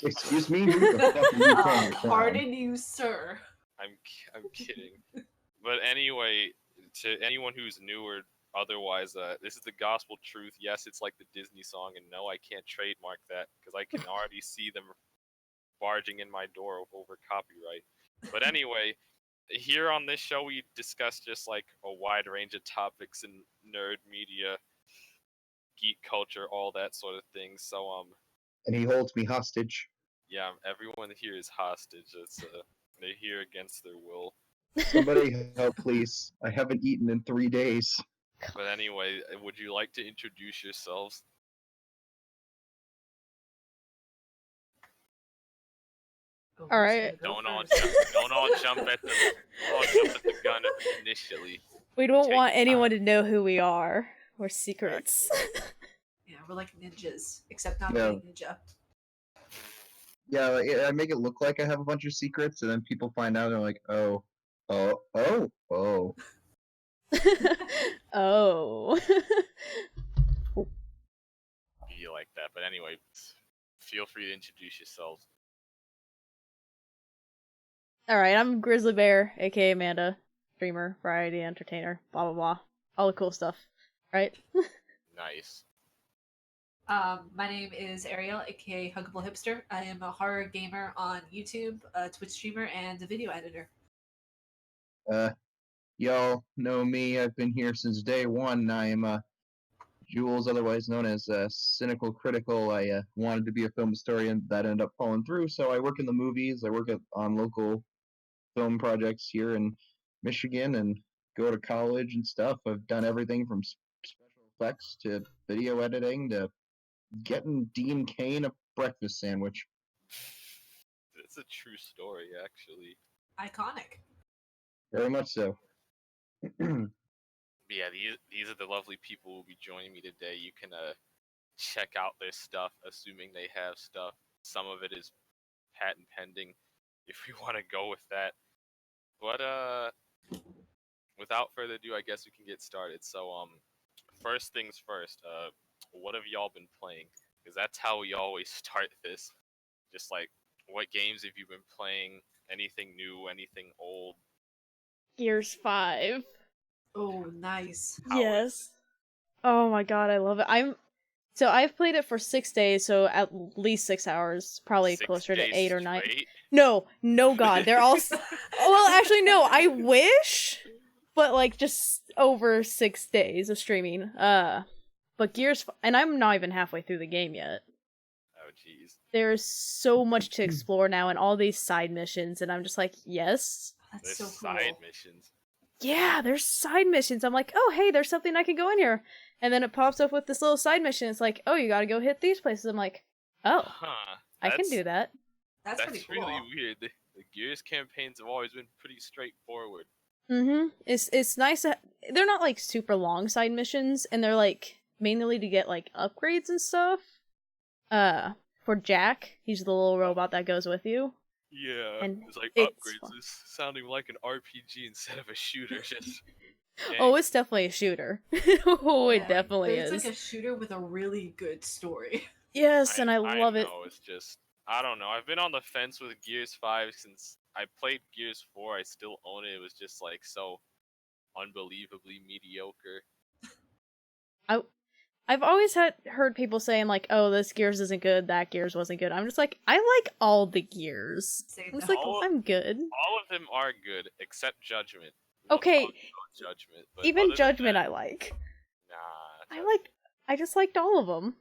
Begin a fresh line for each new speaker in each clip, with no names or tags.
Excuse me, who the fuck are you calling?
Pardon you, sir.
I'm kidding. But anyway, to anyone who's new or otherwise, this is the gospel truth. Yes, it's like the Disney song, and no, I can't trademark that because I can already see them barging in my door over copyright. But anyway, here on this show, we discuss just like a wide range of topics in nerd media, geek culture, all that sort of thing. So,
And he holds me hostage.
yeah, everyone here is hostage. It's they're here against their will.
Somebody help, please. I haven't eaten in 3 days.
But anyway, would you like to introduce yourselves?
All right.
Don't all jump at the gun initially.
We don't want anyone to know who we are. We're secrets.
Yeah, we're like ninjas, except not
Yeah.
really ninja.
Yeah, I make it look like I have a bunch of secrets, and then people find out and they're like, oh.
Oh.
Be like that. But anyway, feel free to introduce yourselves.
Alright, I'm Grizzly Bear, aka Amanda. Streamer, variety entertainer, blah blah blah. All the cool stuff. Right?
Nice.
My name is Ariel, aka Huggable Hipster. I am a horror gamer on YouTube, a Twitch streamer, and a video editor.
Y'all know me. I've been here since day one. I am Jules, otherwise known as Cynical Critical. I wanted to be a film historian. That ended up falling through, so I work in the movies. I work on local film projects here in Michigan and go to college and stuff. I've done everything from special effects to video editing to getting Dean Cain a breakfast sandwich.
It's a true story, actually.
Iconic.
Very much so.
Yeah, these are the lovely people who will be joining me today. You can check out their stuff, assuming they have stuff. Some of it is patent pending, if we want to go with that. But without further ado, I guess we can get started. So first things first. What have y'all been playing? Because that's how we always start this. Just like, what games have you been playing? Anything new? Anything old?
Gears 5.
Oh, nice.
How
Yes. Oh my god, I love it. I've played it for 6 days, so at least 6 hours, probably
6
closer to
days
8 or 9.
straight?
No, god, they're all. Well, actually, no. I wish, but like just over 6 days of streaming. But Gears, and I'm not even halfway through the game yet.
Oh, jeez.
There's so much to explore now, and all these side missions, and I'm just like, yes.
That's
There's
so cool.
side missions.
Yeah, there's side missions. I'm like, oh, hey, there's something I can go in here. And then it pops up with this little side mission. It's like, oh, you gotta go hit these places. I'm like, oh, I can do that.
That's pretty cool.
really weird. The Gears campaigns have always been pretty straightforward.
Mm-hmm. It's nice that they're not like super long side missions, and they're like mainly to get like upgrades and stuff. For Jack, he's the little robot that goes with you.
Yeah,
And
it's like
it's
upgrades.
fun.
It's sounding like an RPG instead of a shooter. Just
Oh, it's definitely a shooter. Oh, it definitely
It's
is.
like a shooter with a really good story.
Yes, and I love it.
know, it's just, I don't know. I've been on the fence with Gears 5 since I played Gears 4. I still own it. It was just like so unbelievably mediocre.
I've always heard people saying like, "Oh, this Gears isn't good. That Gears wasn't good." I'm just like, I like all the Gears.
Same
I'm just
now.
like, I'm good.
All of them are good except Judgment.
Okay,
Judgment. But
even
other than
Judgment
that,
I like.
Nah.
I just liked all of them.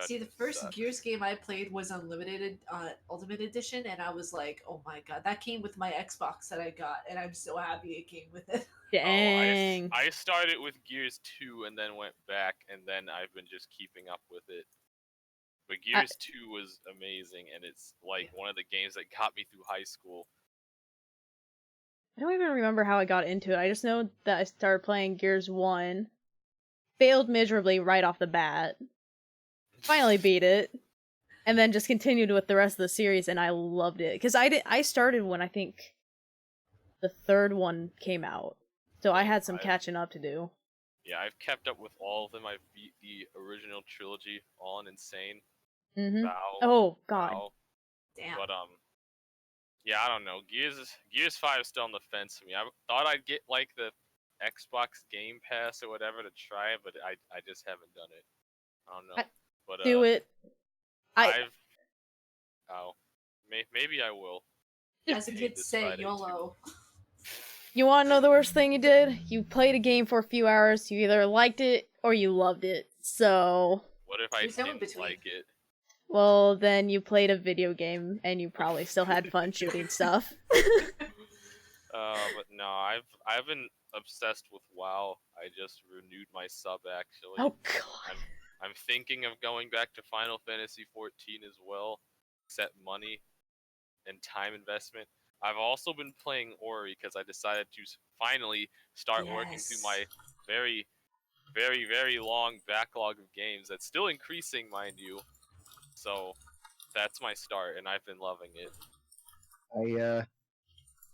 See, the
Judgment
first
sucks.
Gears game I played was Unlimited Ultimate Edition, and I was like, oh my god, that came with my Xbox that I got, and I'm so happy it came with it.
Dang.
I started with Gears 2 and then went back, and then I've been just keeping up with it. But Gears 2 was amazing, and it's like one of the games that got me through high school.
I don't even remember how I got into it. I just know that I started playing Gears 1. Failed miserably right off the bat. Finally beat it. And then just continued with the rest of the series, and I loved it. Because I started when I think the third one came out. So I had some catching up to do.
Yeah, I've kept up with all of them. I've beat the original trilogy, all in Insane.
Mm-hmm.
Vow,
Oh, God.
Vow,
Damn.
But yeah, I don't know. Gears 5 is still on the fence for me. I thought I'd get like the Xbox Game Pass or whatever to try it, but I just haven't done it. I don't know. But
Do it.
Maybe I will.
As the
Get paid
kids
this
say,
Friday, too.
YOLO.
You want to know the worst thing you did? You played a game for a few hours. You either liked it or you loved it. So,
What if I
There's no in
didn't
between.
like it?
well, then you played a video game and you probably still had fun shooting stuff.
But no, I've been obsessed with WoW. I just renewed my sub actually.
Oh god.
I'm thinking of going back to Final Fantasy 14 as well. Set money and time investment. I've also been playing Ori because I decided to finally start working through my very, very, very long backlog of games. That's still increasing, mind you. So that's my start, and I've been loving it.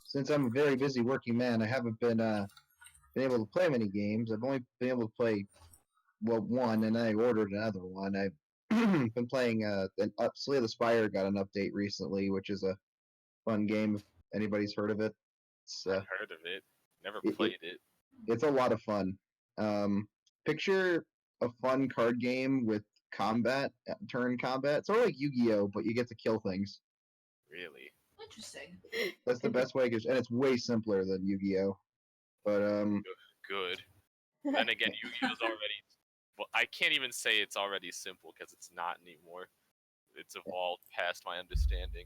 Since I'm a very busy working man, I haven't been able to play many games. I've only been able to play one, and I ordered another one. I've been playing Slay the Spire got an update recently, which is a fun game if anybody's heard of it.
I've heard of it. Never played it.
It's a lot of fun. Picture a fun card game with combat, turn combat, sort of like Yu-Gi-Oh, but you get to kill things.
Really?
Interesting.
That's the best way, and it's way simpler than Yu-Gi-Oh. But
Good. Then again, Yu-Gi-Oh's already. Well, I can't even say it's already simple because it's not anymore. It's evolved past my understanding.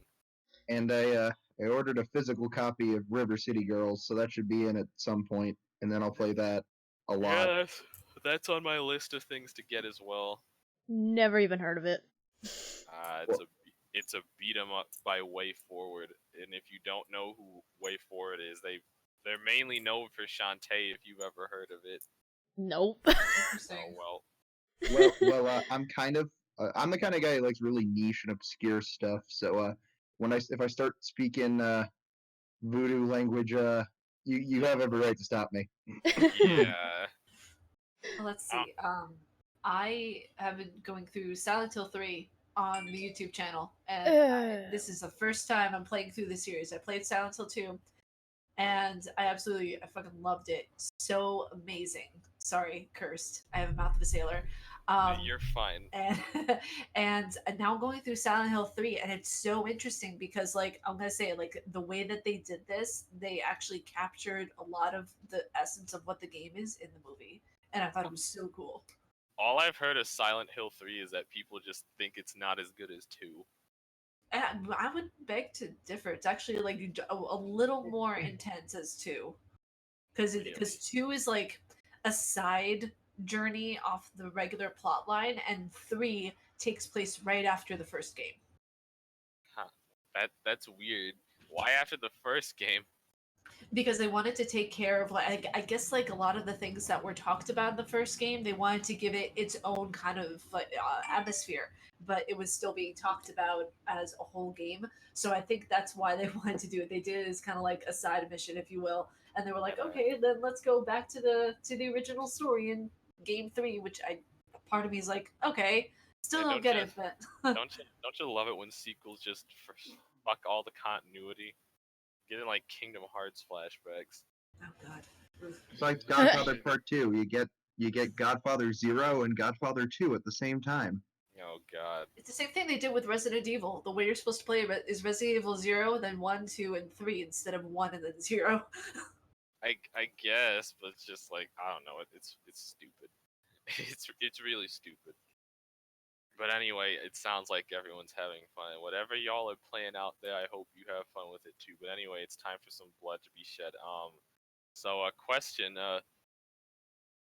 And I ordered a physical copy of River City Girls, so that should be in at some point, and then I'll play that a lot.
Yeah, that's on my list of things to get as well.
Never even heard of it.
It's a beat 'em up by Way Forward, and if you don't know who Way Forward is, they're mainly known for Shantae. If you've ever heard of it.
Nope.
Interesting.
Oh
Well, I'm I'm the kind of guy who likes really niche and obscure stuff. So if I start speaking voodoo language, you have every right to stop me.
Yeah.
Well, let's see. I have been going through Silent Hill 3 on the YouTube channel, and this is the first time I'm playing through the series. I played Silent Hill 2, and I fucking loved it. So amazing. Sorry, cursed. I have a mouth of a sailor.
You're fine.
And now I'm going through Silent Hill 3, and it's so interesting because, like, I'm gonna say, like, the way that they did this, they actually captured a lot of the essence of what the game is in the movie, and I thought it was so cool.
All I've heard of Silent Hill 3 is that people just think it's not as good as 2.
And I would beg to differ. It's actually like a little more intense as 2, because 2 is like a side journey off the regular plot line, and 3 takes place right after the first game.
Huh. That's weird. Why after the first game?
Because they wanted to take care of, like, I guess, like, a lot of the things that were talked about in the first game. They wanted to give it its own kind of atmosphere, but it was still being talked about as a whole game. So I think that's why they wanted to do it. They did it as kind of like a side mission, if you will, and they were like, okay, then let's go back to the original story in game 3, which part of me is like, okay, still don't get it, but
don't you love it when sequels just fuck all the continuity? Getting like Kingdom Hearts flashbacks.
Oh god.
It's like Godfather Part 2. You get Godfather 0 and Godfather 2 at the same time.
Oh god.
It's the same thing they did with Resident Evil. The way you're supposed to play is Resident Evil 0, then 1, 2, and 3 instead of 1 and then 0.
I guess, but it's just like, I don't know. It's stupid. It's really stupid. But anyway, it sounds like everyone's having fun. Whatever y'all are playing out there, I hope you have fun with it too. But anyway, it's time for some blood to be shed. So a question: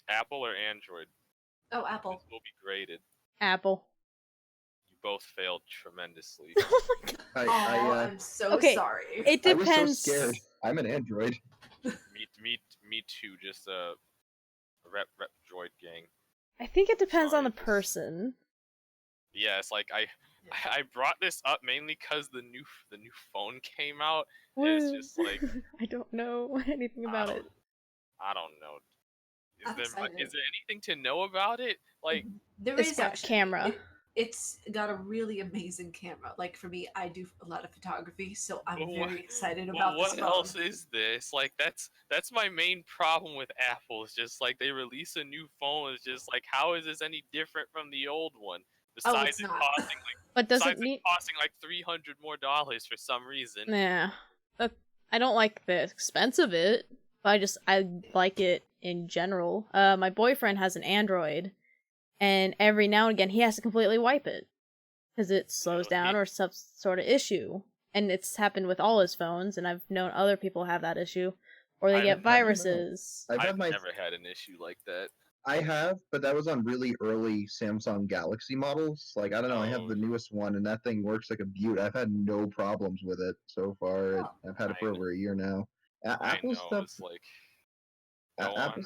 Apple or Android?
Oh, Apple.
This will be graded.
Apple.
You both failed tremendously.
I'm so sorry.
It depends.
I was so scared. I'm an Android.
Me too. Just a rep droid gang.
I think it depends on the person.
Yeah, it's like I brought this up mainly because the new phone came out. And it's just like
I don't know anything about it.
I don't know.
Is
there anything to know about it? Like
there
it's got a camera.
It's got a really amazing camera. Like for me, I do a lot of photography, so I'm
Well, what-
very excited
Well,
about this
what
phone.
else is this? Like that's my main problem with Apple. It's just like they release a new phone. It's just like, how is this any different from the old one?
Oh,
Besides
it's
it
not.
costing like
But does it
besides it
need?
costing like $300 more for some reason.
Yeah, but I don't like the expense of it. But I like it in general. My boyfriend has an Android, and every now and again he has to completely wipe it because it slows down or some sort of issue. And it's happened with all his phones, and I've known other people have that issue, or they get viruses.
I've never had an issue like that.
I have, but that was on really early Samsung Galaxy models. Like, I don't know, I have the newest one, and that thing works like a beaut. I've had no problems with it so far.
Oh,
I've had it for over a year now. Apple stuff.
It's like, go
Apple,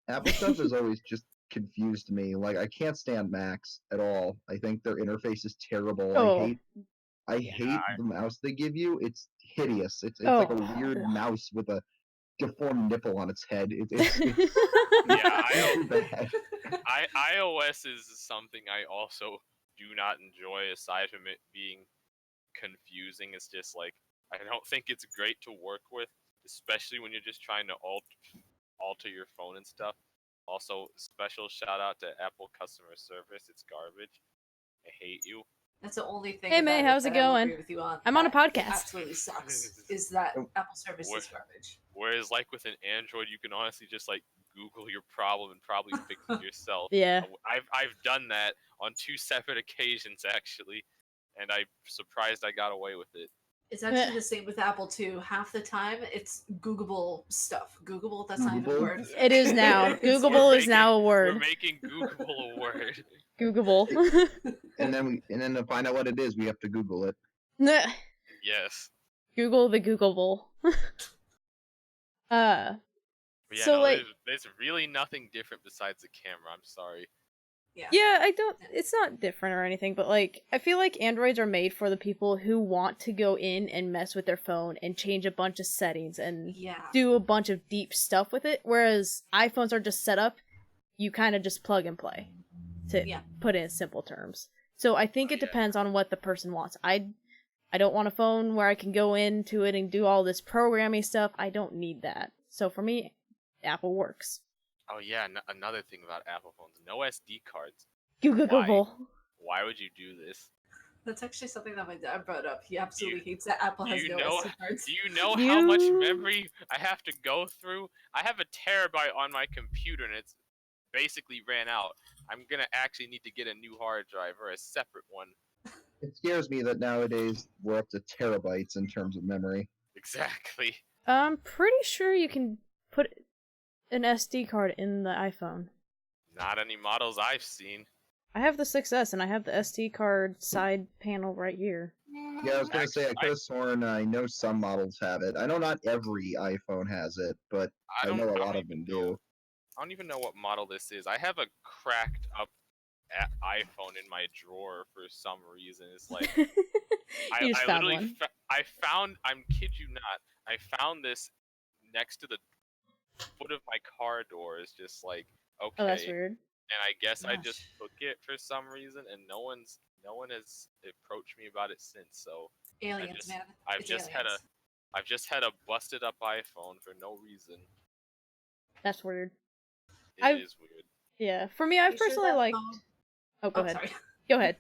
on.
Apple stuff has always just confused me. Like, I can't stand Macs at all. I think their interface is terrible.
Oh.
I hate the mouse they give you. It's hideous. It's like a weird mouse with a deformed nipple on its head. It's
Yeah,
bad.
iOS is something I also do not enjoy. Aside from it being confusing, it's just like I don't think it's great to work with, especially when you're just trying to alter your phone and stuff. Also, special shout out to Apple customer service. It's garbage. I hate you.
That's the only thing.
Hey May, how's it
that I will
going?
agree with you on.
I'm on a
That
podcast.
Absolutely sucks. Is that Apple service is garbage?
Whereas, like with an Android, you can honestly just like Google your problem and probably fix it yourself.
Yeah.
I've done that on 2 separate occasions actually, and I'm surprised I got away with it.
It's actually the same with Apple too. Half the time, it's Googleable stuff. Googleable, that's not even a word.
It is now. Googleable is now a word.
We're making Googleable a word.
Googleable.
and then to find out what it is, we have to Google it.
Yes.
Google the Googleable.
Yeah,
so
no,
like,
there's really nothing different besides the camera. I'm sorry.
Yeah, I don't. It's not different or anything, but like, I feel like Androids are made for the people who want to go in and mess with their phone and change a bunch of settings and do a bunch of deep stuff with it. Whereas iPhones are just set up, you kind of just plug and play, to put it in simple terms. So I think it depends on what the person wants. I don't want a phone where I can go into it and do all this programming stuff. I don't need that. So for me, Apple works.
Oh yeah, another thing about Apple phones, no SD cards.
Googleable.
Why would you do this?
That's actually something that my dad brought up. He absolutely hates that Apple has no SD cards.
Do you know how much memory I have to go through? I have a terabyte on my computer and it's basically ran out. I'm gonna actually need to get a new hard drive or a separate one.
It scares me that nowadays we're up to terabytes in terms of memory.
Exactly.
I'm pretty sure you can put an SD card in the iPhone.
Not any models I've seen.
I have the 6S and I have the SD card side panel right here.
Yeah, I was gonna say I could have sworn I know some models have it. I know not every iPhone has it, but I know a lot of them do.
I don't even know what model this is. I have a cracked up iPhone in my drawer for some reason. It's like
You just found one.
I'm kid you not, I found this next to the foot of my car door. Is just like, okay.
Oh, that's weird.
And I guess I just took it for some reason, and no one has approached me about it since. So
aliens, man.
I've just had a busted up iPhone for no reason.
That's weird.
It is weird.
Yeah, for me, I personally liked. Oh, go ahead.
Sorry.
Go ahead.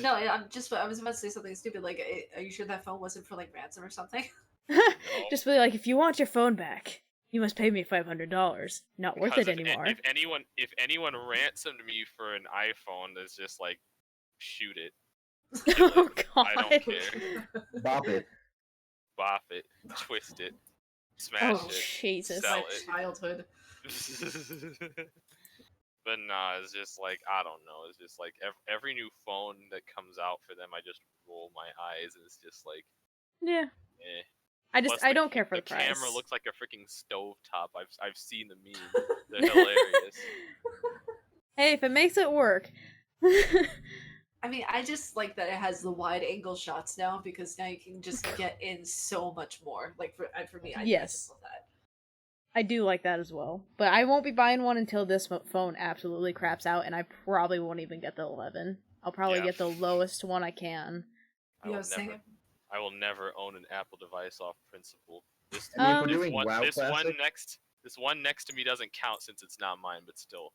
No, I was about to say something stupid. Like, are you sure that phone wasn't for like ransom or something?
Just be like, if you want your phone back, you must pay me $500. Not worth it anymore.
If anyone ransomed me for an iPhone, that's just like, shoot it.
Oh God!
I don't care.
Bop it.
Bop it. Twist it. Smash it.
Oh Jesus!
Sell
My childhood.
But nah, it's just like, I don't know. It's just like every new phone that comes out for them, I just roll my eyes, and it's just like,
yeah. I don't care for the price.
The camera looks like a freaking stovetop. I've seen the memes. They're hilarious.
Hey, if it makes it work.
I mean, I just like that it has the wide angle shots now, because now you can just get in so much more. Like for me, I just love that.
I do like that as well. But I won't be buying one until this phone absolutely craps out, and I probably won't even get the 11. I'll probably
Yeah.
get the lowest one I can.
I will
Yeah, same.
never. I will never own an Apple device off principle. This,
I mean, if we're
this
doing
one,
WoW
this
Classic,
one next to me doesn't count since it's not mine, but still.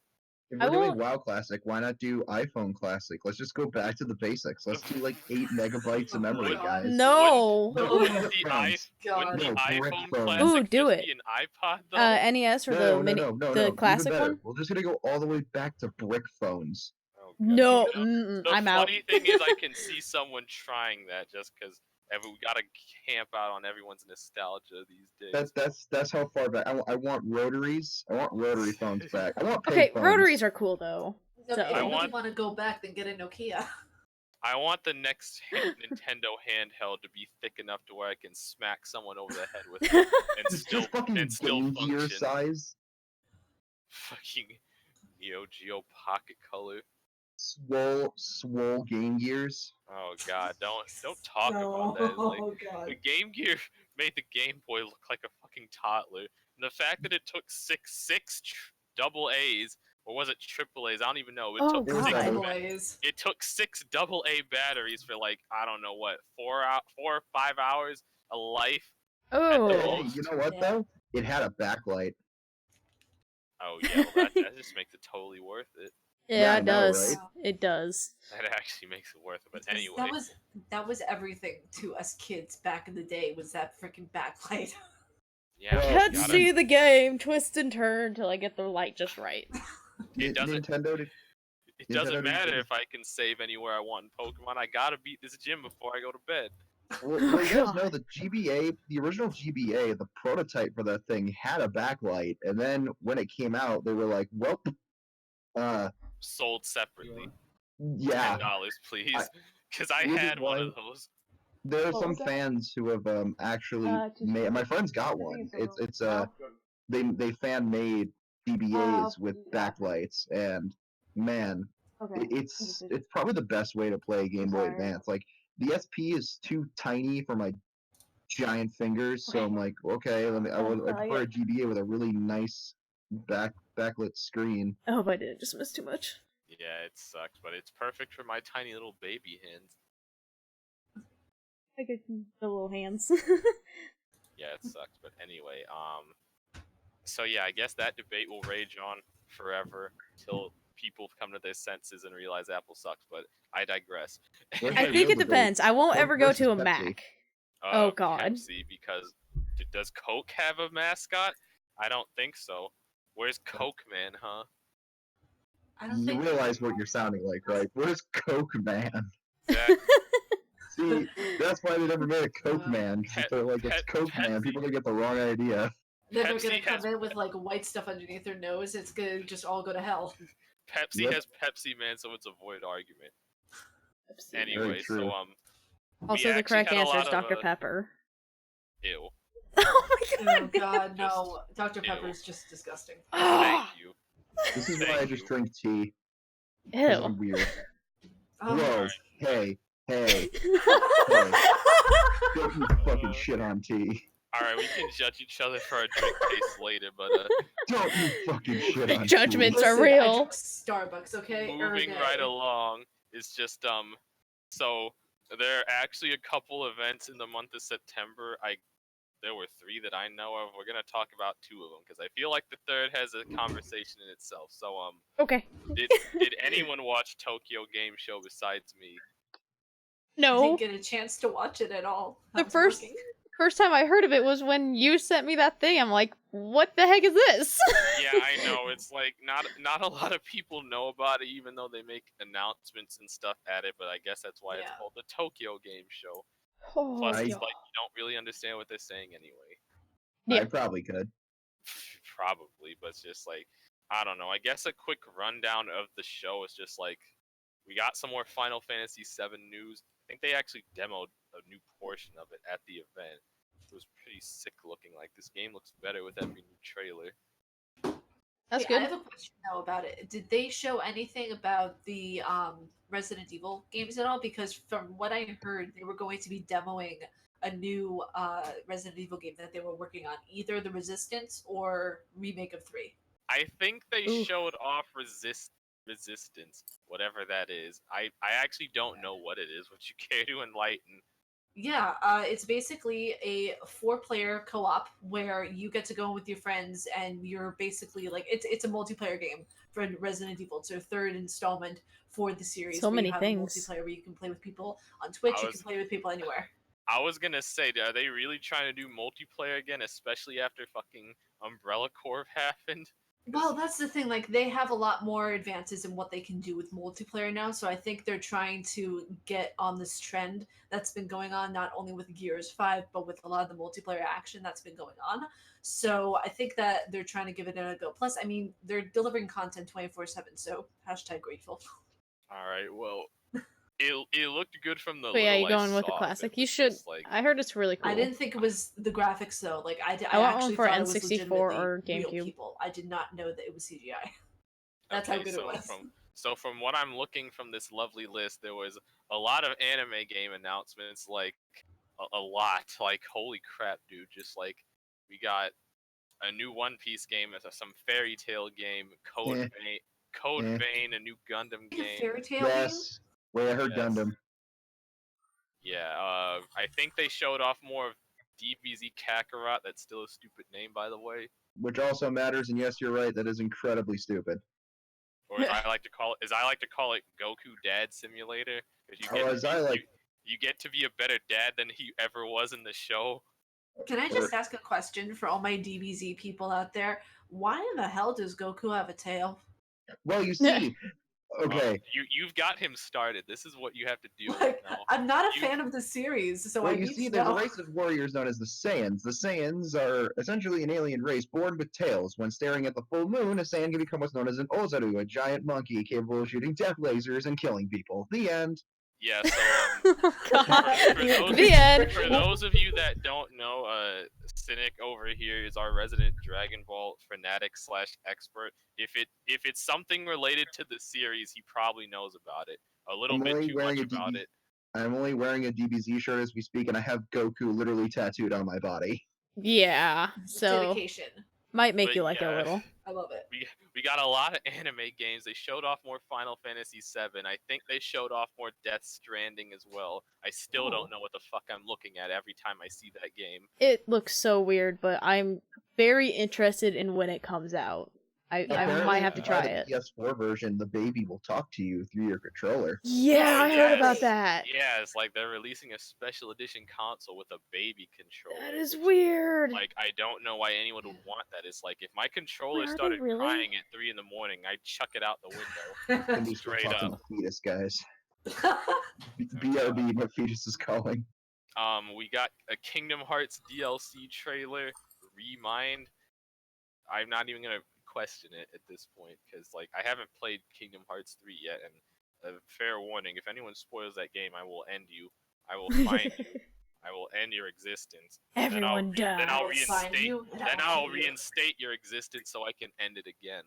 if
I
we're doing
won't-
WoW Classic, why not do iPhone Classic? Let's just go back to the basics. Let's do like 8 megabytes of memory,
God.
guys.
No.
No,
Oh,
Wouldn't the,
brick
wouldn't the
No, brick
iPhone
phones.
Classic
Ooh, do
just
it.
be an iPod though?
NES or the mini, the
Even
classic
better.
one?
We're just gonna go all the way back to brick phones.
Oh, God.
No,
You know, the
I'm out.
funny thing is, I can see someone trying that just because we gotta camp out on everyone's nostalgia these days.
That's how far back. I want rotaries. I want rotary phones back. I want peg
Okay,
phones.
rotaries are cool though.
No,
So
if you
want-
want to go back, then get a Nokia.
I want the next Nintendo handheld to be thick enough to where I can smack someone over the head with it and
It's
still
just fucking Game Gear
function.
size.
Fucking Neo Geo Pocket Color.
Swole Game Gears.
Oh God, don't talk about that. It's like,
Oh god.
the Game Gear made the Game Boy look like a fucking toddler. And the fact that it took six double A's, or was it triple A's? I don't even know. It
Oh,
took
It was
six.
double.
Boys.
It took 6 double A batteries for like I don't know what 4 or 5 hours of life.
Oh.
Hey, you know what
Yeah.
though? It had a backlight.
Oh yeah, well, that just makes it totally worth it.
Yeah,
Yeah, I
it
know,
does.
right?
It does.
That actually makes it worth it. But
Because
anyway,
that was everything to us kids back in the day. Was that freaking backlight?
yeah,
Well,
we
Can't
gotta-
see the game, twist and turn till I get the light just right.
It doesn't.
Nintendo did.
It doesn't
Nintendo
matter
did-
if I can save anywhere I want in Pokemon. I gotta beat this gym before I go to bed.
Well,
Oh,
you guys
God.
know the GBA, the original GBA, the prototype for that thing had a backlight, and then when it came out, they were like, "Well,
Sold separately.
yeah."
$10, please.
I-
Because I
Reason
had one
why-
of those.
There are
What
some
was that?
fans who have actually
Just-
made. My friend's got one. It's they fan made DBAs with backlights, and man,
Okay.
it's probably the best way to play Game Boy
Sorry.
Advance. Like the SP is too tiny for my giant fingers, so I'm like, okay, I prefer a GBA with a really nice backlit screen.
I hope I didn't just miss too much.
Yeah, it sucks, but it's perfect for my tiny little baby hands.
I get the little hands.
Yeah, it sucks, but anyway, so yeah, I guess that debate will rage on forever until people come to their senses and realize Apple sucks, but I digress.
Where's
I
my
think
real
it depends. I won't
Coke
ever go to a
versus Pepsi.
Mac. Oh, God.
Pepsi, because does Coke have a mascot? I don't think so. Where's Coke Man, huh?
I don't
You
think.
realize what you're sounding like, right? Where's Coke Man?
Exactly.
See, that's why they never made a Coke Man. 'Cause if they're like, it's
Pet-
Coke Man,
Pepsi.
people are gonna get the wrong idea.
Then they're
Pepsi
gonna come
has-
in with like white stuff underneath their nose. It's gonna just all go to hell.
Pepsi
Yep.
has Pepsi Man, so it's a void argument.
Very
Anyway,
true.
so
Also,
we
the
actually
correct
had a
answer is
lot of,
Dr. Pepper.
Ew.
Oh my
Oh god, no.
Just-
Dr.
ew.
Pepper is just disgusting.
Thank you.
This is why
Thank
I just
you.
drink tea. 'Cause I'm
Ew.
weird.
Oh.
Whoa, hey, don't you fucking shit on tea.
Alright, we can judge each other for our drink taste later, but
Don't you fucking shit on
Judgments
tea.
are
Listen, I
real.
drink Starbucks, okay?
moving
Ergo.
right along is just so there are actually a couple events in the month of September. There were 3 that I know of. We're gonna talk about 2 of them because I feel like the third has a conversation in itself. So
Okay.
did anyone watch Tokyo Game Show besides me?
I
No.
didn't get a chance to watch it at all.
The
I was
first-
working.
First time I heard of it was when you sent me that thing. I'm like, what the heck is this?
Yeah, I know. It's like not a lot of people know about it, even though they make announcements and stuff at it. But I guess that's why it's
Yeah.
called the Tokyo Game Show.
Oh,
Plus,
I-
it's like you don't really understand what they're saying anyway.
Yeah.
I probably could.
Probably, but it's just like I don't know. I guess a quick rundown of the show is just like we got some more Final Fantasy VII news. I think they actually demoed a new portion of it at the event. It was pretty sick looking. Like this game looks better with every new trailer.
That's
Hey, I
good.
have a question though about it. Did they show anything about the Resident Evil games at all? Because from what I heard, they were going to be demoing a new Resident Evil game that they were working on, either the Resistance or remake of 3.
I think they
Ooh.
showed off resistance, whatever that is. I actually don't know what it is. Would you care to enlighten?
Yeah, it's basically a 4-player co-op where you get to go with your friends, and you're basically like it's a multiplayer game for Resident Evil. It's their third installment for the series.
So
where
many
you have
things.
A multiplayer where you can play with people on Twitch. You can play with people anywhere.
I was gonna say, are they really trying to do multiplayer again, especially after fucking Umbrella Corp happened?
Well, that's the thing. Like, they have a lot more advances in what they can do with multiplayer now. So I think they're trying to get on this trend that's been going on, not only with Gears 5, but with a lot of the multiplayer action that's been going on. So I think that they're trying to give it a go. Plus, I mean, they're delivering content 24/7. So #grateful.
All right, well, it looked good from the.
But yeah,
little
you're
I
going with the
saw of
classic.
it.
You
It's
should.
just like,
I heard it's really cool.
I didn't think it was the graphics though. Like I
I want
actually
one for
thought it was
N64
legitimately
or
real
GameCube.
people. I did not know that it was CGI. That's how
okay,
good it was.
From what I'm looking from this lovely list, there was a lot of anime game announcements, like a lot. Like, holy crap, dude! Just like we got a new One Piece game, some Fairy Tail game, Code Vein, a new Gundam game.
Fairy Tail
Yes. Wait, I heard
Yes.
Gundam.
Yeah, I think they showed off more of DBZ Kakarot. That's still a stupid name, by the way.
Which also matters, and yes, you're right, that is incredibly stupid.
Or as I like to call it, Goku Dad Simulator. Because you get to be a better dad than he ever was in the show.
Can I just ask a question for all my DBZ people out there? Why in the hell does Goku have a tail?
Well, you see, okay.
You've got him started. This is what you have to deal
Like,
with now.
I'm not a fan of the series, so
Well,
I
you
need
see,
to
there's
know.
a race of warriors known as the Saiyans. The Saiyans are essentially an alien race born with tails. When staring at the full moon, a Saiyan can become what's known as an Ozaru, a giant monkey capable of shooting death lasers and killing people. The end.
Yeah, so for those of you that don't know, Cynic over here is our resident Dragon Ball fanatic / expert. If it's something related to the series, he probably knows about it. A little bit too much about it.
I'm only wearing a DBZ shirt as we speak, and I have Goku literally tattooed on my body.
Yeah, so
dedication.
Might make you like it a little.
I love it.
We got a lot of anime games. They showed off more Final Fantasy VII. I think they showed off more Death Stranding as well. I still don't know what the fuck I'm looking at every time I see that game.
It looks so weird, but I'm very interested in when it comes out. I might have to try it.
The PS4 version, the baby will talk to you through your controller.
Yeah, I heard about that.
Yeah, it's like they're releasing a special edition console with a baby controller.
That is weird.
Like, I don't know why anyone would want that. It's like, if my controller started crying at 3 in the morning, I'd chuck it out the window. Straight up.
The fetus, guys. BRB, my fetus is calling.
We got a Kingdom Hearts DLC trailer, Remind. I'm not even gonna question it at this point, because like I haven't played Kingdom Hearts 3 yet, and a fair warning, if anyone spoils that game, I will end you. I will find you. I will end your existence.
Everyone dies.
Then I'll reinstate your existence so I can end it again.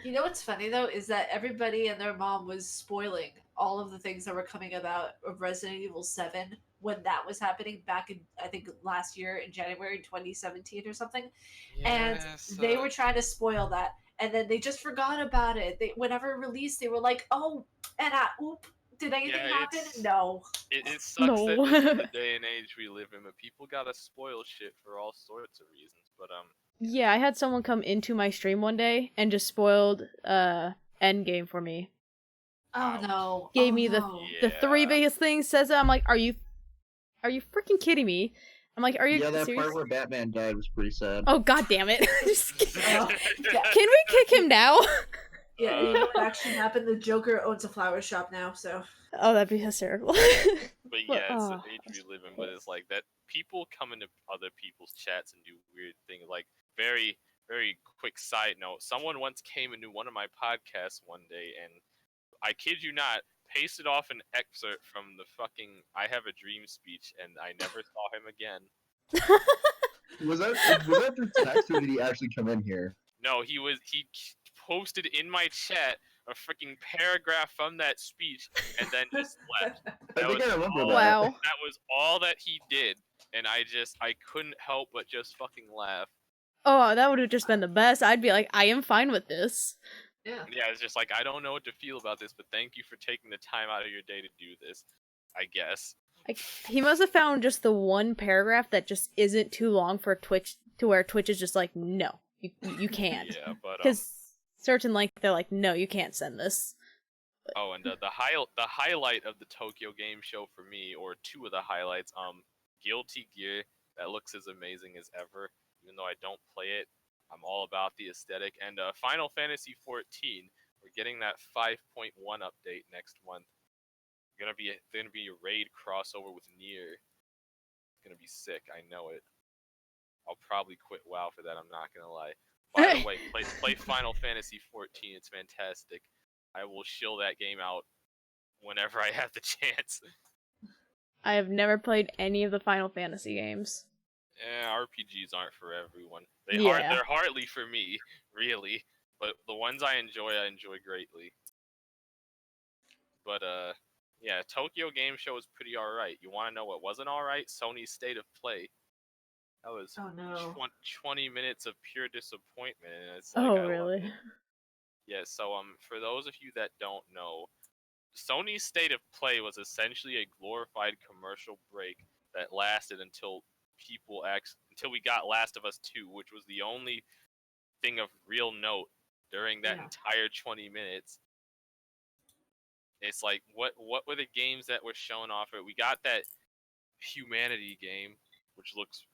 You know what's funny though is that everybody and their mom was spoiling all of the things that were coming about of Resident Evil 7 when that was happening back in, I think, last year in January 2017 or something. Yes, and they were trying to spoil that, and then they just forgot about it. Whenever it released, they were like, "Oh, and did anything happen?" No.
It sucks that this is the day and age we live in, but people gotta spoil shit for all sorts of reasons. But
yeah, I had someone come into my stream one day and just spoiled Endgame for me.
Oh no.
Gave me the 3 biggest things, says it. I'm like, are you freaking kidding me? I'm like, are you serious?
That part where Batman died was pretty sad.
Oh, god damn it. Can we kick him now?
Yeah, you know what actually happened? The Joker owns a flower shop now, so.
Oh, that'd be hysterical.
But yeah, it's the age we live in, but it's like that people come into other people's chats and do weird things. Like, very, very quick side note, someone once came into one of my podcasts one day, and I kid you not, pasted off an excerpt from the fucking I Have a Dream speech, and I never saw him again.
Was that through text, or did he actually come in here?
No, he posted in my chat a freaking paragraph from that speech, and then just left.
I remember that.
Wow.
That was all that he did, and I couldn't help but just fucking laugh.
Oh, that would have just been the best. I'd be like, I am fine with this.
Yeah.
Yeah, it's just like I don't know what to feel about this, but thank you for taking the time out of your day to do this. I guess.
He must have found just the one paragraph that just isn't too long for Twitch, to where Twitch is just like, no, you can't.
Yeah, but
Because certain length, they're like, no, you can't send this.
oh, and the highlight of the Tokyo Game Show for me, or two of the highlights, Guilty Gear, that looks as amazing as ever. Even though I don't play it, I'm all about the aesthetic. And Final Fantasy 14, we're getting that 5.1 update next month. Gonna be a raid crossover with Nier. It's gonna be sick. I know it. I'll probably quit WoW for that. I'm not gonna lie. By the way, play Final Fantasy 14. It's fantastic. I will shill that game out whenever I have the chance.
I have never played any of the Final Fantasy games.
RPGs aren't for everyone.
Yeah.
They're hardly for me, really. But the ones I enjoy greatly. But yeah, Tokyo Game Show is pretty alright. You want to know what wasn't alright? Sony's State of Play. That was 20 minutes of pure disappointment. And it's like, I
really?
love it. Yeah, so for those of you that don't know, Sony's State of Play was essentially a glorified commercial break that lasted until we got Last of Us 2, which was the only thing of real note during that entire 20 minutes. It's like, what were the games that were shown off? We got that Humanity game, which looks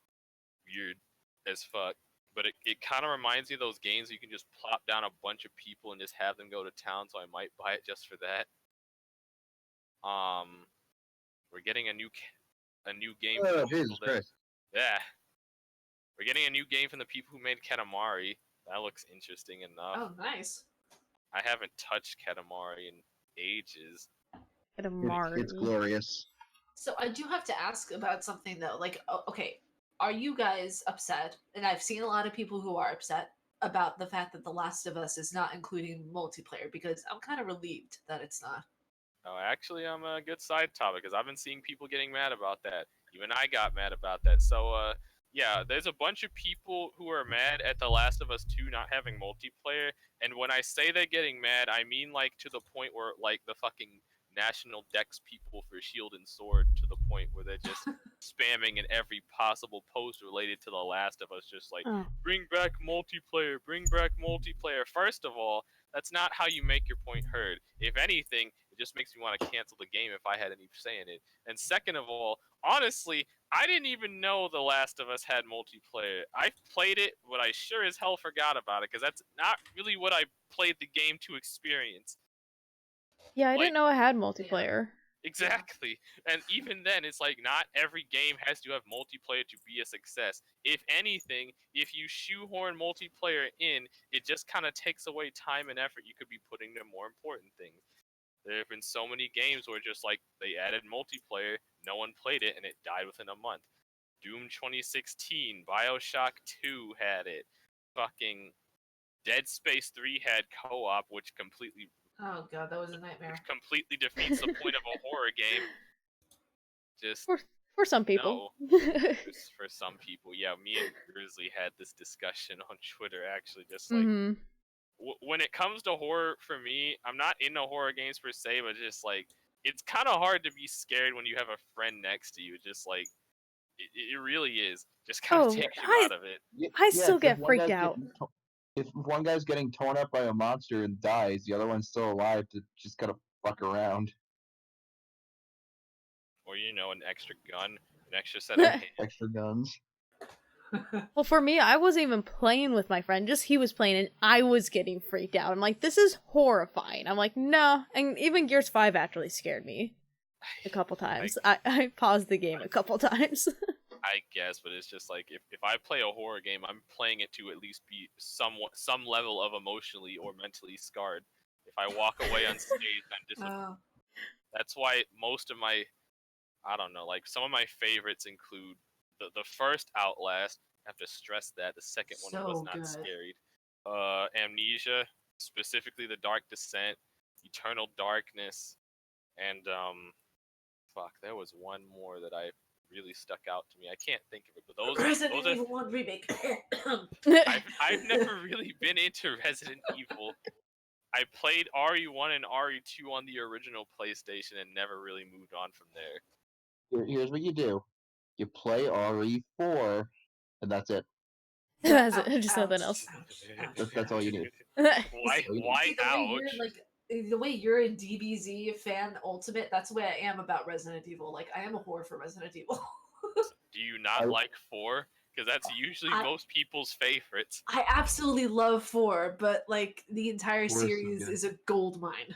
weird as fuck, but it kind of reminds me of those games where you can just plop down a bunch of people and just have them go to town, so I might buy it just for that. We're getting a new game from the people yeah. We're getting a new game from the people who made Katamari. That looks interesting enough.
Oh, nice.
I haven't touched Katamari in ages.
Katamari.
It's glorious.
So I do have to ask about something though. Like, okay, are you guys upset? And I've seen a lot of people who are upset about the fact that The Last of Us is not including multiplayer, because I'm kind of relieved that it's not.
Oh, actually, I'm a good side topic, because I've been seeing people getting mad about that. Even I got mad about that. So, yeah, there's a bunch of people who are mad at The Last of Us 2 not having multiplayer, and when I say they're getting mad, I mean, like, to the point where, like, the fucking National Dex people for Shield and Sword, to the point where they're just spamming in every possible post related to The Last of Us, just like, bring back multiplayer, bring back multiplayer. First of all, that's not how you make your point heard. If anything, it just makes me want to cancel the game if I had any say in it. And second of all, honestly, I didn't even know The Last of Us had multiplayer. I played it, but I sure as hell forgot about it, because that's not really what I played the game to experience.
Yeah, I didn't know it had multiplayer.
Exactly. And even then, it's like, not every game has to have multiplayer to be a success. If anything, if you shoehorn multiplayer in, it just kind of takes away time and effort you could be putting to more important things. There have been so many games where just like they added multiplayer, no one played it, and it died within a month. Doom 2016, BioShock 2 had it. Fucking Dead Space 3 had co-op, which completely...
Oh god, that was a nightmare.
Which completely defeats the point of a horror game. Just
for some people.
No. For some people, yeah. Me and Grizzly had this discussion on Twitter, actually, just like... when it comes to horror, for me, I'm not into horror games per se, but just like, it's kind of hard to be scared when you have a friend next to you. Just like, it really is. Just kind of takes you out of it.
I still get freaked out.
If one guy's getting torn up by a monster and dies, the other one's still alive to just kind of fuck around.
Or, you know, an extra gun, an extra set of hands.
Extra guns.
Well, for me, I wasn't even playing with my friend, just he was playing, and I was getting freaked out. I'm like, this is horrifying. I'm like, no. And even Gears 5 actually scared me a couple times. I paused the game a couple times.
I guess, but it's just like, if I play a horror game, I'm playing it to at least be some level of emotionally or mentally scarred. If I walk away on stage, I'm disappointed. That's why most of my, I don't know, like, some of my favorites include the first Outlast. I have to stress that. The second one was not scary. Amnesia, specifically The Dark Descent, Eternal Darkness, and fuck, there was one more that I really stuck out to me. I can't think of it, but those
Resident Evil 1 remake.
I've never really been into Resident Evil. I played RE1 and RE2 on the original PlayStation and never really moved on from there.
Here's what you do: you play RE4, and that's it.
That's it.
Ouch,
Just nothing else.
That's all you need.
Why?
See,
Why?
the way
Ouch.
the way you're a DBZ fan ultimate, that's the way I am about Resident Evil. Like, I am a whore for Resident Evil.
Do you not like 4? Because that's usually most people's favorites.
I absolutely love 4, but like the entire
4 is so
series
good.
is a gold mine.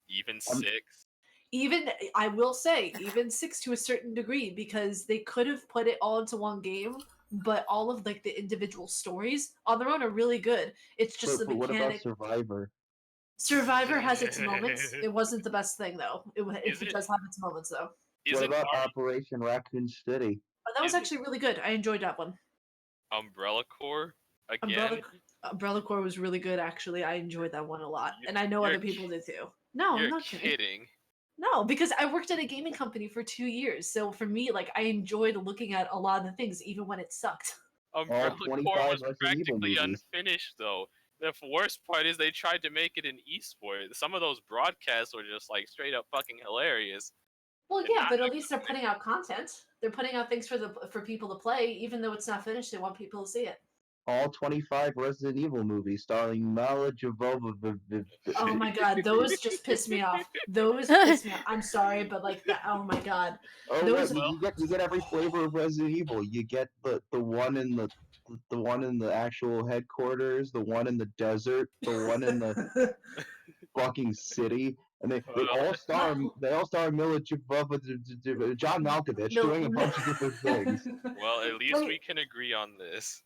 Even 6.
Even I will say, even 6 to a certain degree, because they could have put it all into one game, but all of like the individual stories on their own are really good. It's just
But
the
what about
mechanic.
Survivor?
Survivor has its moments. It wasn't the best thing though.
Is
It
it?
does have its moments though.
What about Operation Raccoon City?
But that was
Is it-
actually really good. I enjoyed that one.
Umbrella Corps again?
Umbrella Corps was really good actually. I enjoyed that one a lot,
You-
and I know
you're
other people did too. No, I'm
You're
not kidding.
kidding.
No, because I worked at a gaming company for 2 years, so for me, like I enjoyed looking at a lot of the things, even when it sucked.
Umbrella Corps
25
was
Resident Evil
practically
movies.
unfinished, though. The worst part is they tried to make it an esport. Some of those broadcasts were just like straight up fucking hilarious.
Well,
And
yeah,
not
but
in
at
a
least
good
they're putting out content. They're putting out things for people to play, even though it's not finished. They want people to see it.
All 25 Resident Evil movies starring Mala Jovovich.
Oh my god, those just piss me off. Those piss me off. I'm sorry, but like that. Oh my god,
Oh,
those.
what? You get every flavor of Resident Evil. You get the one in the actual headquarters, the one in the desert, the one in the fucking city, and they all star Mila Jovovich, John Malkovich doing a bunch of different things.
Well, at least we can agree on this.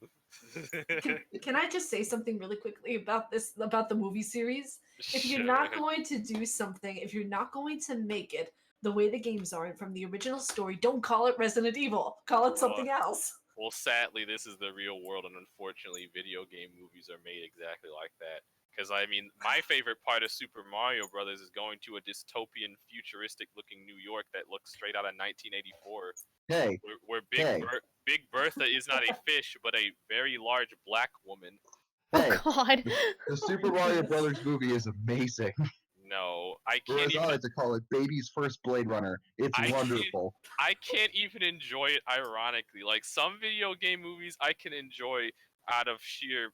Can I just say something really quickly about this, about the movie series? If you're not going to do something, if you're not going to make it the way the games are and from the original story, don't call it Resident Evil. Call it something else.
Well, sadly, this is the real world, and unfortunately, video game movies are made exactly like that. Because, I mean, my favorite part of Super Mario Brothers is going to a dystopian, futuristic-looking New York that looks straight out of 1984.
Hey,
Where Big Bertha is not a fish, but a very large black woman.
hey,
Oh god.
the Super Mario Brothers movie is amazing.
No, I
Or
can't
as I
even.
like to call it, baby's first Blade Runner. It's wonderful.
I can't even enjoy it ironically. Like, some video game movies I can enjoy out of sheer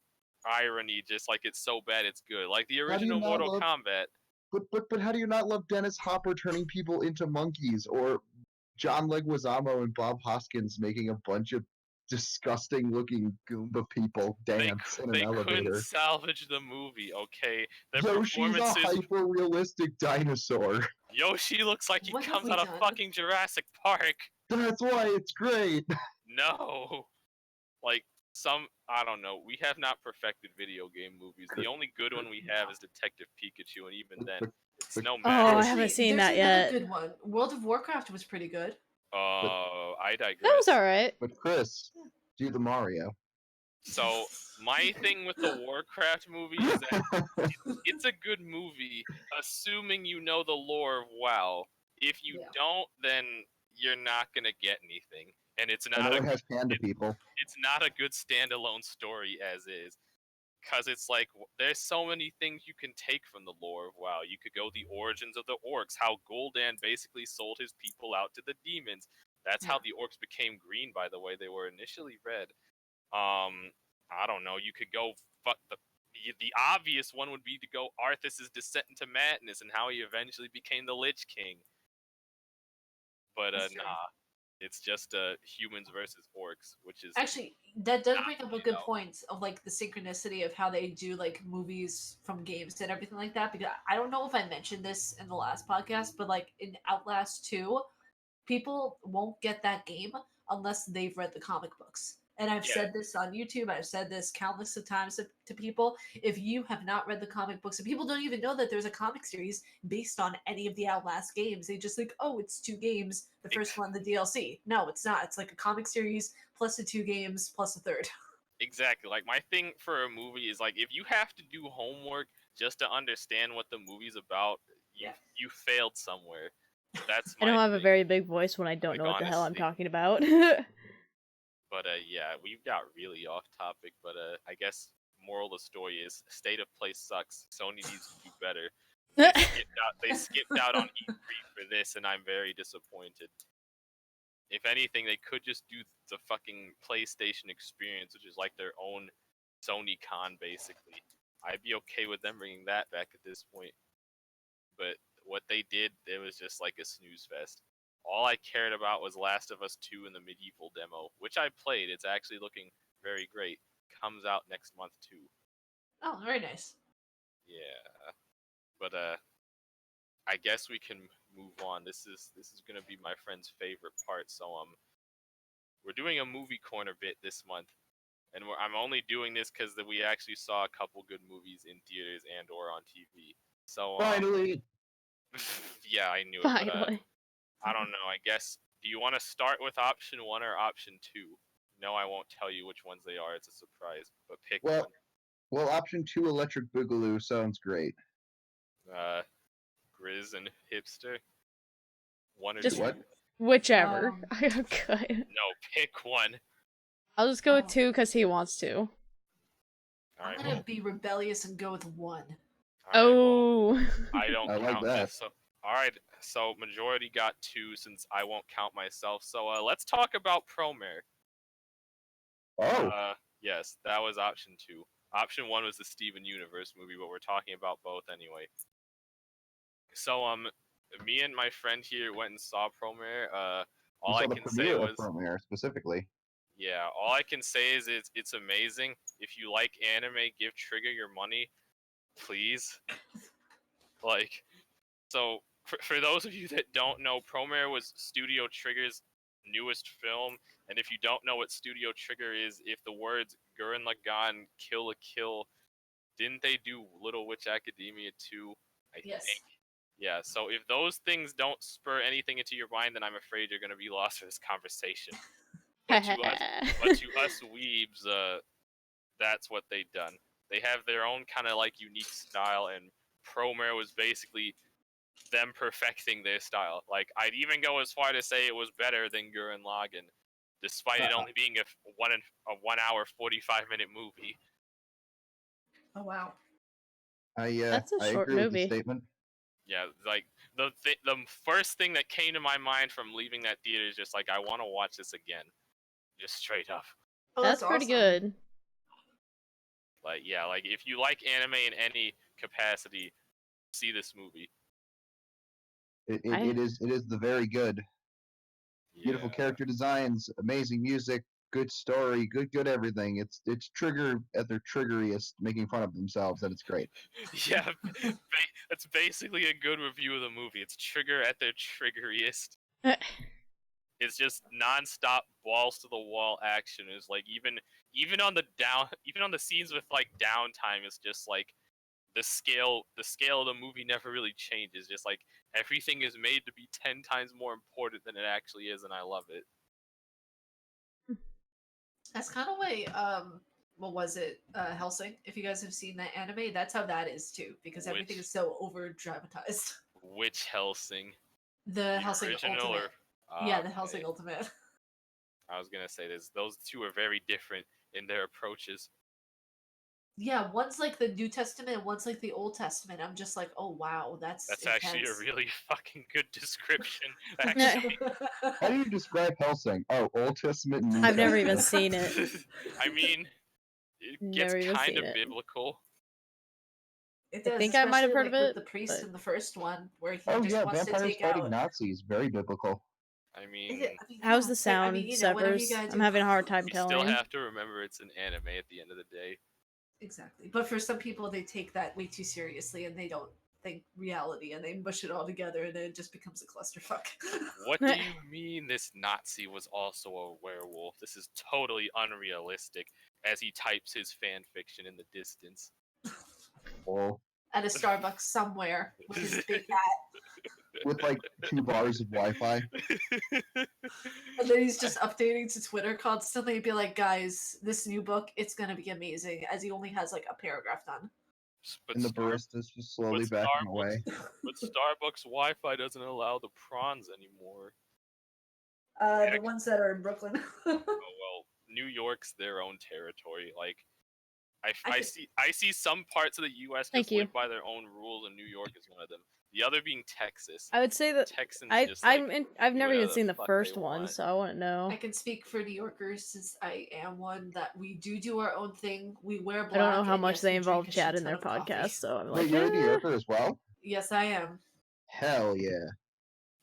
irony, just like it's so bad it's good. Like the original Mortal Kombat.
But how do you not love Dennis Hopper turning people into monkeys, or John Leguizamo and Bob Hoskins making a bunch of disgusting looking Goomba people dance in an
They
elevator?
couldn't salvage the movie, okay? The
Yoshi's a
performances.
hyper-realistic dinosaur.
Yoshi looks like he
What have
comes
we
out of
done?
fucking Jurassic Park.
That's why it's great.
No. Like, I don't know. We have not perfected video game movies. The only good one we have is Detective Pikachu, and even then, it's no
Oh,
matter.
I haven't seen
there's
that
another
yet.
good one. World of Warcraft was pretty good.
I digress.
That was alright.
But Chris, do the Mario.
So, my thing with the Warcraft movie is that it's a good movie, assuming you know the lore of WoW. If you don't, then you're not gonna get anything, and it's
I
not
know it has panda people.
it's not a good standalone story as is. Because it's like, there's so many things you can take from the lore of WoW. You could go the origins of the orcs, how Gul'dan basically sold his people out to the demons. That's how the orcs became green, by the way. They were initially red. I don't know. You could go the obvious one would be to go Arthas' descent into madness and how he eventually became the Lich King. But nah. It's just humans versus orcs, which is
Actually, that does bring up a good point of like the synchronicity of how they do like movies from games and everything like that. Because I don't know if I mentioned this in the last podcast, but like in Outlast 2, people won't get that game unless they've read the comic books. And I've said this on YouTube. I've said this countless of times to people. If you have not read the comic books, and people don't even know that there's a comic series based on any of the Outlast games, they just like, oh, it's 2 games. The first one, the DLC. No, it's not. It's like a comic series plus the 2 games plus a third.
Exactly. Like, my thing for a movie is like, if you have to do homework just to understand what the movie's about, you failed somewhere. That's
I don't have a very big voice when I don't know what the hell I'm talking about.
But yeah, we got really off topic. But I guess moral of the story is state of play sucks. Sony needs to do better. They skipped out on E3 for this, and I'm very disappointed. If anything, they could just do the fucking PlayStation experience, which is like their own Sony con, basically. I'd be okay with them bringing that back at this point. But what they did, it was just like a snooze fest. All I cared about was Last of Us 2 in the medieval demo, which I played. It's actually looking very great. Comes out next month too.
Oh, very nice.
Yeah. But I guess we can move on. This is gonna be my friend's favorite part. So we're doing a movie corner bit this month, and I'm only doing this because we actually saw a couple good movies in theaters and or on TV. So
Finally.
yeah, I knew it.
Finally.
But, I don't know. I guess. Do you want to start with option 1 or option 2? No, I won't tell you which ones they are. It's a surprise. But pick one.
Well, option 2, Electric Boogaloo, sounds great.
Grizz and Hipster. One or
Just
two?
What?
Whichever. I'm good.
No, pick one.
I'll just go with 2 because he wants to.
All
I'm
right,
gonna
well,
be rebellious and go with 1.
all right,
Oh.
well, I don't
I like
count
that.
this. So, all right, so majority got 2 since I won't count myself. So let's talk about Promare.
Oh.
Yes, that was option 2. Option 1 was the Steven Universe movie, but we're talking about both anyway. So me and my friend here went and saw Promare. All I can say was
Promare specifically.
yeah. All I can say is it's amazing. If you like anime, give Trigger your money, please. Like, so for those of you that don't know, Promare was Studio Trigger's newest film, and if you don't know what Studio Trigger is, if the words Gurren Lagann, Kill a Kill, didn't they do Little Witch Academia 2? I
Yes.
think. Yeah, so if those things don't spur anything into your mind, then I'm afraid you're going to be lost for this conversation. But to us weebs, that's what they've done. They have their own kind of like unique style, and Promare was basically them perfecting their style. Like, I'd even go as far to say it was better than Gurren Lagann, despite it only being a 1 hour 45-minute movie.
Oh wow.
That's a
I
short
agree with the
movie.
statement.
Yeah, like the first thing that came to my mind from leaving that theater is just like, I want to watch this again, just straight up.
Oh,
That's pretty
awesome.
good.
Like, yeah, like if you like anime in any capacity, see this movie.
It is the very good. Beautiful
Yeah.
character designs, amazing music, good story, good everything. It's Trigger at their triggeriest, making fun of themselves, and it's great.
Yeah, that's basically a good review of the movie. It's Trigger at their triggeriest. It's just non-stop balls to the wall action. It's like even on the scenes with like downtime, it's just like the scale of the movie never really changes. Just like everything is made to be 10 times more important than it actually is, and I love it.
That's kind of way what was it? Hellsing. If you guys have seen that anime, that's how that is too, because everything
Which-
is so over dramatized.
Which Hellsing?
The Hellsing
original
Ultimate.
or
Yeah, the Hellsing Ultimate.
I was gonna say this. Those two are very different in their approaches.
Yeah, one's like the New Testament, and one's like the Old Testament. I'm just like, oh wow, that's
actually a
intense.
really fucking good description. Actually,
How do you describe Hellsing? Oh, Old Testament and New
I've never even
Testament.
seen it.
I mean, it
Never
gets
even
kind
seen
of
it.
biblical.
It
I
does,
think I might have
especially,
heard of
like, with
it,
the priest
but-
in the first one, where he
Oh
just
yeah,
wants to
vampires
take
fighting
out.
Nazis, very biblical.
I
Is
mean,
it- I mean,
How's
yeah,
the
but,
sound,
whenever you
Severs?
gotta
I'm
do-
having a hard time
we still
telling.
have to remember it's an anime at the end of the day.
Exactly, but for some people, they take that way too seriously, and they don't think reality, and they mush it all together, and then it just becomes a clusterfuck.
What do you mean this Nazi was also a werewolf? This is totally unrealistic, as he types his fan fiction in the distance.
Oh,
At a Starbucks somewhere with his big hat,
with like 2 bars of Wi-Fi.
and then he's just updating to Twitter constantly, and be like, "Guys, this new book, it's gonna be amazing." As he only has like a paragraph done.
But
And the barista's just slowly
but
backing away.
But Starbucks Wi-Fi doesn't allow the prawns anymore.
The
Heck.
ones that are in Brooklyn.
Oh well, New York's their own territory. Like, I see some parts of the U.S.
Thank
just
you.
live by their own rules, and New York is one of them. The other being Texas.
I would say that
Texans
I've
just like
never
whatever
even
the
seen the
fuck
first
they
one,
want.
so I wouldn't know.
I can speak for New Yorkers since I am one that we do our own thing. We wear black.
I don't know how
and
much
yes,
they
we
involve
drink a
Chad
shit
in their
ton of coffee.
podcast, so I'm
Wait,
like,
you're a New
eh.
Yorker as well?
Yes, I am.
Hell yeah.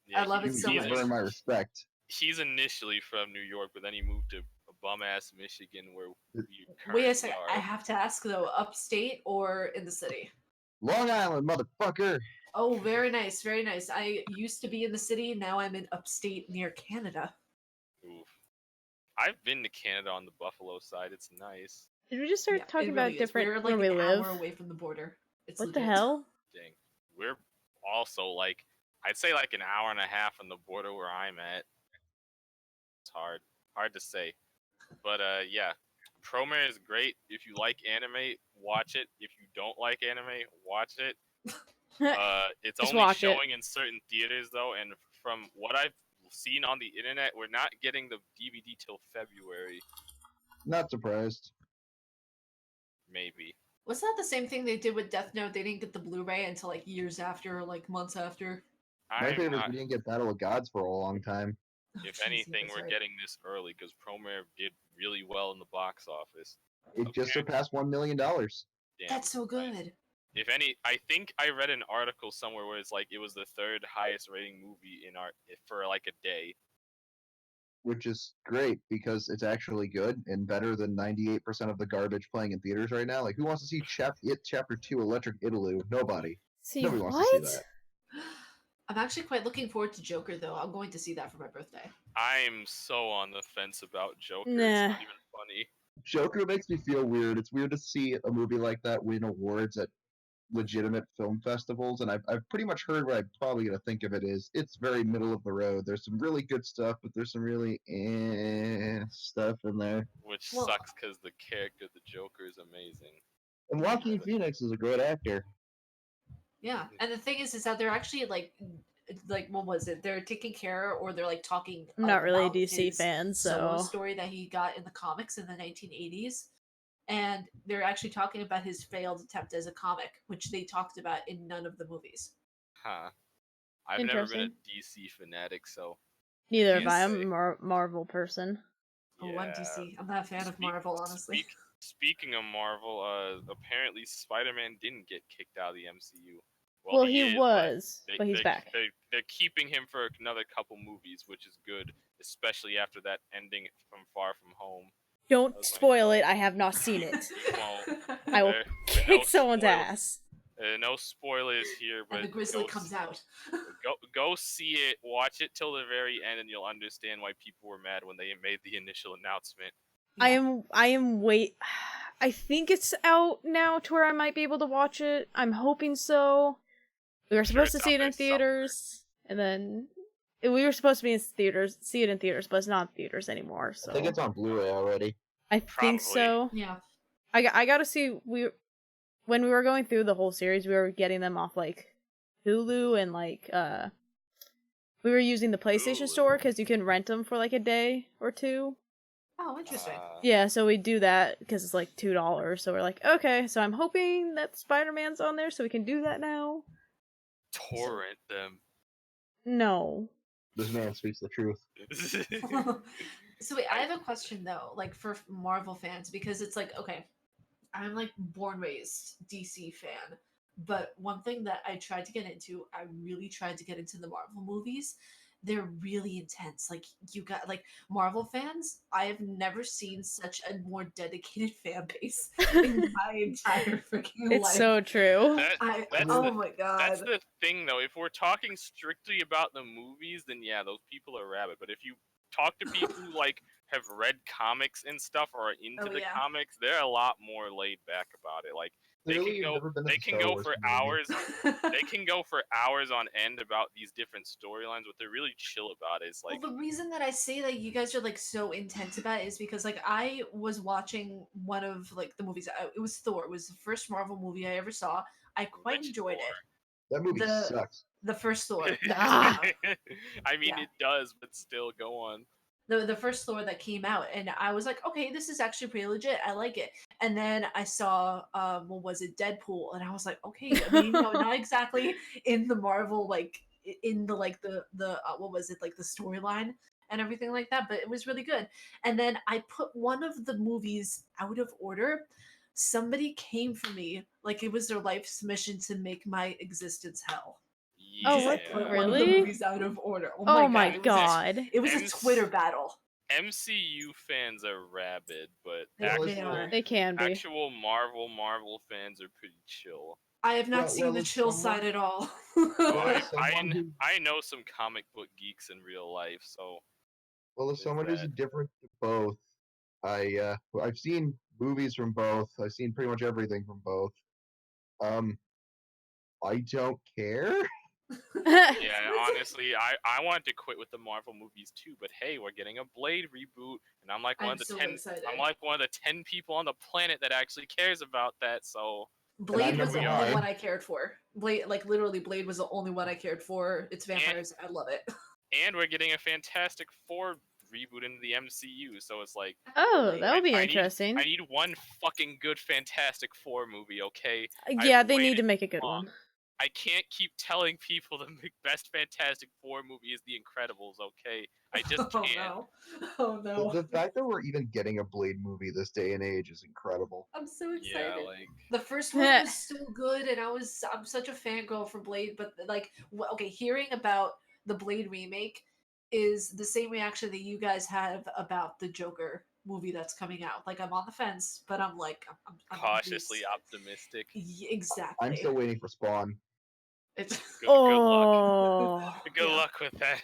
Yeah,
I love it
You
so much.
earn my respect.
He's initially from New York, but then he moved to bum ass Michigan, where we currently
Wait a second.
are.
I have to ask though, upstate or in the city?
Long Island, motherfucker.
Oh, very nice, very nice. I used to be in the city. Now I'm in upstate near Canada.
Oof. I've been to Canada on the Buffalo side. It's nice.
Did we just start
Yeah,
talking
it
about
really is.
different
We're like
where we
an
live?
hour away from the border. It's
What the
legit.
hell?
Dang. We're also like, I'd say like an hour and a half on the border where I'm at. It's hard to say, but yeah, Promare is great. If you like anime, watch it. If you don't like anime, watch it. It's
Just
only
watch it.
showing in certain theaters though, and from what I've seen on the internet, we're not getting the DVD till February,
Not surprised.
maybe.
Was that the same thing they did with Death Note? They didn't get the Blu-ray until like years after, or like months after.
My
I'm
favorite is
not,
we didn't get Battle of Gods for a long time.
Oh,
if
jeez,
anything,
that's
we're
right.
getting this early because Promare did really well in the box office.
It just surpassed $1 million.
Damn,
That's so
nice.
good.
If any, I think I read an article somewhere where it's like it was the third highest rating movie in art for like a day.
Which is great because it's actually good and better than 98% of the garbage playing in theaters right now. Like, who wants to see Chapter 2 Electric Italoo? Nobody.
See
Nobody
what?
wants to see that.
I'm actually quite looking forward to Joker, though. I'm going to see that for my birthday.
I'm so on the fence about Joker.
Nah.
It's not even funny.
Joker makes me feel weird. It's weird to see a movie like that win awards at legitimate film festivals, and I've pretty much heard what I'm probably going to think of it is. It's very middle of the road. There's some really good stuff, but there's some really stuff in there.
Which
Well-
sucks because the character, the Joker, is amazing.
And Joaquin Phoenix is a great actor.
Yeah, and the thing is that they're actually like what was it? They're taking care, or they're like talking.
I'm not really a
about
DC
his
fan,
solo
so
story that he got in the comics in the 1980s, and they're actually talking about his failed attempt as a comic, which they talked about in none of the movies.
Huh. I've never been a
Interesting.
DC fanatic, so
neither
Can't
have I. I'm
say.
a Marvel person.
Oh,
yeah.
I'm DC. I'm not a fan of Marvel, honestly.
Speaking of Marvel, apparently Spider-Man didn't get kicked out of the MCU.
Well, he
is,
was,
but
but he's back.
They're keeping him for another couple movies, which is good, especially after that ending from Far From Home.
Don't
That was my-
spoil it. I have not seen it.
Well,
I will
there-
kick
no
someone's
spoil-
ass.
No spoilers here, but
and the Grizzly
go
comes out.
go see it, watch it till the very end, and you'll understand why people were mad when they made the initial announcement.
I am I think it's out now to where I might be able to watch it. I'm hoping so. We were supposed to
it's
see
out
it in
there somewhere.
theaters, and then we were supposed to be in theaters, see it in theaters, but it's not in theaters anymore. So
I think it's on Blu-ray already.
I
Probably.
think so.
Yeah.
I gotta see. When we were going through the whole series, we were getting them off like Hulu and like we were using the PlayStation
Hulu.
Store because you can rent them for like a day or two.
Oh, interesting.
Yeah, so we do that because it's like $2. So we're like, okay, so I'm hoping that Spider-Man's on there so we can do that now.
Torrent them.
No.
This man speaks the truth.
So wait, I have a question though, like for Marvel fans, because it's like, okay, I'm like born raised DC fan, but one thing that I tried to get into, I really tried to get into the Marvel movies. They're really intense. Like you got like Marvel fans, I have never seen such a more dedicated fan base in my entire freaking life.
It's so true.
Oh my god.
That's the thing, though. If we're talking strictly about the movies, then yeah, those people are rabid. But if you talk to people who like have read comics and stuff or are into the comics, they're a lot more laid back about it. Like they can go for hours. They can go for hours on end about these different storylines, but they're really chill about it. It's like,
well, the reason that I say that you guys are like so intense about it is because like I was watching one of like the movies. It was Thor. It was the first Marvel movie I ever saw. I quite enjoyed it.
That movie sucks.
The first Thor.
Ah.
I mean, it does, but still, go on.
the first Thor that came out, and I was like, okay, this is actually pretty legit. I like it. And then I saw what was it, Deadpool, and I was like, okay, I mean, not exactly in the Marvel in the what was it, like the storyline and everything like that, but it was really good. And then I put one of the movies out of order. Somebody came for me like it was their life's mission to make my existence hell.
Oh,
Because I
what?
put one of the
Really?
movies out of order. Oh
Oh
my
my
god.
god.
It was a
MC
Twitter battle.
MCU fans are rabid, but
They are.
They can be.
actual Marvel fans are pretty chill.
I have not seen the
as
chill
someone-
side at all.
I,
as someone who-
I know some comic book geeks in real life, so
Well, as
There's
someone who's
that.
indifferent to both, I've seen movies from both. I've seen pretty much everything from both. I don't care.
yeah, honestly, I wanted to quit with the Marvel movies too, but hey, we're getting a Blade reboot, and I'm like one
I'm
of the
so
10.
excited.
I'm like one of the 10 people on the planet that actually cares about that. So
Blade was
here
the
we
only
are.
one I cared for. Blade, like literally, Blade was the only one I cared for. It's vampires. I love it.
and we're getting a Fantastic Four reboot into the MCU, so it's like
Oh, that'll be
I
interesting.
need one fucking good Fantastic Four movie, okay?
Yeah,
I've
they need
waited
to make a good
long.
one.
I can't keep telling people the best Fantastic Four movie is The Incredibles, okay? I just
Oh
can't.
no. Oh no.
The fact that we're even getting a Blade movie this day and age is incredible.
I'm so excited.
Yeah, like
The first one was so good, and I'm such a fangirl for Blade. But like, okay, hearing about the Blade remake is the same reaction that you guys have about the Joker movie that's coming out. Like, I'm on the fence, but I'm like, I'm
cautiously optimistic.
Exactly.
I'm still waiting for Spawn.
It's
Good luck.
Oh,
Good
Yeah.
luck with that.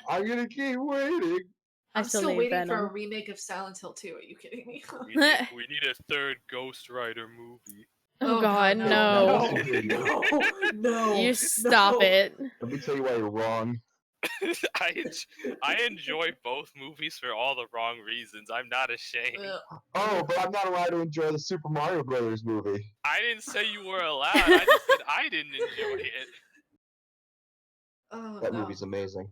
I'm gonna keep waiting.
I
I'm
still
still
need
waiting for a
Venom.
remake of Silent Hill 2. Are you kidding me?
We need a third Ghost Rider movie.
Oh god, no.
No, listen here,
no.
You stop it.
Let me tell you why you're wrong.
I enjoy both movies for all the wrong reasons. I'm not ashamed.
Oh, but I'm not allowed to enjoy the Super Mario Brothers movie.
I didn't say you were allowed. I just said I didn't enjoy it.
Oh,
That
no.
movie's amazing.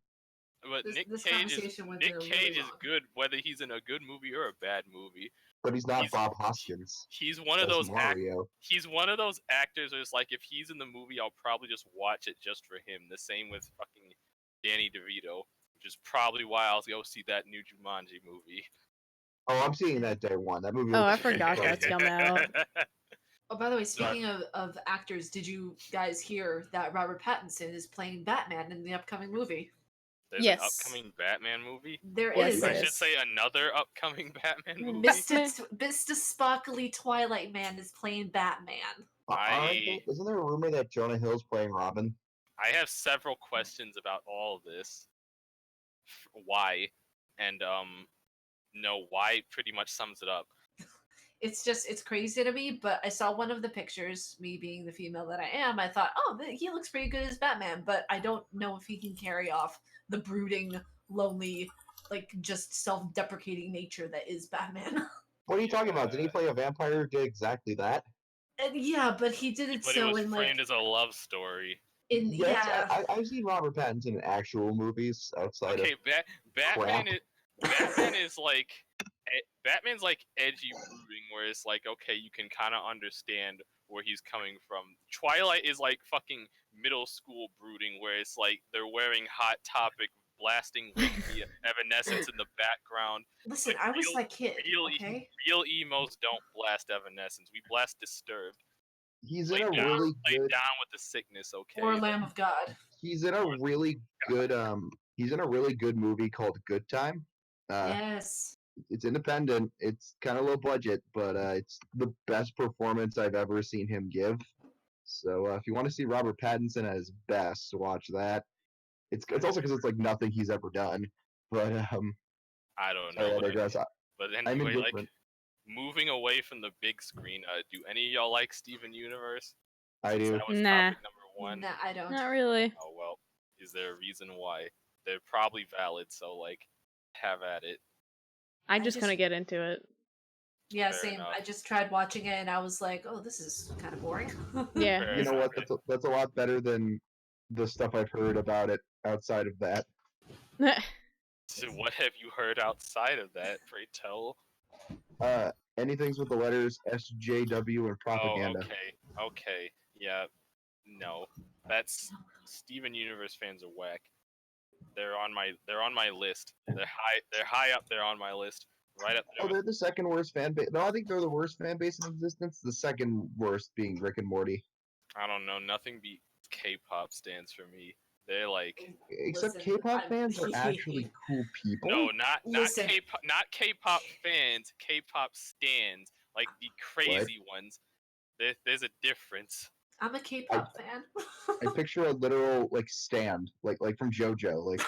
But
This
Nick
conversation went
Cage
there really
is
wrong.
good whether he's in a good movie or a bad movie.
But he's not
He's-
Bob Hoskins.
He's one of
as
those
Mario.
he's one of those actors where it's like if he's in the movie, I'll probably just watch it just for him. The same with fucking Danny DeVito, which is probably why I'll go see that new Jumanji movie.
Oh, I'm seeing that day one. That movie.
Oh, I
looks
forgot
incredible.
that's coming out.
Oh, by the way, speaking of actors, did you guys hear that Robert Pattinson is playing Batman in the upcoming movie?
There's
Yes.
an upcoming Batman movie.
There
Yes,
is.
there
I should
is.
say another upcoming Batman movie.
Mr. Sparkly Twilight Man is playing Batman.
Isn't there a rumor that Jonah Hill's playing Robin?
I have several questions about all of this. Why? And no, why pretty much sums it up.
It's crazy to me, but I saw one of the pictures, me being the female that I am, I thought, oh, he looks pretty good as Batman, but I don't know if he can carry off the brooding, lonely, like, just self-deprecating nature that is Batman.
What are you talking about? Didn't he play a vampire who did exactly that?
And yeah, but he did it
But
so
it was
in,
framed
like,
as a love story.
Yes,
yeah.
I've seen Robert Pattinson in actual movies outside
Okay,
of
Batman
crap.
Batman is like Batman's like edgy brooding, where it's like, okay, you can kind of understand where he's coming from. Twilight is like fucking middle school brooding, where it's like they're wearing Hot Topic, blasting Wiggly Evanescence in the background.
Listen,
Like,
I was that kid,
real,
okay?
real emos don't blast Evanescence. We blast Disturbed.
He's
Lay
in a
down,
really
lay
good.
down with the sickness, okay?
Or Lamb of God.
He's in a really good. He's in a really good movie called Good Time.
Yes.
It's independent. It's kind of low budget, but it's the best performance I've ever seen him give. So if you want to see Robert Pattinson at his best, watch that. It's also because it's like nothing he's ever done. But
I don't
sorry,
know.
I digress.
But
I'm
anyway, like
indifferent.
moving away from the big screen, do any of y'all like Steven Universe?
I
Since
do.
That was
Nah.
topic number one.
Nah, I don't.
Not really.
Oh well, is there a reason why? They're probably valid, so like, have at it.
I
I
just
just-
couldn't get into it.
Yeah,
Fair
same.
enough.
I just tried watching it and I was like, oh, this is kind of boring.
Yeah.
Fair
You know
enough.
what? That's a lot better than the stuff I've heard about it outside of that.
So what have you heard outside of that? Pray tell.
Anything's with the letters SJW and propaganda.
Oh, okay. Yeah. No. That's Steven Universe fans are whack. They're on my list. They're high up there on my list. Right up there.
Oh, they're the second worst fan base. No, I think they're the worst fan base in existence. The second worst being Rick and Morty.
I don't know. Nothing beats K-pop stands for me. They're like,
Except
Listen,
K-pop fans are actually cool people.
no, not
Listen.
K-pop fans. K-pop stands, like the crazy ones. There's a difference.
I'm a K-pop fan.
I picture a literal like stand, like from JoJo, like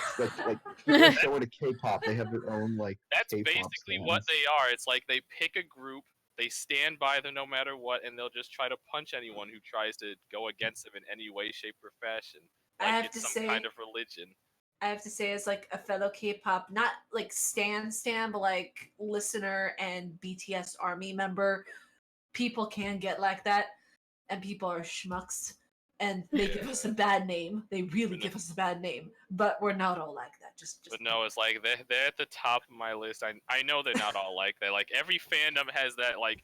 people showing a K-pop. They have their own like.
That's
K-pop
basically
stands.
what they are. It's like they pick a group, they stand by them no matter what, and they'll just try to punch anyone who tries to go against them in any way, shape, or fashion.
I
Like
have
it's
to
some
say-
kind of religion.
I have to say, as like a fellow K-pop, not like stan, but like listener and BTS ARMY member, people can get like that, and people are schmucks, and they give us a bad name. They really give us a bad name, but we're not all like that. Just.
But no, it's like they're at the top of my list. I know they're not all like that. Like every fandom has that like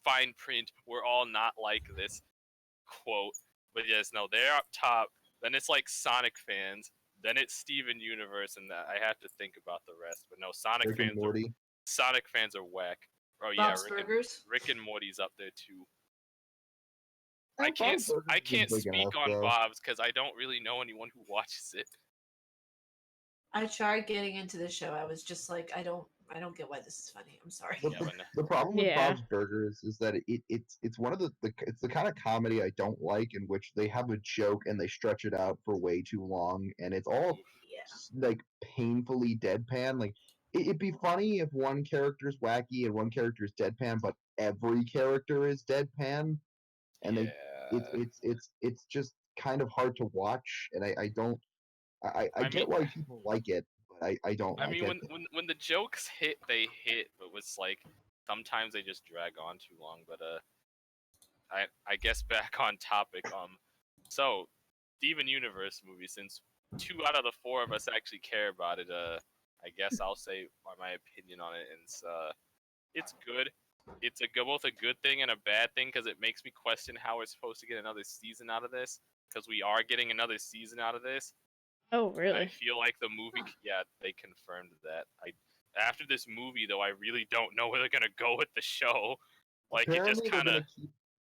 fine print. We're all not like this quote. But yes, no, they're up top. Then it's like Sonic fans. Then it's Steven Universe, and that I have to think about the rest. But no, Sonic
Rick and
fans are whack. Oh
Bob's
yeah,
Burgers.
Rick and Morty's up there too.
Oh,
I can't
Bob's Burgers
speak
isn't big enough,
on
though.
Bob's because I don't really know anyone who watches it.
I tried getting into the show. I was just like, I don't get why this is funny. I'm sorry.
The,
Yeah,
the,
but no.
the problem with
Yeah.
Bob's Burgers is that it's one of it's the kind of comedy I don't like, in which they have a joke and they stretch it out for way too long, and it's all
Yeah.
like painfully deadpan. Like it'd be funny if one character's wacky and one character's deadpan, but every character is deadpan, and it's just kind of hard to watch, and I don't. I get why people like it, but I don't
I
like
mean,
it.
when the jokes hit, they hit, but it's like sometimes they just drag on too long. But I guess back on topic. So Steven Universe movie. Since 2 out of the 4 of us actually care about it, I guess I'll say my opinion on it. And it's good. It's both a good thing and a bad thing because it makes me question how we're supposed to get another season out of this. Because we are getting another season out of this.
Oh, really?
I feel like the movie, yeah, they confirmed that. After this movie, though, I really don't know where they're gonna go with the show. Like it just kind of.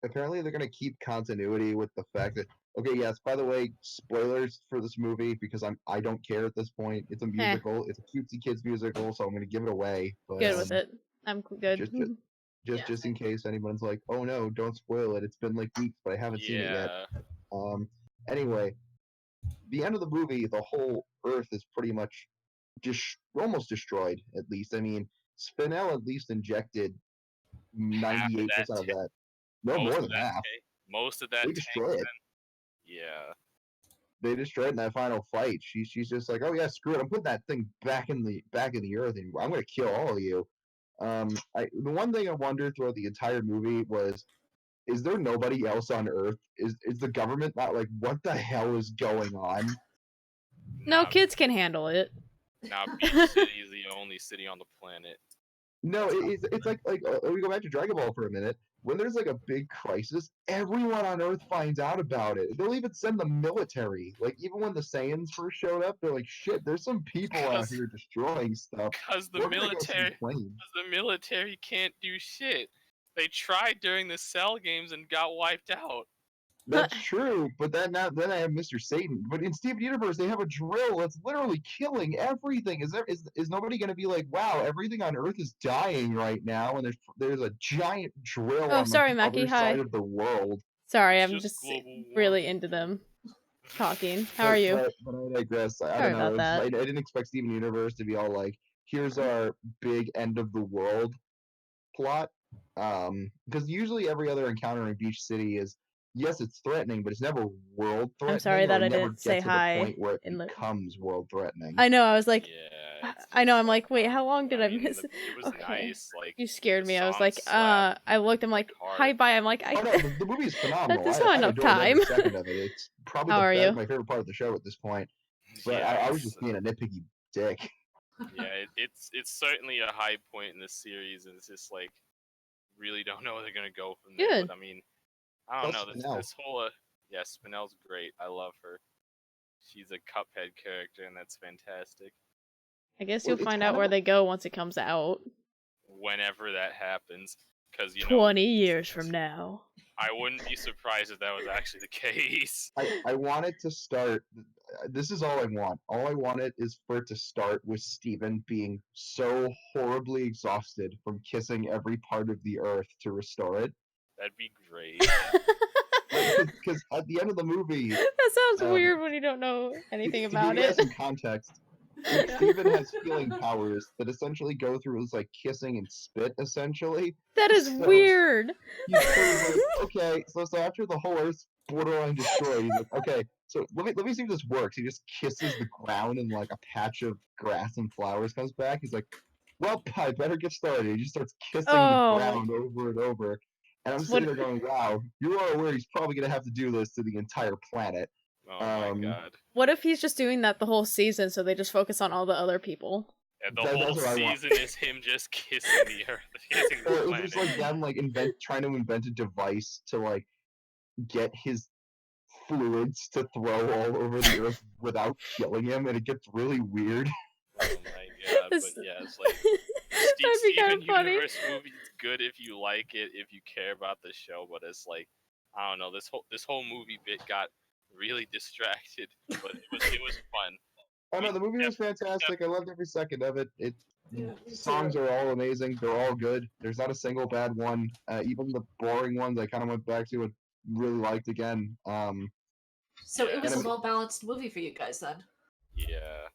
Apparently, they're gonna keep continuity with the fact that. Okay, yes. By the way, spoilers for this movie because I don't care at this point. It's a musical. It's a cutesy kids musical, so I'm gonna give it away. But,
Good with it. I'm good.
Just in case anyone's like, oh no, don't spoil it. It's been like weeks, but I haven't seen it yet. Anyway. The end of the movie, the whole Earth is pretty much almost destroyed. At least, I mean, Spinel at least injected 98% of that. No, more than half.
Most of that.
They destroy it.
Yeah.
They destroy it in that final fight. She's just like, oh yeah, screw it. I'm putting that thing back in the Earth, and I'm gonna kill all of you. The one thing I wondered throughout the entire movie was, is there nobody else on Earth? Is the government not like, what the hell is going on?
No, kids can handle it.
Now, Beach City is the only city on the planet.
No, it's like we go back to Dragon Ball for a minute. When there's like a big crisis, everyone on Earth finds out about it. They'll even send the military. Like even when the Saiyans first showed up, they're like, "Shit, there's some people out here destroying stuff."
Because the military can't do shit. They tried during the Cell games and got wiped out.
That's true, but then I have Mr. Satan. But in Steven Universe, they have a drill that's literally killing everything. Is nobody going to be like, wow, everything on Earth is dying right now, and there's a giant drill on
sorry,
the
Mackie,
other side of the world?
Sorry, I'm just really into them talking. How are you?
But I digress. I
Sorry
don't know.
about that.
I didn't expect Steven Universe to be all like, here's our big end of the world plot. Because usually every other encounter in Beach City is, yes, it's threatening, but it's never world threatening.
I'm sorry that I
never
didn't say
gets to
hi
the point where it becomes world threatening.
I know. I was like,
yeah,
I know. I'm like, wait, how long did I miss?
It was nice. Like
you scared me. I was
song
like,
slapped
I looked. I'm like, hi, bye. I'm like,
Oh no, the movie is phenomenal.
That's not enough time.
Second of it. It's probably
How are you?
my favorite part of the show at this point. But
yeah,
I was just being a nitpicky dick.
Yeah, it's certainly a high point in the series, and it's just like really don't know where they're gonna go from there.
Good.
But I mean, I don't
Plus
know.
Spinell.
This whole yeah, Spinell's great. I love her. She's a Cuphead character, and that's fantastic.
I guess
Well,
you'll
it's
find
kind
out
of
where
a-
they go once it comes out.
Whenever that happens, because
20 years from now.
I wouldn't be surprised if that was actually the case.
I want it to start. This is all I want. All I want it is for it to start with Steven being so horribly exhausted from kissing every part of the earth to restore it.
That'd be great.
Because at the end of the movie,
That sounds
Um,
weird when you don't know anything
to
about
give you guys
it.
some context, Steven has healing powers that essentially go through his like kissing and spit. Essentially,
That is
So-
weird.
he's sort of like, okay, so after the whole Earth's borderline destroyed, he's like, okay, so let me see if this works. He just kisses the ground, and like a patch of grass and flowers comes back. He's like, well, I better get started. He just starts kissing
Oh.
the ground over and over. And I'm
What-
sitting there going, wow, you are aware he's probably gonna have to do this to the entire planet.
Oh my
Um,
god.
What if he's just doing that the whole season so they just focus on all the other people?
And the
That's
whole
what I want.
season is him just kissing the earth, kissing the
Or it's
planet.
just like them like trying to invent a device to like get his fluids to throw all over the earth without killing him, and it gets really weird.
Oh my god, but
This-
yeah, it's like
That'd be kind
Steven
of funny.
Universe movie is good if you like it, if you care about the show, but it's like I don't know, this whole movie bit got really distracted, but it was fun.
Oh no, the movie was fantastic. I loved every second of it.
Yeah, me
Songs
too.
are all amazing. They're all good. There's not a single bad one. Even the boring ones I kind of went back to and really liked again.
So it was a
And I'm-
well balanced movie for you guys then.
Yeah.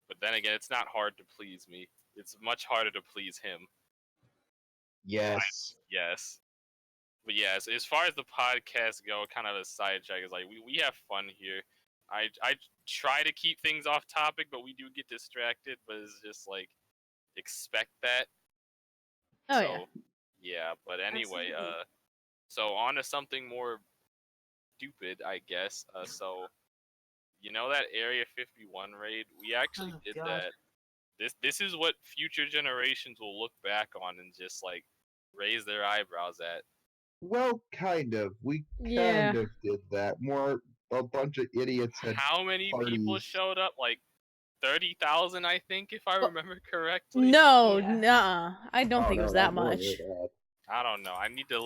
But then again, it's not hard to please me. It's much harder to please him.
Yes.
Yes. But yeah, as far as the podcast go, kind of a sidetrack is like we have fun here. I try to keep things off topic, but we do get distracted. But it's just like expect that.
Oh,
so,
yeah.
Yeah, but anyway,
Absolutely.
so on to something more stupid, I guess. So you know that Area 51 raid? We actually
Oh,
did
God.
that. This is what future generations will look back on and just like raise their eyebrows at.
Well, kind of. We
Yeah.
kind of did that. A bunch of idiots had
How many people
parties.
showed up? Like 30,000, I think, if I
Well,
remember correctly.
No,
Yeah.
nah. I don't
Oh,
think it
no,
was
that's
that
more
much.
than that.
I don't know. I need to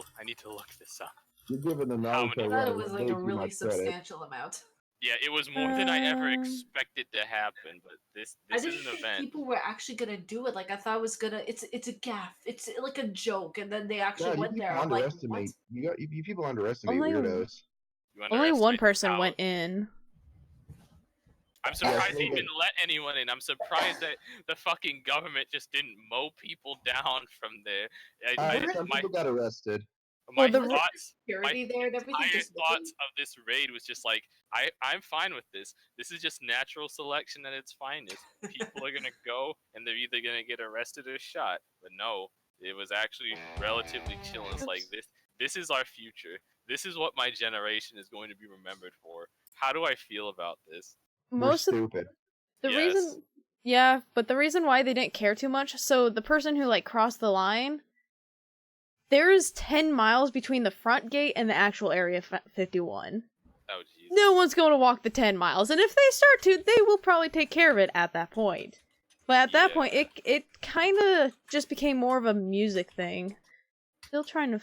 look this up.
You're giving the
How
Naruto
many-
I thought it
writers
was
way
like a
too
really
much credit.
substantial amount.
Yeah, it was more than I ever
Um,
expected to happen. But this
I
is
didn't
an
think
event.
people were actually gonna do it. Like I thought it was gonna. It's a gaff. It's like a joke, and then they actually
Yeah, you
went
people
there. I'm like, what?
underestimate. You people underestimate
Only-
weirdos.
You
Only one
underestimate
person
how-
went in.
I'm surprised
they
they even
did.
let anyone in. I'm surprised that the fucking government just didn't mow people down from there.
Some people got arrested.
My
Well, the-
thoughts,
Security there and everything.
entire
Just
thoughts of this raid was just like, I'm fine with this. This is just natural selection at its finest. People are gonna go and they're either gonna get arrested or shot. But no, it was actually relatively chill. It's like this is our future. This is what my generation is going to be remembered for. How do I feel about this?
Most
We're
of
stupid.
the
Yes.
reason, yeah, but the reason why they didn't care too much. So the person who like crossed the line, there is 10 miles between the front gate and the actual Area 51.
Oh jeez.
No one's going to walk the 10 miles, and if they start to, they will probably take care of it at that point. But at that point,
Yeah.
it kind of just became more of a music thing. Still trying to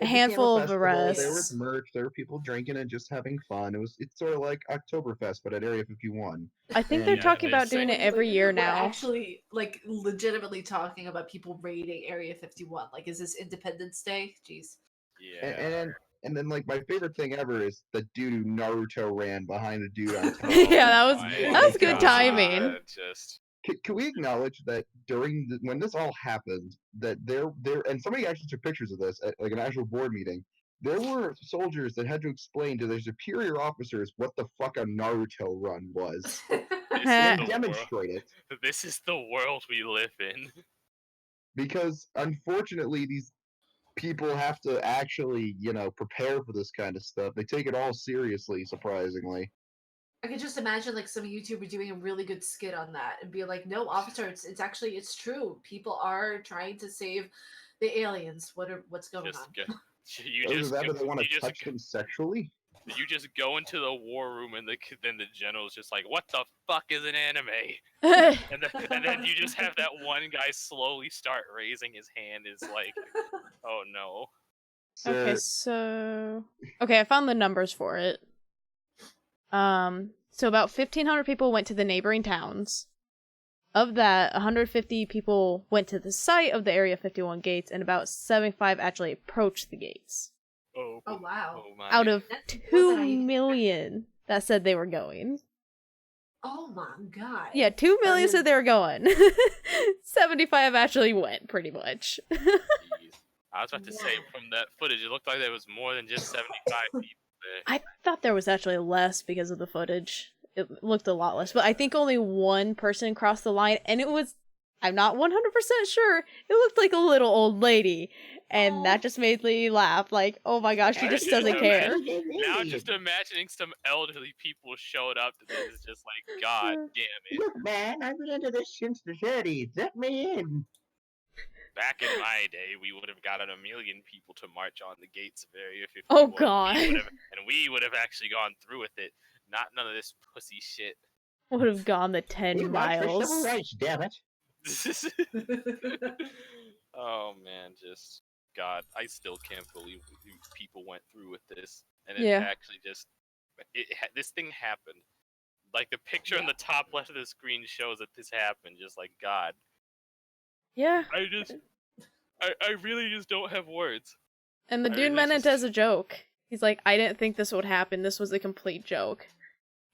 a
It became
handful of
festival.
arrests.
There was merch. There were people drinking and just having fun. It's sort of like Oktoberfest, but at Area 51.
I think they're
Yeah,
talking about
it's-
doing it
Wait,
every year
we're
now.
actually like legitimately talking about people raiding Area 51. Like, is this Independence Day? Jeez.
Yeah.
And then like my favorite thing ever is the dude who Naruto ran behind a dude on top.
Yeah, that was
my
that was good
God.
timing.
Just
Can we acknowledge that when this all happened, that there and somebody actually took pictures of this at like an actual board meeting. There were soldiers that had to explain to their superior officers what the fuck a Naruto run was
this
and
is the
demonstrate it.
world. This is the world we live in.
Because unfortunately, these people have to actually, prepare for this kind of stuff. They take it all seriously, surprisingly.
I could just imagine like some YouTuber doing a really good skit on that and be like, "No, officer, it's actually it's true. People are trying to save the aliens. What's going
Just
on?"
go, you
Either
just
that
go,
or they want
you
to
just
touch them sexually.
you just go into the war room and then the general's just like, "What the fuck is an anime?" And then you just have that one guy slowly start raising his hand. Is like, oh no.
Okay, so I found the numbers for it. So about 1,500 people went to the neighboring towns. Of that, 150 people went to the site of the Area 51 gates, and about 75 actually approached the gates.
Oh,
Oh wow!
oh my.
Out of
That's more
2
than I even-
million that said they were going.
Oh my god!
Yeah, 2 million
is-
said they were going. 75 actually went, pretty much.
Jeez. I was about to say,
Wow.
from that footage, it looked like there was more than just 75 people there.
I thought there was actually less because of the footage. It looked a lot less, but I think only one person crossed the line, and it was, I'm not 100% sure, it looked like a little old lady, and that just made me laugh, like, oh my gosh, she just doesn't care.
Now just imagining some elderly people showed up to this is just like, God damn it.
Look, man, I've been into this since the 30s. Let me in.
Back in my day, we would have gotten 1 million people to march on the gates of Area 51.
Oh, God.
And we would have actually gone through with it. Not none of this pussy shit.
Would have gone the 10
We march for
miles.
civil rights, damn it.
Oh man, just God, I still can't believe people went through with this, and it
Yeah.
actually just this thing happened. Like the picture on the top left of the screen shows that this happened. Just like God,
Yeah.
I really just don't have words.
And the
I
dude
really
meant it
just-
as a joke. He's like, I didn't think this would happen. This was a complete joke.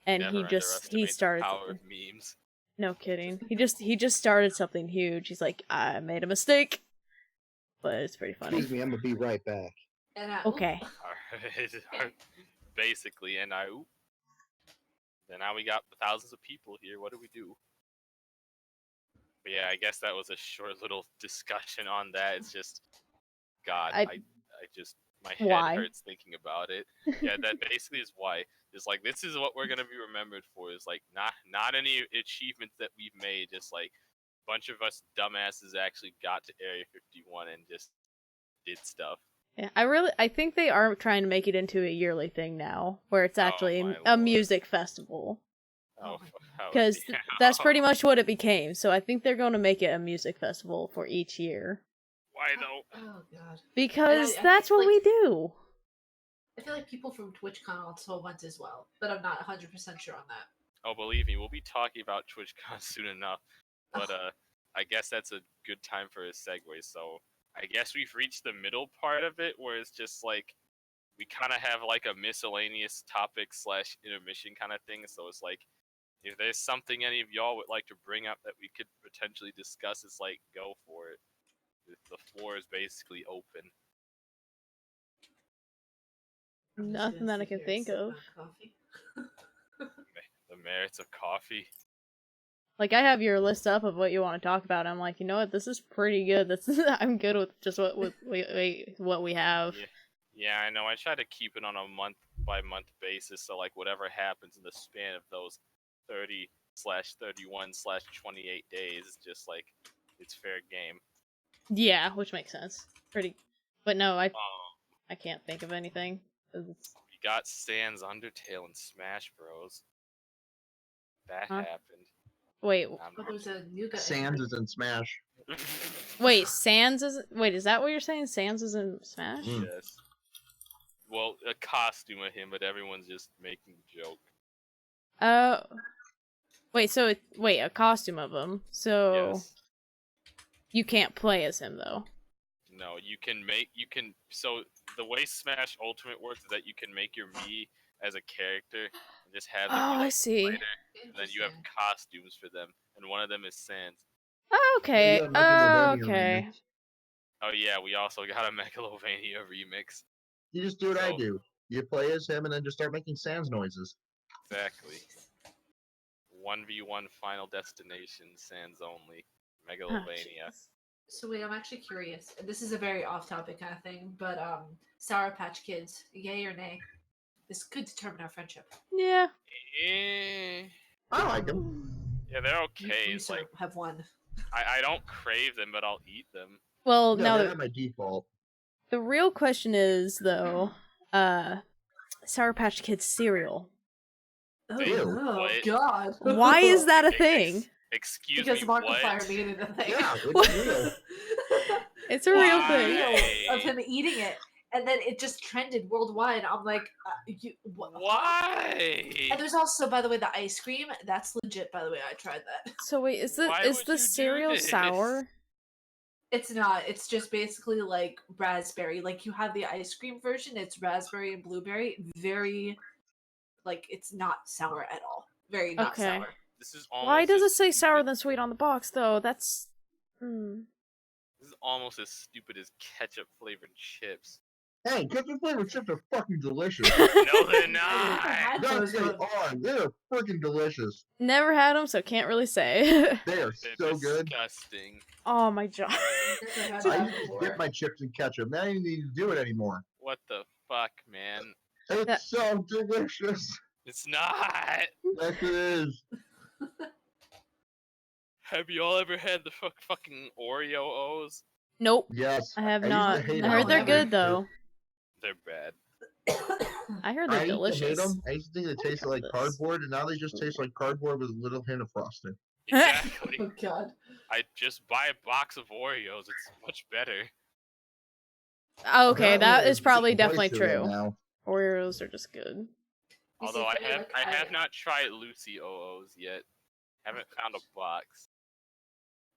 And
Never
he
underestimate
started.
the power of memes.
No kidding. He just started something huge. He's like, I made a mistake. But it's pretty funny.
Excuse me, I'm gonna be right back.
And
Okay.
Basically, and then now we got thousands of people here. What do we do? But yeah, I guess that was a short little discussion on that. It's just, God, I just, my head
Why?
hurts thinking about it. Yeah, that basically is why. It's like, this is what we're gonna be remembered for. Is like not any achievements that we've made. Just like a bunch of us dumbasses actually got to Area 51 and just did stuff.
Yeah, I think they are trying to make it into a yearly thing now, where it's actually
my
a
lord.
music festival.
Oh,
Because that's pretty much what it became. So I think they're going to make it a music festival for each year.
Why though?
Oh god.
Because
I
that's
feel
what
like-
we do.
I feel like people from TwitchCon also went as well, but I'm not 100% sure on that.
Oh, believe me, we'll be talking about TwitchCon soon enough. But I guess that's a good time for a segue. So I guess we've reached the middle part of it, where it's just like we kind of have like a miscellaneous topic / intermission kind of thing. So it's like, if there's something any of y'all would like to bring up that we could potentially discuss, it's like, go for it. The floor is basically open.
I'm just
Nothing
gonna
that I
sit
can
here and
think
sip
of.
my coffee.
The merits of coffee.
Like, I have your list up of what you want to talk about. I'm like, you know what? This is pretty good. I'm good with just what we have.
Yeah, I know. I try to keep it on a month-by-month basis, so like whatever happens in the span of those 30/31/28 days, is just like it's fair game.
Yeah, which makes sense. But no, I can't think of anything.
We got Sans Undertale and Smash Bros. That happened.
Wait,
Oh, there's a new guy.
Sans is in Smash.
Sans is... Wait, is that what you're saying? Sans is in Smash?
Mm.
Yes. Well, a costume of him, but everyone's just making a joke.
Wait, a costume of him. So...
Yes.
You can't play as him, though.
No, so the way Smash Ultimate works is that you can make your Mii as a character and just have them be,
I
like,
see.
fighter, and then you have costumes for them, and one of them is Sans.
Okay,
Yeah, Megalovania
okay.
remix.
Oh yeah, we also got a Megalovania remix.
You just do what I
So-
do. You play as him and then just start making Sans noises.
Exactly. 1v1 Final Destination, Sans only.
Oh,
Megalovania.
jeez.
So wait, I'm actually curious. This is a very off-topic kind of thing, but Sour Patch Kids, yay or nay? This could determine our friendship.
Yeah.
Eh,
I like them.
yeah, they're
You,
okay.
you sir,
Like
have won.
I don't crave them, but I'll eat them.
Well,
No,
now
they're not my default.
the real question is though, Sour Patch Kids cereal.
Oh,
Wait,
oh
what?
God.
Why is that a thing?
Excuse
Because
me,
Markiplier
what?
made it a thing.
Yeah,
What?
it's real.
It's a real
Why?
thing.
Video of him eating it, and then it just trended worldwide. I'm like, what?
Why?
And there's also, by the way, the ice cream. That's legit, by the way. I tried that.
So wait, is
Why
the
would you do
cereal
this?
sour?
It's not. It's just basically like raspberry. Like you have the ice cream version. It's raspberry and blueberry. Very, like it's not sour at all. Very not
Okay.
sour.
This is almost
Why does
as
it say sour
stupid-
than sweet on the box though? That's
This is almost as stupid as ketchup flavored chips.
Hey, ketchup flavored chips are fucking delicious.
No, they're
I
not.
had
Yes,
those,
they
but
are. They're freaking delicious.
Never had them, so can't really say.
They are
They're
so good.
disgusting.
Oh my god.
never had
I
that
used to
before.
dip my chips in ketchup. Now I don't need to do it anymore.
What the fuck, man?
It's
That-
so delicious.
It's not.
Yes, it is.
Have you all ever had the fucking Oreo O's?
Nope,
Yes.
I have
used to
not.
hate
I
them.
heard they're
never.
good though.
They're bad.
I heard
I
they're
used to hate
delicious.
them. I used to think they tasted like
this.
cardboard, and now they just taste like cardboard with a little hint of frosting.
Exactly.
Oh God.
I just buy a box of Oreos. It's much better.
Okay, that
Apparently,
is probably
there's
definitely
voice to it
true.
Now.
Oreos are just good.
You see,
Although
for me, like,
I have not tried Lucy O's yet. Haven't found a box.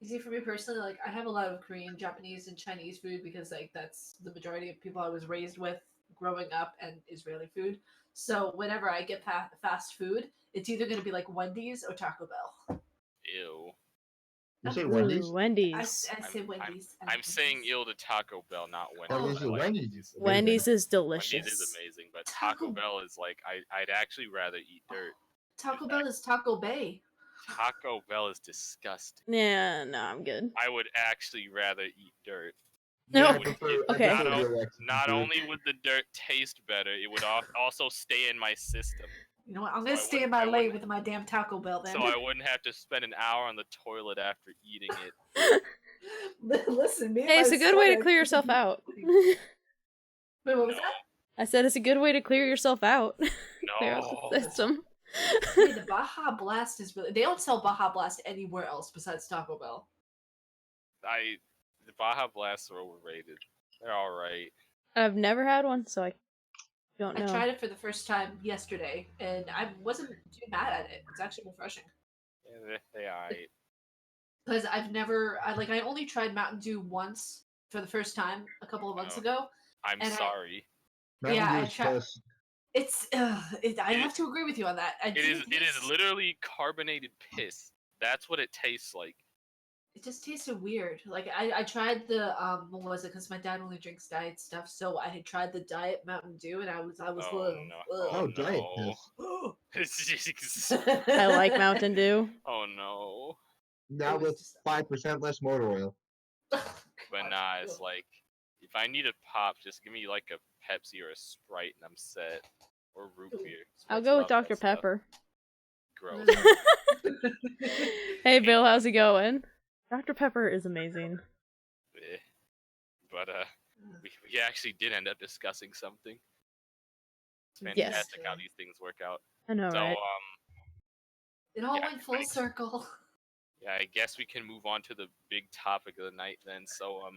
You see, for me personally, like I have a lot of Korean, Japanese, and Chinese food because like that's the majority of people I was raised with growing up, and Israeli food. So whenever I get fast food, it's either going to be like Wendy's or Taco Bell.
Ew.
You say
Ooh,
Wendy's?
I
Wendy's.
say Wendy's.
I'm saying ill to Taco Bell, not Wendy's.
Oh, this
I
is
like
Wendy's.
Wendy's is
Wendy's
delicious.
is amazing, but Taco
Taco-
Bell is like I'd actually rather eat dirt.
Taco Bell is Taco Bay.
Taco Bell is disgusting.
Yeah, no, I'm good.
I would actually rather eat dirt.
No.
Yeah, I
It would-
prefer- I
Okay.
prefer
Not,
real Mexican
not
food.
only would the dirt taste better, it would also stay in my system.
You know what? I'm
So
gonna
I
stay in
wouldn't-
my
I
lane
wouldn't-
with my damn Taco Bell then.
So I wouldn't have to spend an hour on the toilet after eating it.
Listen, me. and
Hey, it's
my
a good way to
stomach-
clear yourself out.
Wait, what was
No.
that?
I said it's a good way to clear yourself out. Clear out
No.
the system.
Wait, the Baja Blast is really. They don't sell Baja Blast anywhere else besides Taco Bell.
The Baja Blasts are overrated. They're alright.
I've never had one, so I don't
I
know.
tried it for the first time yesterday, and I wasn't too mad at it. It's actually refreshing.
Yeah, they're alright.
Because I only tried Mountain Dew once for the first time a couple of months
Oh.
ago.
I'm
And
sorry.
Mountain
Yeah,
Dew
I
is
tried-
piss.
It's I have to agree with you on that.
It is literally carbonated piss. That's what it tastes like.
It just tasted weird. Like I tried the what was it? Because my dad only drinks diet stuff, so I had tried the diet Mountain Dew, and I was
Oh,
ugh,
no.
ugh.
Oh, diet
no.
piss.
It's just,
I like Mountain Dew.
oh no.
Now
It was
with
just-
5% less motor oil.
But
God,
nah, it's
ugh.
like, if I need a pop, just give me like a Pepsi or a Sprite and I'm set. Or root
Ooh,
beer.
I'll
Sprite's
go with
love that
Dr.
stuff.
Pepper.
Gross.
Hey Bill, how's it going? Dr. Pepper is amazing.
Eh. But we actually did end up discussing something. It's
Yes.
fantastic how these things work out.
I know,
So
right?
It all
Yeah,
went full
thanks.
circle.
yeah, I guess we can move on to the big topic of the night then. So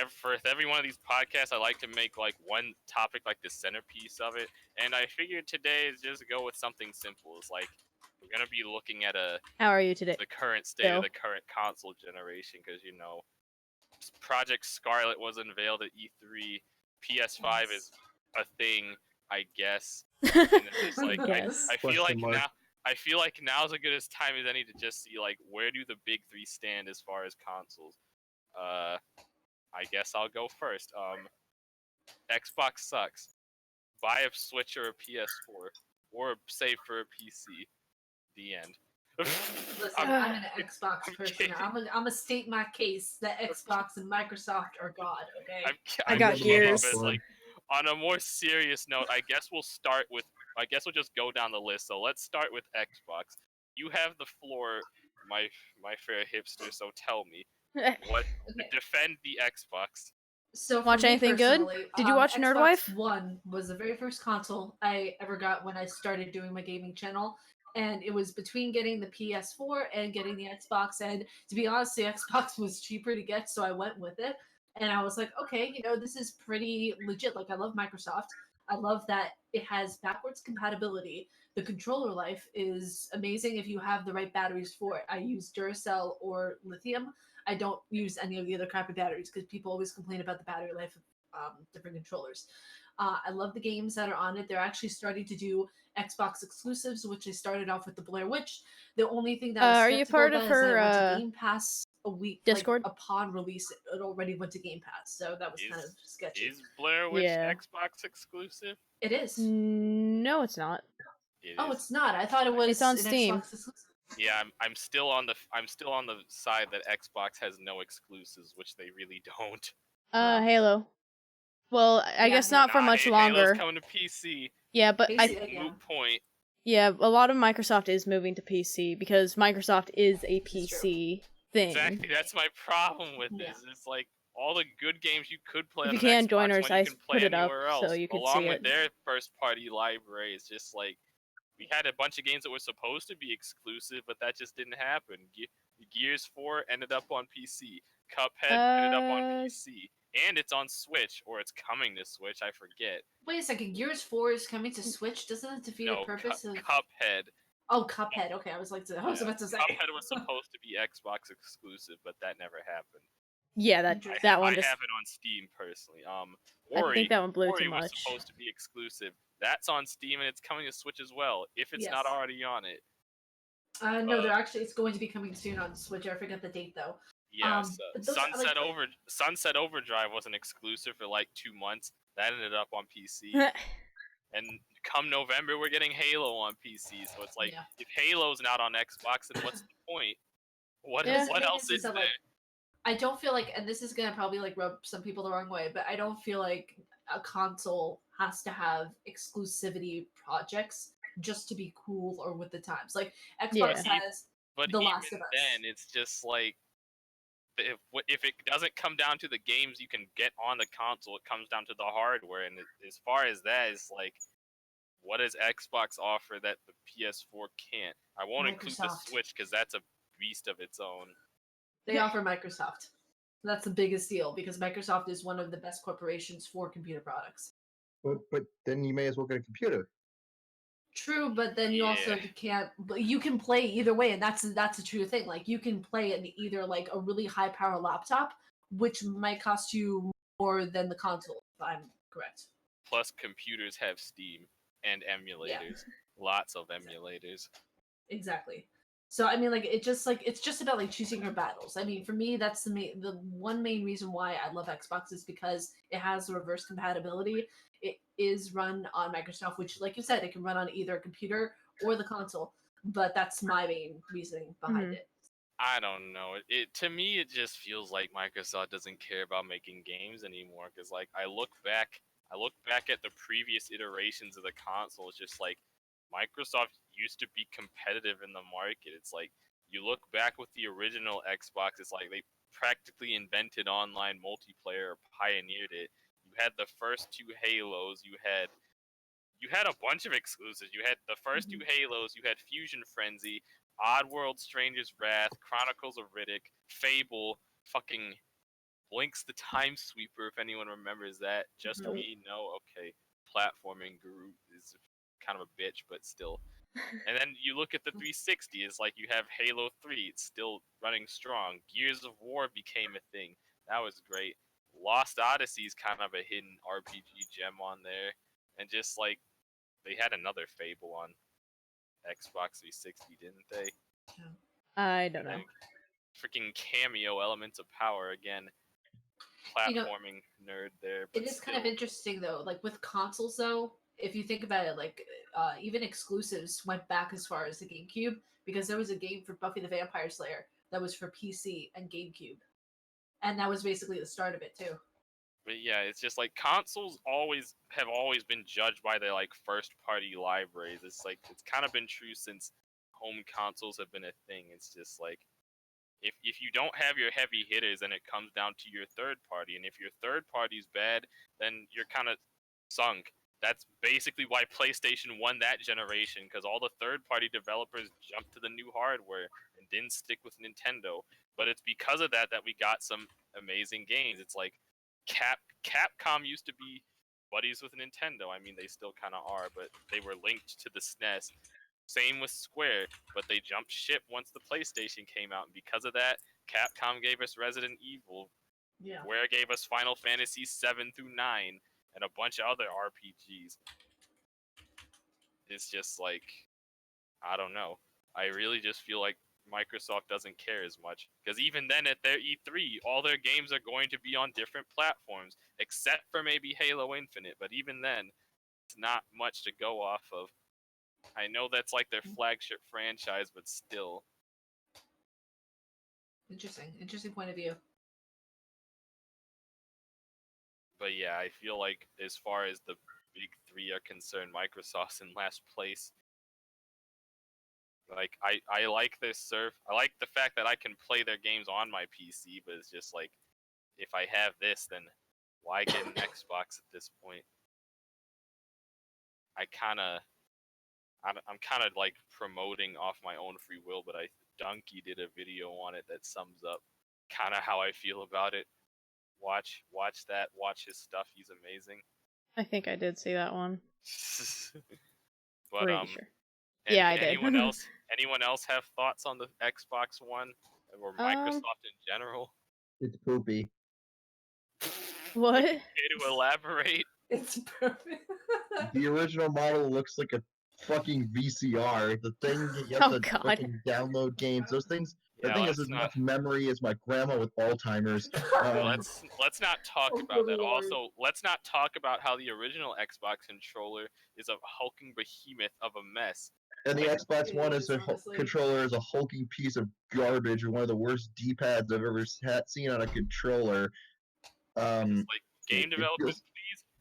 for every one of these podcasts, I like to make like one topic like the centerpiece of it, and I figured today is just go with something simple. It's like we're gonna be looking at
How are you today?
the current state
Bill?
of the current console generation, because Project Scarlet was unveiled at E3. PS5 is a thing, I guess. And it's just like
Yes.
I feel like
Question mark.
I feel like now's as good as time as any to just see like where do the big three stand as far as consoles. I guess I'll go first. Xbox sucks. Buy a Switch or a PS4, or save for a PC. The end.
Listen,
I'm-
I'm an Xbox
I'm
person.
kidding.
I'm gonna state my case that Xbox and Microsoft are God. Okay.
I'm,
I
I'm
got
kidding,
gears.
but, like, on a more serious note, I guess we'll just go down the list. So let's start with Xbox. You have the floor, my fair hipster. So tell me, what
Okay.
defend the Xbox?
So
Watch
for me
anything good?
personally,
Did you watch Nerd
Xbox
Wife?
One was the very first console I ever got when I started doing my gaming channel, and it was between getting the PS4 and getting the Xbox. And to be honest, the Xbox was cheaper to get, so I went with it. And I was like, okay, this is pretty legit. Like, I love Microsoft. I love that it has backwards compatibility. The controller life is amazing if you have the right batteries for it. I use Duracell or lithium. I don't use any of the other crappy batteries because people always complain about the battery life of different controllers. I love the games that are on it. They're actually starting to do Xbox exclusives, which they started off with the Blair Witch. The only thing that I was
Are you part of
skeptical about is that it went
her
to Game Pass a week
Discord?
upon release. It already went to Game Pass, so that was kind of sketchy.
Is Blair Witch
Yeah.
Xbox exclusive?
It is.
No, it's not.
It's not. I thought it was
It's on
an
Steam.
Xbox exclusive.
Yeah, I'm still on the side that Xbox has no exclusives, which they really don't.
Halo. Well, I guess not for much longer.
Halo's coming to PC.
Yeah, but
Moot point.
Yeah, a lot of Microsoft is moving to PC because Microsoft is a PC thing.
Exactly, that's my problem with this. It's like all the good games you could play
If
on
you can,
Xbox
join our
when you
site,
can play
put it up
anywhere else,
so you can
along
see
with
it.
their first-party library. It's just like we had a bunch of games that were supposed to be exclusive, but that just didn't happen. Gears 4 ended up on PC. Cuphead ended up on PC. And it's on Switch, or it's coming to Switch, I forget.
Wait a second, Gears 4 is coming to Switch? Doesn't it defeat the purpose of...
Cuphead.
Oh, Cuphead. Okay, I was about to say.
Cuphead was supposed to be Xbox exclusive, but that never happened.
Yeah, that one just...
I have it on Steam, personally.
I think that one blew
Ori
too much.
was supposed to be exclusive. That's on Steam, and it's coming to Switch as well, if it's not already on it.
No, it's going to be coming soon on Switch. I forget the date, though.
Yeah, Sunset Overdrive wasn't exclusive for like 2 months. That ended up on PC. And come November, we're getting Halo on PC. So it's like, if Halo's not on Xbox, then what's the point? What else is there?
I don't feel like, and this is gonna probably rub some people the wrong way, but I don't feel like a console has to have exclusivity projects just to be cool or with the times. Like Xbox has The Last of Us.
Then it's just like, if it doesn't come down to the games you can get on the console, it comes down to the hardware. And as far as that is like, what does Xbox offer that the PS4 can't? I won't include the Switch because that's a beast of its own.
They offer Microsoft. That's the biggest deal because Microsoft is one of the best corporations for computer products.
But then you may as well get a computer.
True, but then you also can't. But you can play either way, and that's a true thing. Like you can play in either like a really high power laptop, which might cost you more than the console, if I'm correct.
Plus, computers have Steam and emulators. Lots of emulators.
Exactly. So I mean, it's just about choosing your battles. I mean, for me, that's the one main reason why I love Xbox is because it has the reverse compatibility. It is run on Microsoft, which, like you said, it can run on either a computer or the console. But that's my main reasoning behind it.
I don't know. To me, it just feels like Microsoft doesn't care about making games anymore. Because I look back at the previous iterations of the console. It's just like Microsoft used to be competitive in the market. It's like you look back with the original Xbox. It's like they practically invented online multiplayer, pioneered it. You had the first 2 Halos. You had a bunch of exclusives. You had the first 2 Halos. You had Fusion Frenzy, Oddworld, Stranger's Wrath, Chronicles of Riddick, Fable, fucking Blinks the Time Sweeper, if anyone remembers that. Just Me, no, okay. Platforming Guru is kind of a bitch, but still. And then you look at the 360, it's like you have Halo 3, it's still running strong. Gears of War became a thing. That was great. Lost Odyssey is kind of a hidden RPG gem on there. And just like, they had another Fable on Xbox 360, didn't they?
I don't know.
Freaking cameo Elements of Power again. Platforming nerd there. But
it is kind of interesting though. Like with consoles though, if you think about it, even exclusives went back as far as the GameCube because there was a game for Buffy the Vampire Slayer that was for PC and GameCube, and that was basically the start of it too.
But yeah, it's just like consoles have always been judged by their like first party libraries. It's like it's kind of been true since home consoles have been a thing. It's just like if you don't have your heavy hitters, then it comes down to your third party, and if your third party's bad, then you're kind of sunk. That's basically why PlayStation won that generation, because all the third party developers jumped to the new hardware and didn't stick with Nintendo. But it's because of that that we got some amazing games. It's like Capcom used to be buddies with Nintendo. I mean, they still kind of are, but they were linked to the SNES. Same with Square, but they jumped ship once the PlayStation came out, and because of that, Capcom gave us Resident Evil,
Yeah.
Square gave us Final Fantasy 7 through 9, and a bunch of other RPGs. It's just like, I don't know. I really just feel like Microsoft doesn't care as much, because even then at their E3, all their games are going to be on different platforms, except for maybe Halo Infinite, but even then, it's not much to go off of. I know that's like their flagship franchise, but still.
Interesting point of view.
But yeah, I feel like as far as the big three are concerned, Microsoft's in last place. Like I like this I like the fact that I can play their games on my PC, but it's just like if I have this, then why get an Xbox at this point? I'm kind of like promoting off my own free will, but Donkey did a video on it that sums up kind of how I feel about it. Watch that. Watch his stuff. He's amazing.
I think I did see that one.
But
Pretty sure. Yeah, I did.
Anyone else have thoughts on the Xbox One or Microsoft in general?
It's poopy.
What?
Okay to elaborate.
It's perfect.
The original model looks like a fucking VCR. The thing you have
Oh,
to
God.
fucking download games. Those things. That thing has as much memory as my grandma with Alzheimer's.
Let's not talk about that. Also, let's not talk about how the original Xbox controller is a hulking behemoth of a mess.
And the Xbox One is controller is a hulking piece of garbage and one of the worst D-pads I've ever seen on a controller.
Like game developers,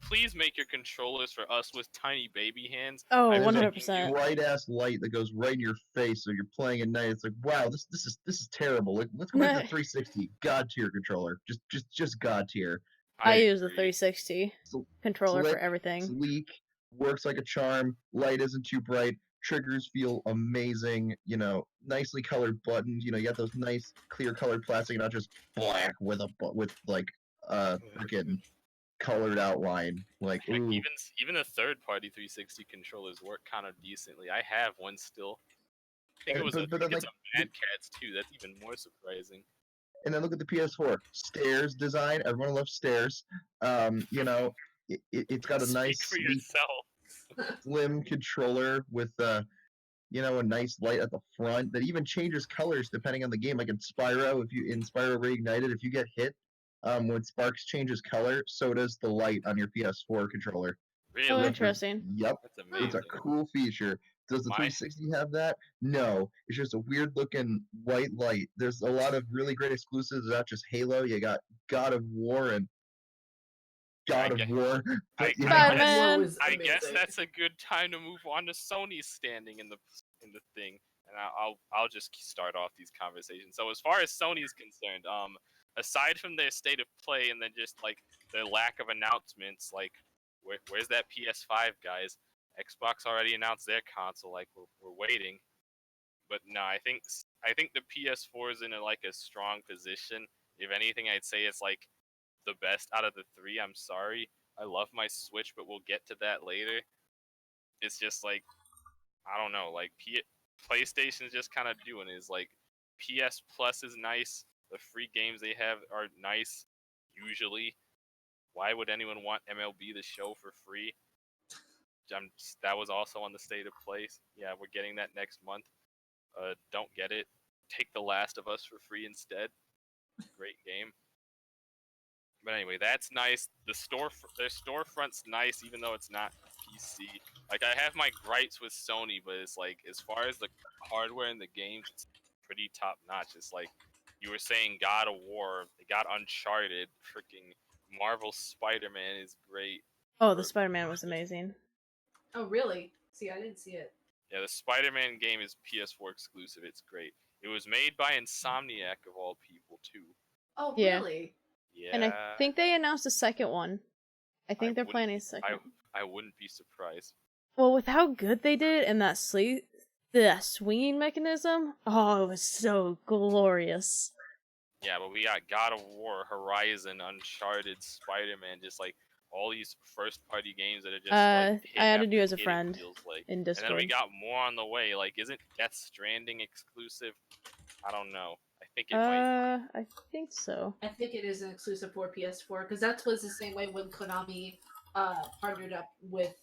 please make your controllers for us with tiny baby hands.
Oh, 100%.
Bright ass light that goes right in your face, so you're playing at night. It's like, wow, this is terrible. Like, let's go back to 360 God tier controller. Just God tier.
I use the 360 controller for everything.
Sleek, works like a charm. Light isn't too bright. Triggers feel amazing. You know, nicely colored buttons. You know, you got those nice clear colored plastic, not just black with like freaking colored outline. Like, ooh.
Even the third-party 360 controllers work kind of decently. I have one still. I think it's a Mad Catz too. That's even more surprising.
And then look at the PS4 stairs design. Everyone loves stairs. You know, it's got a nice, sleek, slim controller with you know, a nice light at the front that even changes colors depending on the game. Like in Spyro, in Spyro Reignited, if you get hit, when Sparks changes color, so does the light on your PS4 controller.
Really?
Oh, interesting.
Yep.
That's amazing.
It's a cool feature. Does the 360 have that? No. It's just a weird looking white light. There's a lot of really great exclusives, not just Halo. You got God of War and God of War.
I guess that's a good time to move on to Sony's standing in the thing. And I'll just start off these conversations. So as far as Sony's concerned, aside from their state of play and then just like their lack of announcements, like where's that PS5, guys? Xbox already announced their console. Like we're waiting. But no, I think the PS4 is in a strong position. If anything, I'd say it's like the best out of the three. I'm sorry. I love my Switch, but we'll get to that later. It's just like, I don't know, like PlayStation's just kind of doing it. Is like PS Plus is nice. The free games they have are nice usually. Why would anyone want MLB The Show for free? That was also on the state of play. Yeah, we're getting that next month. Don't get it. Take The Last of Us for free instead. Great game. But anyway, that's nice. Their storefront's nice, even though it's not PC. Like, I have my gripes with Sony, but it's like, as far as the hardware and the games, it's pretty top notch. It's like you were saying, God of War, they got Uncharted, freaking Marvel Spider-Man is great.
Oh, the Spider-Man was amazing.
Oh, really? See, I didn't see it.
Yeah, the Spider-Man game is PS4 exclusive. It's great. It was made by Insomniac of all people too.
Oh,
Yeah.
really?
Yeah.
And I think they announced a second one. I think they're
wouldn't
planning a
be-
second.
I wouldn't be surprised.
Well, with how good they did and that the swinging mechanism, oh, it was so glorious.
Yeah, but we got God of War, Horizon, Uncharted, Spider-Man, just like all these first-party games that are just like hit
I added
after
you as a
hit, it
friend
feels like.
in
And then we
Discord.
got more on the way. Like, isn't Death Stranding exclusive? I don't know. I think it might.
I think so.
I think it is an exclusive for PS4 because that was the same way when Konami partnered up with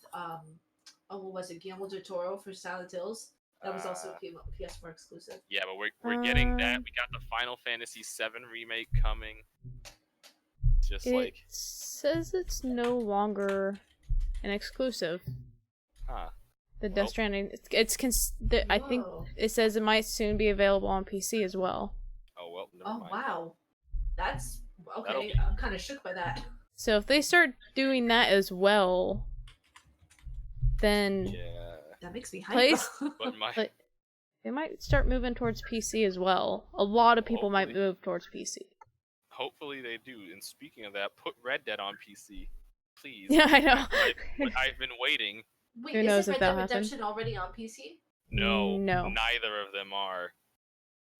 what was it, Guillermo del Toro for Silent Hills. That was also PS4 exclusive.
Yeah, but we're getting that. We got the Final Fantasy VII remake coming. Just
It
like,
says it's no longer an exclusive.
huh?
The Death Stranding. I think
Whoa.
it says it might soon be available on PC as well.
Oh well, never
Oh
mind.
wow, that's
That'll
okay.
be-
I'm kind of shook by that.
So if they start doing that as well, then
Yeah,
That makes me hype.
Place-
but my
like, they might start moving towards PC as well. A lot of people might
Hopefully.
move towards PC.
hopefully they do. And speaking of that, put Red Dead on PC, please.
Yeah, I know.
I've been waiting.
Wait,
Who
is
knows
Red
if
Dead
that'll happen?
Redemption already on PC?
No,
No.
neither of them are.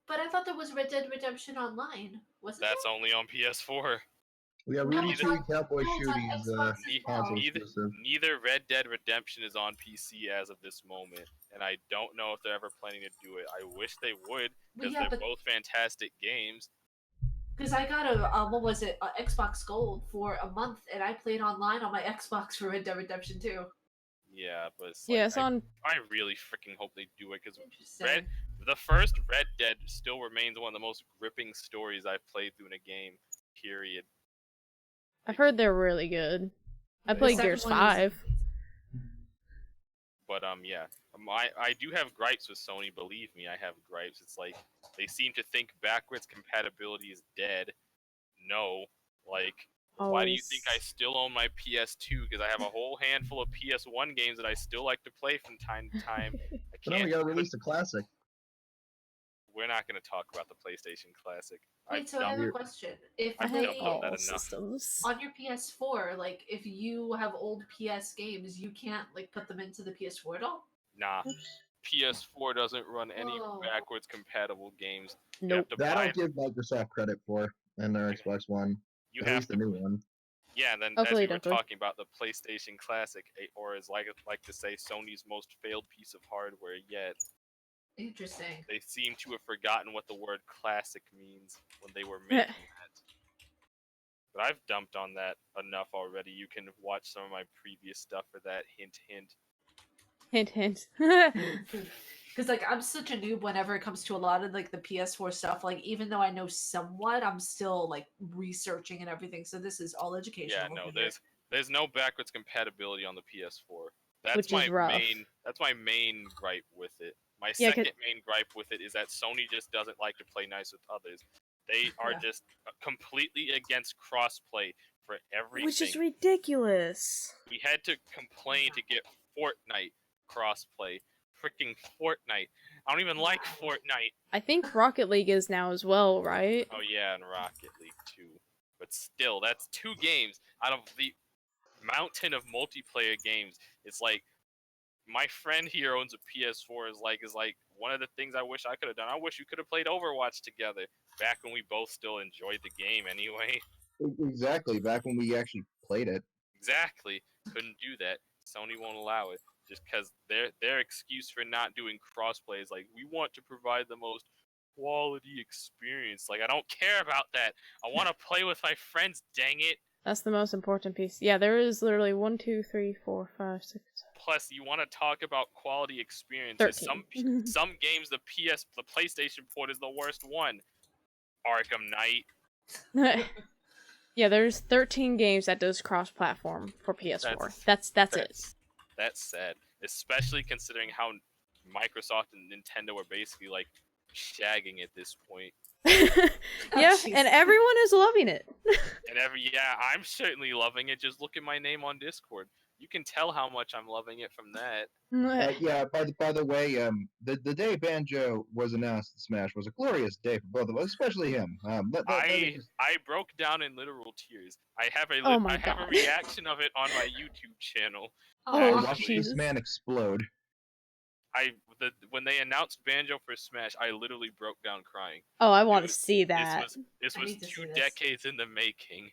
But I thought there was Red Dead Redemption Online. Wasn't
That's only on PS4.
Yeah,
No,
Rudy
it's
2
on-
Cowboy
no, it's on
Shooty is
Xbox as
console
well.
exclusive.
Neither Red Dead Redemption is on PC as of this moment, and I don't know if they're ever planning to do it. I wish they would, because
yeah,
they're
but
both fantastic games.
because I got a what was it, a Xbox Gold for a month, and I played online on my Xbox for Red Dead Redemption 2.
Yeah, but it's
Yeah,
like,
it's on.
I really freaking hope they do it, because
Interesting.
the first Red Dead still remains one of the most gripping stories I've played through in a game, period.
I've heard they're really good. I
The
played
second
Gears
one is-
5.
But yeah, I do have gripes with Sony. Believe me, I have gripes. It's like they seem to think backwards compatibility is dead. No, like why do you think I still own my PS2? Because I have a whole handful of PS1 games that I still like to play from time to time. I
But now we
can't.
gotta release a classic.
We're not going to talk about the PlayStation Classic.
Wait, so I have a question. If
I've
they
dumped on that
all
enough.
systems.
on your PS4, like if you have old PS games, you can't like put them into the PS4 at all?
Nah, PS4 doesn't run any
Whoa.
backwards compatible games. You
Nope.
have to
That
buy.
I'll give Microsoft credit for, and their Xbox One.
You
At
have
least
to
the new one.
Yeah, and then
Hopefully,
as we were
definitely.
talking about the PlayStation Classic, or as like to say, Sony's most failed piece of hardware yet.
Interesting.
They seem to have forgotten what the word classic means when they were making that. But I've dumped on that enough already. You can watch some of my previous stuff for that. Hint, hint.
Hint, hint.
Because like I'm such a noob whenever it comes to a lot of like the PS4 stuff. Like even though I know somewhat, I'm still like researching and everything. So this is all educational.
Yeah, no,
over here.
there's no backwards compatibility on the PS4. That's
Which
my
is rough.
main gripe with it. My
Yeah, 'cause-
second main gripe with it is that Sony just doesn't like to play nice with others. They are
Yeah.
just completely against crossplay for everything.
Which is ridiculous.
We had to complain to get Fortnite crossplay. Freaking Fortnite. I don't even like Fortnite.
I think Rocket League is now as well, right?
Oh yeah, and Rocket League too. But still, that's 2 games out of the mountain of multiplayer games. It's like my friend here owns a PS4 is like one of the things I wish I could have done. I wish we could have played Overwatch together back when we both still enjoyed the game anyway.
Exactly, back when we actually played it.
Exactly. Couldn't do that. Sony won't allow it. Just because their excuse for not doing crossplay is like, we want to provide the most quality experience. Like, I don't care about that. I want to play with my friends, dang it.
That's the most important piece. Yeah, there is literally 1, 2, 3, 4, 5, 6, 7.
Plus, you want to talk about quality experience.
13.
Some games, the PlayStation port is the worst one. Arkham Knight.
Yeah, there's 13 games that does cross-platform for PS4. That's it.
That's sad, especially considering how Microsoft and Nintendo are basically like shagging at this point.
Yeah,
jeez.
and everyone is loving it.
And I'm certainly loving it. Just look at my name on Discord. You can tell how much I'm loving it from that.
Yeah. By the way, the day Banjo was announced in Smash was a glorious day for both of us, especially him.
I broke down in literal tears. I have a
Oh my
I have a
God.
reaction of it on my YouTube channel.
Oh,
watch
Actually,
this
Jesus.
man explode.
When they announced Banjo for Smash, I literally broke down crying.
Oh, I want to
was-
see that.
This
I
was
need to see
2
this.
decades in the making.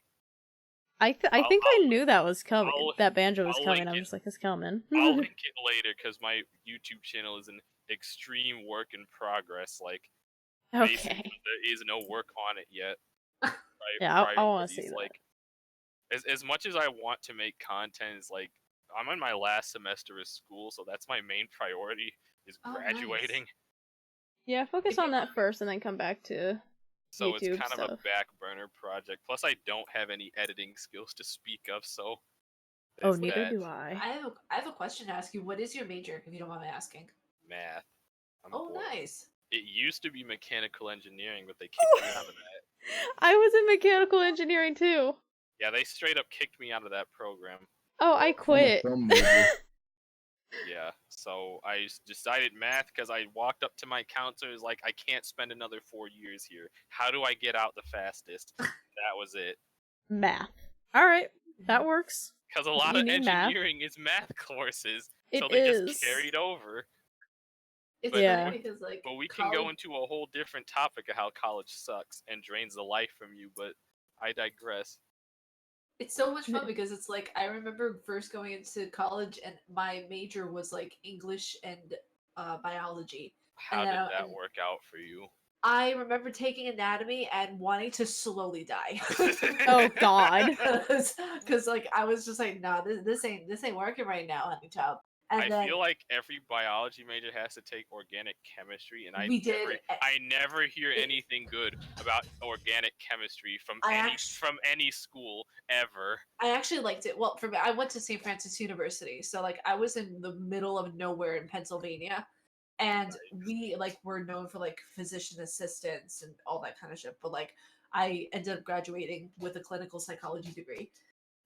I
I'll-
think I
I'll-
knew that was coming.
I'll-
That Banjo was
I'll
coming.
link
I
it.
was like, it's coming.
I'll link it later because my YouTube channel is an extreme work in progress. Like, basically,
Okay.
there is no work on it yet.
Yeah, I wanna see that.
Like, as much as I want to make content, is like I'm in my last semester of school, so that's my main priority is
Oh, nice.
graduating.
Yeah, focus
If you
on that
want-
first and then come back to
So
YouTube
it's kind of a
stuff.
back burner project. Plus, I don't have any editing skills to speak of, so.
Oh,
there's
neither
that.
do I.
I have a question to ask you. What is your major, if you don't mind me asking?
Math. I'm
Oh,
bored.
nice.
It used to be mechanical engineering, but they kicked me out of that.
I was in mechanical engineering too.
Yeah, they straight up kicked me out of that program.
Oh, I quit.
Film major.
Yeah, so I decided math because I walked up to my counselors like, I can't spend another 4 years here. How do I get out the fastest? That was it.
Math. All right, that works.
Because a lot
You
of
need math.
engineering is math courses,
It
so they
is.
just carried over.
It's
But-
Yeah.
funny because like
But we can go
college-
into a whole different topic of how college sucks and drains the life from you, but I digress.
It's so much fun because it's like I remember first going into college and my major was like English and biology.
How
And
did
then-
that
and-
work out for you?
I remember taking anatomy and wanting to slowly die.
Oh God.
Because like I was just like, nah, this ain't working right now, honey child. And
I
then
feel like every biology major has to take organic chemistry, and
We did.
I never hear anything good about organic chemistry from
I
any school ever.
I actually liked it. Well, for me, I went to St. Francis University, so like I was in the middle of nowhere in Pennsylvania, and we like were known for like physician assistants and all that kind of shit. But like I ended up graduating with a clinical psychology degree,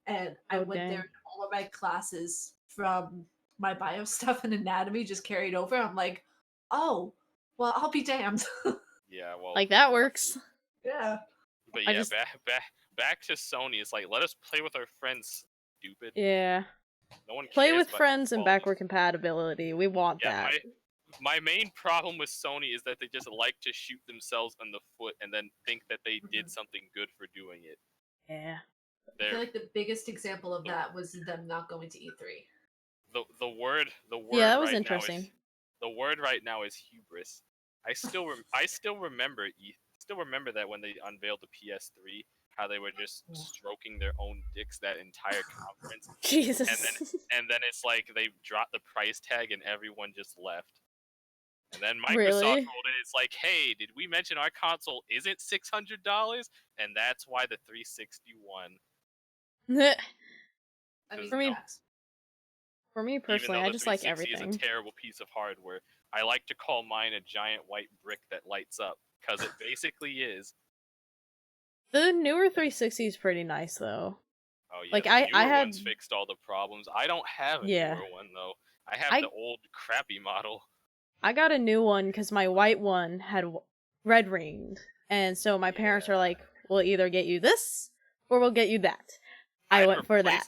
and I
Oh,
went
dang.
there. And all of my classes from my bio stuff and anatomy just carried over. I'm like, oh, well, I'll be damned.
Yeah, well,
Like that works.
Yeah.
But
I
yeah,
just-
back to Sony. It's like, let us play with our friends. Stupid.
Yeah.
No one
Play
cares
with
about
friends and
quality.
backward compatibility. We want
Yeah,
that.
my main problem with Sony is that they just like to shoot themselves in the foot and then think that they did something good for doing it.
Yeah.
I
They're,
feel like the biggest example of that was them not going to E3.
the word
Yeah, that was
right
interesting.
now is, the word right now is hubris. I still remember that when they unveiled the PS3, how they were just stroking their own dicks that entire conference,
Jesus.
and then it's like they dropped the price tag and everyone just left. And then Microsoft
Really?
rolled in. It's like, hey, did we mention our console isn't $600? And that's why the 360 won.
I mean,
For me-
facts.
For me
Even
personally,
though
I
the
just like
360 is
everything.
a terrible piece of hardware. I like to call mine a giant white brick that lights up, because it basically is.
The newer 360 is pretty nice though.
Oh yeah,
Like,
the
I
newer
had-
ones fixed all the problems. I don't have a
Yeah.
newer one though. I have
I-
the old crappy model.
I got a new one because my white one had red ringed, and so my parents
Yeah.
were like, "We'll either get you this or we'll get you that." I
I'd
went for that.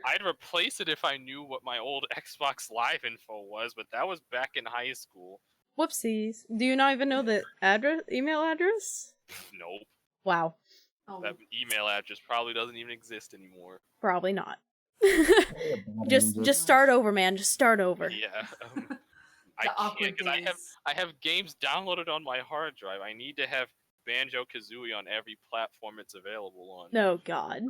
I'd replace it if I knew what my old Xbox Live info was, but that was back in high school.
Whoopsies! Do you not even know the email address?
Nope.
Wow,
Oh,
That email address probably doesn't even exist anymore.
probably not.
Just
just start over, man. Just start over.
Yeah. I
the
can't
awkward
because
days.
I have games downloaded on my hard drive. I need to have Banjo-Kazooie on every platform it's available on.
No, God.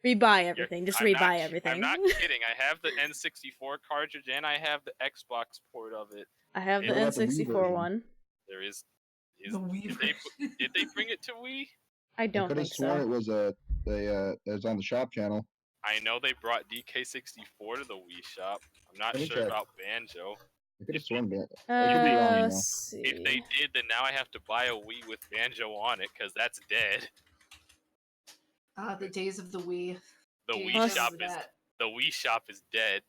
Rebuy everything. Just
I'm not
rebuy
ki-
everything.
I'm not kidding. I have the N64 cartridge and I have the Xbox port of it.
I have the
What
about the Wii
N64
version?
one.
There is
The Wii
did they bring it to Wii?
I
I
don't
could have
think
sworn
so.
it was it was on the shop channel.
I know they brought DK64 to the Wii shop. I'm not
Let me
sure
check.
about Banjo.
I could have sworn that.
Let's see.
If they did, then now I have to buy a Wii with Banjo on it, because that's dead.
The days of the Wii.
The
Do you
Wii shop
remember
is
that?
the Wii shop is dead.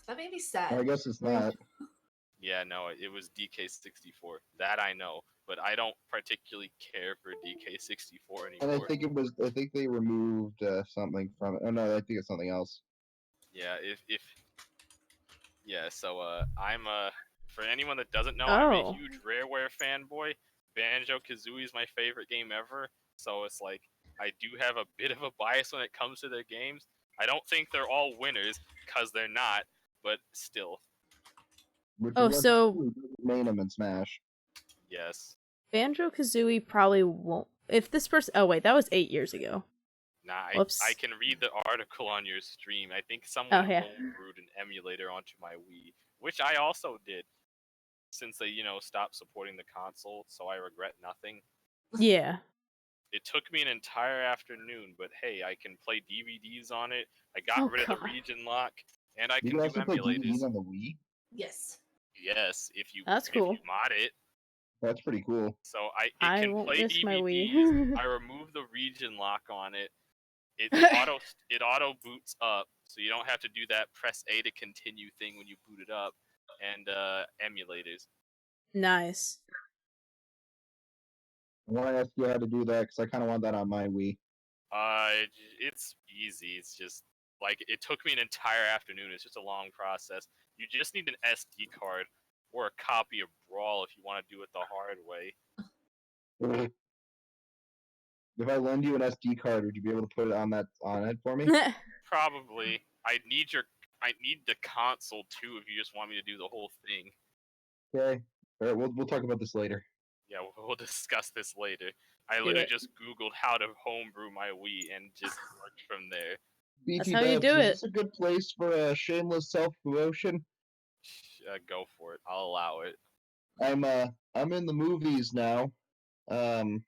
That made me sad.
I guess it's not.
Yeah, no, it was DK64. That I know, but I don't particularly care for DK64
And
anymore.
I think they removed something from it. Oh no, I think it's something else.
Yeah, so I'm for anyone that doesn't know, I'm a huge Rareware fanboy. Banjo-Kazooie is my favorite game ever, so it's like I do have a bit of a bias when it comes to their games. I don't think they're all winners, because they're not, but still.
So
main them in Smash.
Yes.
Banjo-Kazooie probably won't. If this person, oh wait, that was 8 years ago.
Nah,
Whoops.
I can read the article on your stream. I think someone homebrewed an emulator onto my Wii, which I also did, since they, stopped supporting the console, so I regret nothing.
Yeah.
It took me an entire afternoon, but hey, I can play DVDs on it. I got rid of the region lock, and I can do
also play
emulators.
DVDs on the Wii?
Yes.
Yes, if you
That's cool.
if you mod it.
That's pretty cool.
So it can
won't
play
miss
DVDs.
my Wii.
I removed the region lock on it. It auto boots up, so you don't have to do that press A to continue thing when you boot it up, and emulators.
Nice.
I want to ask you how to do that, because I kind of want that on my Wii.
It's easy. It's just like it took me an entire afternoon. It's just a long process. You just need an SD card or a copy of Brawl if you want to do it the hard way.
If I lend you an SD card, would you be able to put it on it for me?
Probably. I need the console too if you just want me to do the whole thing.
Okay. All right, we'll talk about this later.
Yeah, we'll discuss this later. I literally just Googled how to homebrew my Wii and just worked from there.
That's how you do it.
Is this a good place for a shameless self-promotion?
Go for it. I'll allow it.
I'm in the movies now. I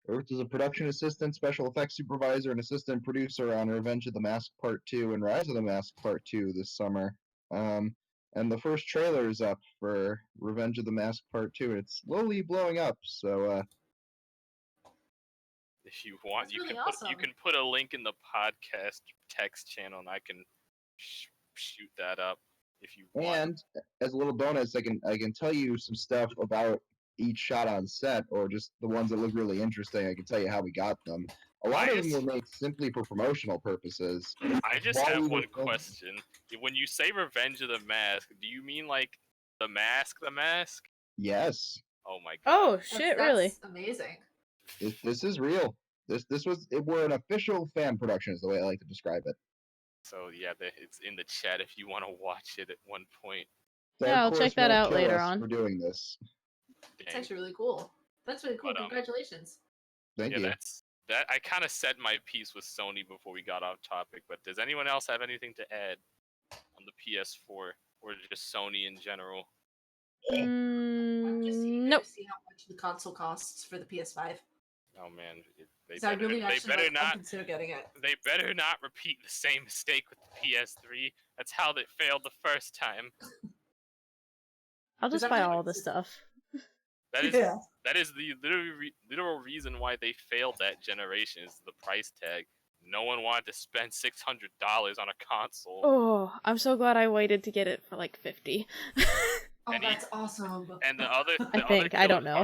worked as a production assistant, special effects supervisor, and assistant producer on Revenge of the Mask Part 2 and Rise of the Mask Part 2 this summer. And the first trailer is up for Revenge of the Mask Part 2, and it's slowly blowing up, so
if you want,
you
can put a link in the podcast text channel, and I can shoot that up if you want.
And as a little bonus, I can tell you some stuff about each shot on set, or just the ones that look really interesting. I can tell you how we got them. A lot of them were made simply for promotional purposes.
I just have one question. When you say Revenge of the Mask, do you mean like the mask?
Yes.
Oh my god.
Oh shit! Really?
That's amazing.
This is real. We're an official fan production, is the way I like to describe it.
So yeah, it's in the chat if you want to watch it at one point.
Yeah, I'll check that out later on.
We're doing this.
It's actually really cool. That's really cool. Congratulations.
Thank you.
That I kind of said my piece with Sony before we got off topic, but does anyone else have anything to add on the PS4 or just Sony in general?
I'm just eager
nope.
to see how much the console costs for the PS5.
Oh man,
I better not consider getting it.
They better not repeat the same mistake with the PS3. That's how they failed the first time.
I'll just buy all this stuff.
That is the literal reason why they failed that generation, is the price tag. No one wanted to spend $600 on a console.
Oh, I'm so glad I waited to get it for like $50.
Oh, that's awesome.
And the other part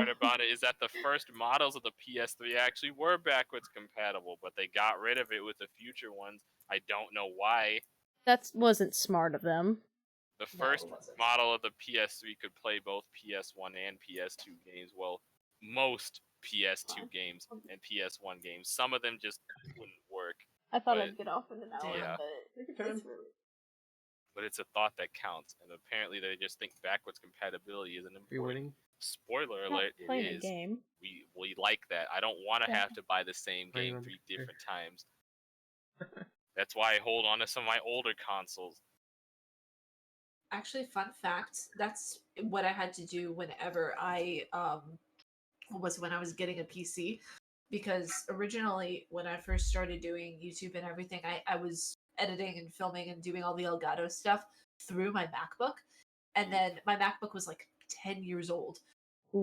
about it is that the first models of the PS3 actually were backwards compatible, but they got rid of it with the future ones. I don't know why.
That wasn't smart of them.
The first model of the PS3 could play both PS1 and PS2 games. Well, most PS2 games and PS1 games. Some of them just wouldn't work.
I thought I'd get off in an hour,
yeah. But it's a thought that counts, and apparently they just think backwards compatibility isn't important. Spoiler alert, it is.
Game.
We like that. I don't want to have to buy the same game 3 different times. That's why I hold on to some of my older consoles.
Actually, fun fact, that's what I had to do whenever I when I was getting a PC. Because originally, when I first started doing YouTube and everything, I was editing and filming and doing all the Elgato stuff through my MacBook, and then my MacBook was like 10 years old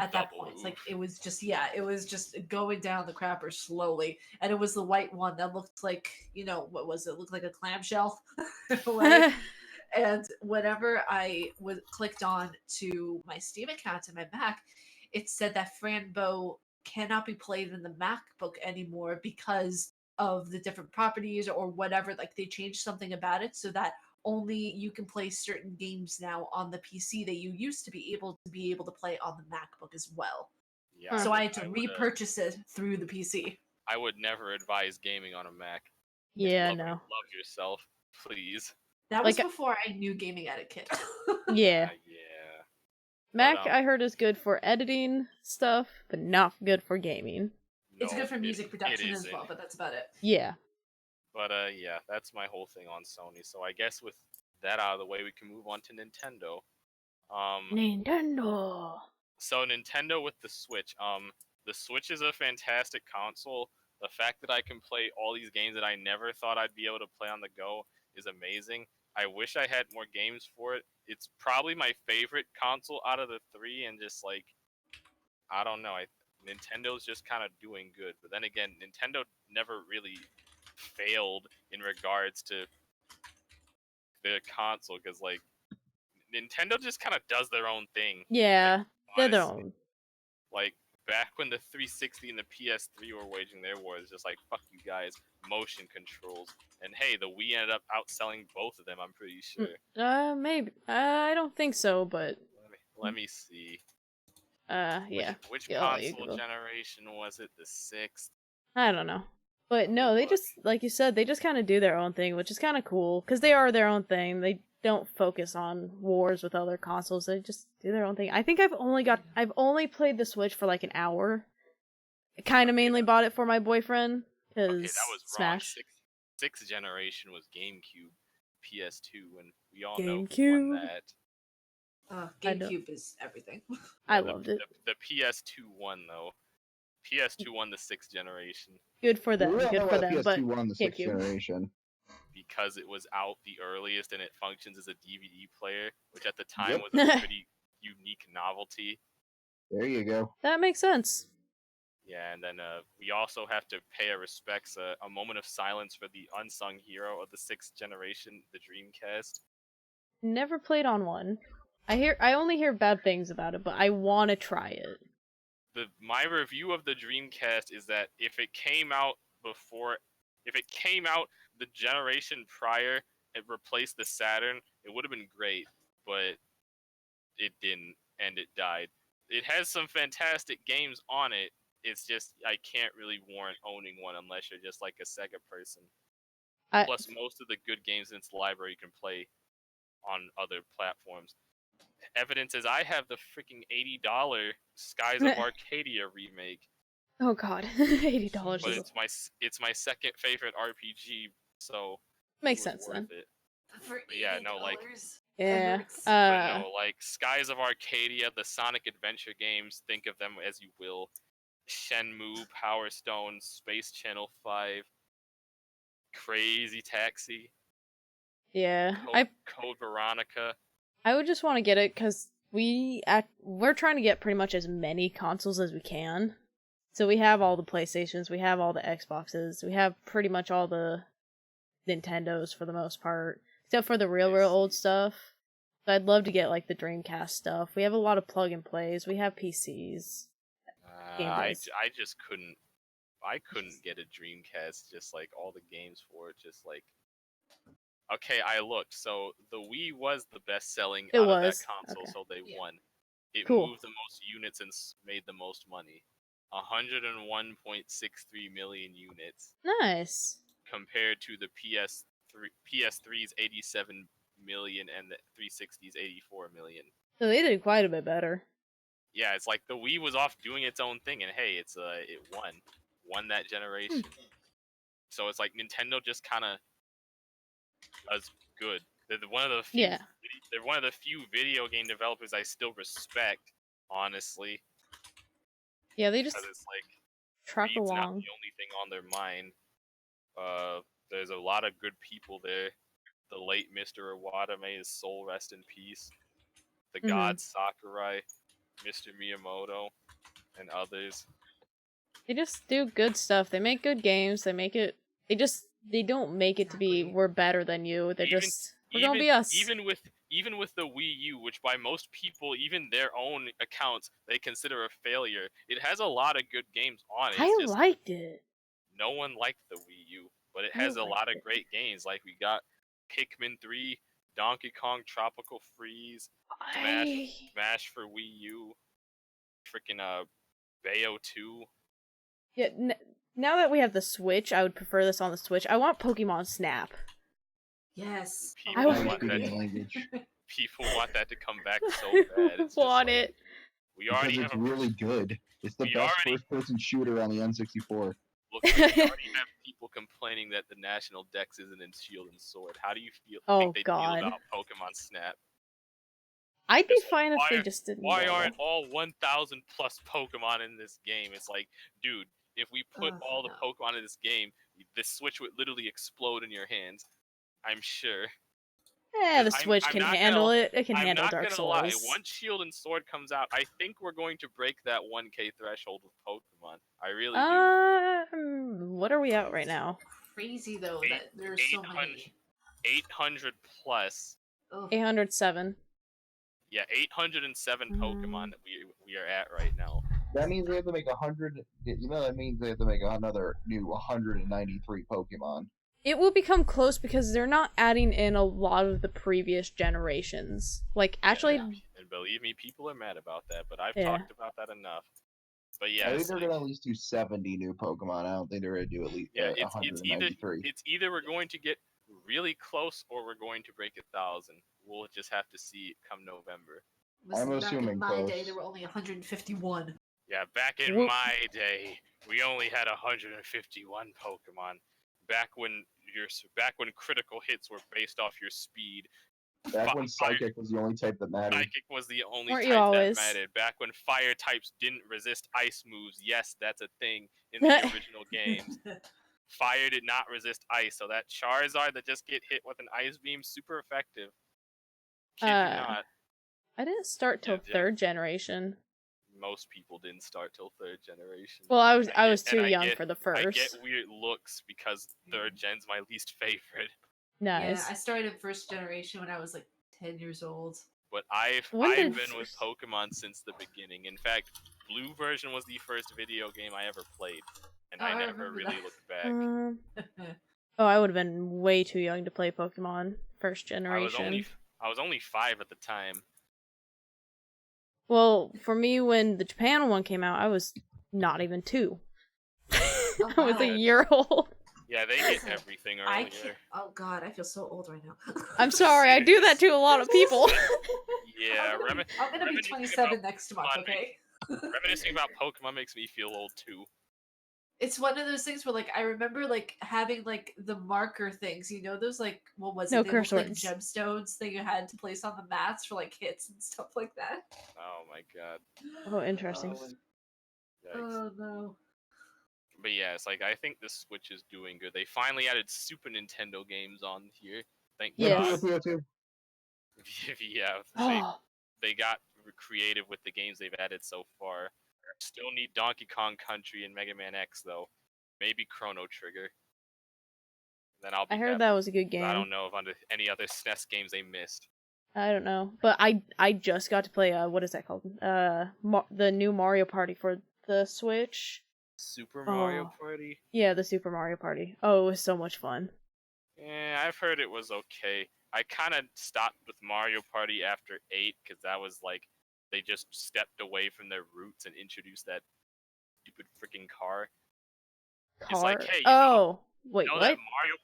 at that point. It's like it was just going down the crapper slowly, and it was the white one that looked like, what was it? Looked like a clamshell in a way. And whenever I was clicked on to my Steam account and my Mac, it said that Franbo cannot be played in the MacBook anymore because of the different properties or whatever. Like they changed something about it so that only you can play certain games now on the PC that you used to be able to play on the MacBook as well.
Yeah.
So I had to repurchase it through the PC.
I would never advise gaming on a Mac.
Yeah,
love,
no.
Love yourself, please.
That was before I knew gaming etiquette.
Yeah.
Yeah.
Mac,
But,
I heard, is good for editing stuff, but not good for gaming.
It's
no,
good for music production as
isn't.
well, but that's about it.
Yeah.
But yeah, that's my whole thing on Sony. So I guess with that out of the way, we can move on to Nintendo.
Nintendo.
So Nintendo with the Switch. The Switch is a fantastic console. The fact that I can play all these games that I never thought I'd be able to play on the go is amazing. I wish I had more games for it. It's probably my favorite console out of the three, and just like, I don't know, Nintendo's just kind of doing good. But then again, Nintendo never really failed in regards to the console, because like Nintendo just kind of does their own thing.
Yeah,
like,
they're their
honestly.
own.
Like back when the 360 and the PS3 were waging their war, it's just like, fuck you guys, motion controls. And hey, the Wii ended up outselling both of them, I'm pretty sure.
Maybe. I don't think so, but
let me see.
Yeah.
Which
Yeah,
console generation was it? The 6th?
I don't know. But no, they just, like you said, they just kind of do their own thing, which is kind of cool, because they are their own thing. They don't focus on wars with other consoles. They just do their own thing. I think I've only played the Switch for like an hour. I kind of mainly bought it for my boyfriend, because
Okay, that was
Smash.
wrong. Sixth generation was GameCube, PS2, and we all
GameCube.
know who won that.
GameCube is everything.
I loved it.
The PS2 won, though. PS2 won the 6th generation.
Good for them. Good for them.
PS2
But
won the 6th
GameCube.
generation.
Because it was out the earliest and it functions as a DVD player, which at the time was a pretty unique novelty.
There you go.
That makes sense.
Yeah, and then we also have to pay our respects, a moment of silence for the unsung hero of the 6th generation, the Dreamcast.
Never played on one. I only hear bad things about it, but I want to try it.
My review of the Dreamcast is that if it came out the generation prior, it replaced the Saturn, it would have been great, but it didn't, and it died. It has some fantastic games on it. It's just I can't really warrant owning one unless you're just like a Sega person. Plus, most of the good games in its library you can play on other platforms. Evidence is I have the freaking $80 Skies of Arcadia remake.
Oh god, $80.
But it's my second favorite RPG, so
makes sense then.
For
yeah, no, like
yeah,
but no, like Skies of Arcadia, the Sonic Adventure games. Think of them as you will. Shenmue, Power Stone, Space Channel 5, Crazy Taxi.
Yeah,
Code Veronica.
I would just want to get it because we're trying to get pretty much as many consoles as we can. So we have all the PlayStations, we have all the Xboxes, we have pretty much all the Nintendos for the most part, except for the real old stuff. So I'd love to get like the Dreamcast stuff. We have a lot of plug and plays. We have PCs.
I just couldn't. I couldn't get a Dreamcast. Just like all the games for it, just like. Okay, I looked. So the Wii was the best-selling out of that console, so they won. It moved the most units and made the most money. 101.63 million units.
Nice.
Compared to the PS3's 87 million and the 360's 84 million.
So they did quite a bit better.
Yeah, it's like the Wii was off doing its own thing, and hey, it won that generation. So it's like Nintendo just kind of is good. They're one of the few.
Yeah.
They're one of the few video game developers I still respect, honestly.
Yeah, they just
it's like
truck
greed's
along.
Not the only thing on their mind. There's a lot of good people there. the late Mr. Iwata, may his soul rest in peace. The
Mhm.
god Sakurai, Mr. Miyamoto, and others.
They just do good stuff. They make good games. They make it. They don't make it to be
Exactly.
we're better than you. They're
Even-
just we're gonna be us.
Even with the Wii U, which by most people, even their own accounts, they consider a failure, it has a lot of good games on it.
I
It's just
liked it.
no one liked the Wii U, but it
I
has a lot
liked
of
it.
great games. Like we got Pikmin 3, Donkey Kong Tropical Freeze, Smash for Wii U, freaking Bayo 2.
Yeah. Now that we have the Switch, I would prefer this on the Switch. I want Pokemon Snap.
Yes.
People
I
want
want
that.
Speaking language.
People want that to come back so
I
bad. It's just
want
like,
it.
we
Because
already
it's
have a
really good. It's the
we
best
already-
first-person shooter on the N64.
Look, we already have people complaining that the national dex isn't in Shield and Sword. How do you
Oh,
think they
God.
feel about Pokemon Snap?
I'd be
Just
fine if
why
they
are-
just didn't.
Why
roll.
aren't all 1,000 plus Pokemon in this game? It's like, dude, if we put
Ugh,
all the
no.
Pokemon in this game, the Switch would literally explode in your hands. I'm sure.
The
'Cause
Switch
I'm
can
not
handle
gonna-
it. It can
I'm
handle
not
Dark
gonna
Souls.
lie. Once Shield and Sword comes out, I think we're going to break that 1K threshold with Pokemon. I really do.
What are we at right now?
Crazy though that there's so
800
many.
800 plus.
Ugh.
807.
Yeah, 807
Mm.
Pokemon that we are at right now.
That means they have to make 100. You know, that means they have to make another new 193 Pokemon.
It will become close because they're not adding in a lot of the previous generations. Like, actually,
Yeah, and believe me, people are mad about that, but I've
Yeah.
talked about that enough. But yeah,
I think
it's
they're
like-
gonna at least do 70 new Pokemon. I don't think they're gonna do at least
yeah, it's either
193.
it's either we're going to get really close or we're going to break 1,000. We'll just have to see come November.
Listen,
I'm
back
assuming
in my day,
close.
there were only 151.
Yeah, back in
Whoop.
my day, we only had 151 Pokemon. Back when critical hits were based off your speed.
Back when
Fire-
Psychic was the only type that mattered.
Psychic was the only
Weren't
type
you
that
always?
mattered. Back when fire types didn't resist ice moves. Yes, that's a thing in the original games. Fire did not resist ice, so that Charizard that just get hit with an ice beam, super effective. Kid you not.
I didn't start till
Yeah.
3rd generation.
Most people didn't start till 3rd generation.
Well, I
And
was
get-
too
and I
young
get-
for the
I
first.
get weird looks because 3rd gen's my least favorite.
Nice.
Yeah, I started first generation when I was like 10 years old.
But I've
When did
been with Pokemon since the beginning. In fact, Blue version was the first video game I ever played, and
Oh,
I
I
never
remember
really
that.
looked back.
Oh, I would have been way too young to play Pokemon first
I
generation.
was only 5 at the time.
Well, for me, when the Japan one came out, I was not even 2. I was a
wow.
year old.
Yeah, they get everything
I
earlier.
can't. Oh god, I feel so old right now.
I'm sorry, I do that to a lot of people.
Yeah,
I'm gonna be
reminiscing
27
about
next month,
Pokemon
okay?
reminiscing about Pokemon makes me feel old too.
It's one of those things where, like, I remember, like, having, like, the marker things, you know, those, like, what was it?
No
They
curse
looked like
words.
gemstones that you had to place on the mats for, like, hits and stuff like that.
Oh my god.
Oh, interesting.
Yikes.
Oh no.
But yeah, it's like I think the Switch is doing good. They finally added Super Nintendo games on here. Thank
Yes.
God.
Yeah.
Yeah,
Oh,
they got creative with the games they've added so far. Still need Donkey Kong Country and Mega Man X though. Maybe Chrono Trigger. Then I'll be
I heard
happy.
that was a good
I
game.
don't know if under any other SNES games they missed.
I don't know, but I just got to play what is that called? The new Mario Party for the Switch.
Super Mario
Oh.
Party?
Yeah, the Super Mario Party. Oh, it was so much fun.
Yeah, I've heard it was okay. I kind of stopped with Mario Party after 8 because that was like they just stepped away from their roots and introduced that stupid freaking car. It's like, hey,
wait,
you know
what?
that Mario?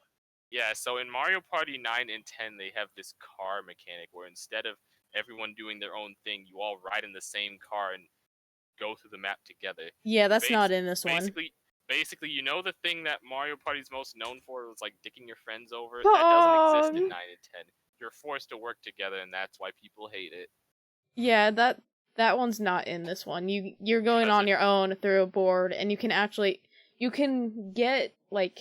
Yeah, so in Mario Party 9 and 10, they have this car mechanic where instead of everyone doing their own thing, you all ride in the same car and go through the map together.
Yeah, that's not in this one.
Basically, you know the thing that Mario Party's most known for was like dicking your friends over?
But,
That doesn't exist in 9 and 10. You're forced to work together, and that's why people hate it.
Yeah, that one's not in this one. You're going
Does
on
it?
your own through a board, and you can get like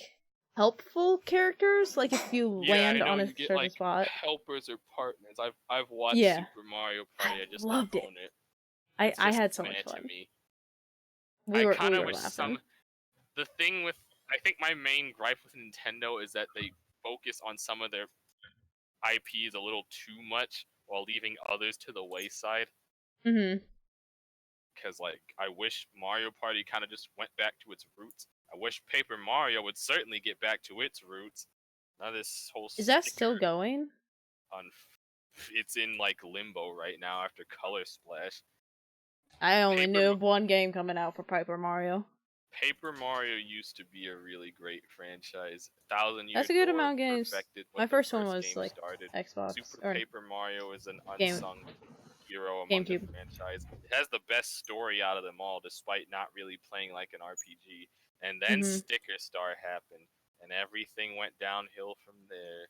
helpful characters. Like if you land
I know
on a
you get
certain
like
spot.
helpers or partners. I've watched
Yeah.
Super Mario Party. I just
Loved
don't
it.
own it.
I
It's
I
just
had so
meh
much
to
fun.
me.
We
I
were
kind of wish
laughing.
the thing with I think my main gripe with Nintendo is that they focus on some of their IPs a little too much while leaving others to the wayside.
Mm-hmm.
Because like I wish Mario Party kind of just went back to its roots. I wish Paper Mario would certainly get back to its roots. Now this whole
Is that
sticker
still going?
it's in like limbo right now after Color Splash.
I only
Paper
knew
Ma-
of one game coming out for Paper Mario.
Paper Mario used to be a really great franchise. 1,000 Year
That's a good
Door
amount of games.
perfected what
My
the
first one was
game
like
started.
Xbox
Super
or
Paper Mario is an
Game-
unsung hero among the
GameCube.
franchise. It has the best story out of them all, despite not really playing like an RPG. And then
Mhm.
Sticker Star happened, and everything went downhill from there.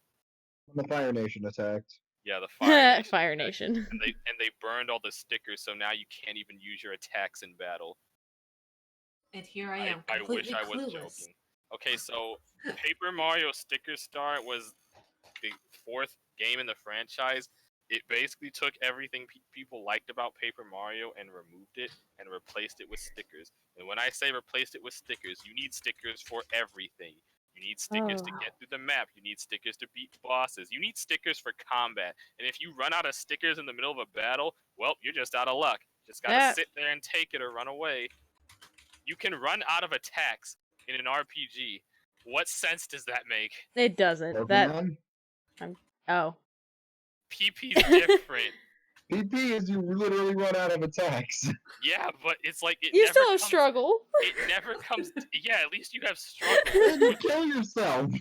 The Fire Nation attacked.
Yeah, the Fire Nation.
Fire
attacked,
Nation.
and they burned all the stickers, so now you can't even use your attacks in battle.
And here I am,
I wish
completely
I was
clueless.
joking. Okay, so Paper Mario Sticker Star was the fourth game in the franchise. It basically took everything people liked about Paper Mario and removed it and replaced it with stickers. And when I say replaced it with stickers, you need stickers for everything. You need stickers to
Oh.
get through the map. You need stickers to beat bosses. You need stickers for combat. And if you run out of stickers in the middle of a battle, well, you're just out of luck. Just gotta
That-
sit there and take it or run away. You can run out of attacks in an RPG. What sense does that make?
It doesn't. That
Pokemon?
oh.
PP's different.
PP is you literally run out of attacks.
Yeah, but it's like it
You
never
still have
comes,
struggle.
It never comes. Yeah, at least you have struggle.
And you kill yourself.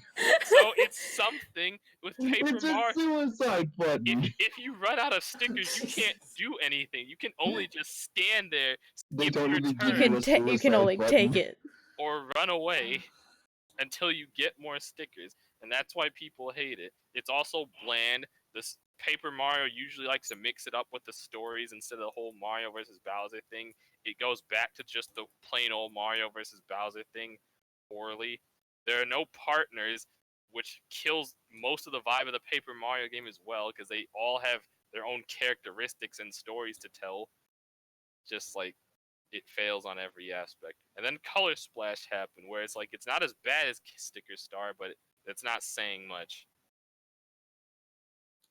So it's something with Paper
It's a
Mario.
suicide button.
If you run out of stickers, you can't do anything. You can only just stand there,
They
skip
don't
your
even
turn,
give you a
You can
suicide
only
button.
take it.
or run away until you get more stickers, and that's why people hate it. It's also bland. This Paper Mario usually likes to mix it up with the stories instead of the whole Mario versus Bowser thing. It goes back to just the plain old Mario versus Bowser thing poorly. There are no partners, which kills most of the vibe of the Paper Mario game as well, because they all have their own characteristics and stories to tell. Just like it fails on every aspect. And then Color Splash happened, where it's like it's not as bad as Sticker Star, but it's not saying much.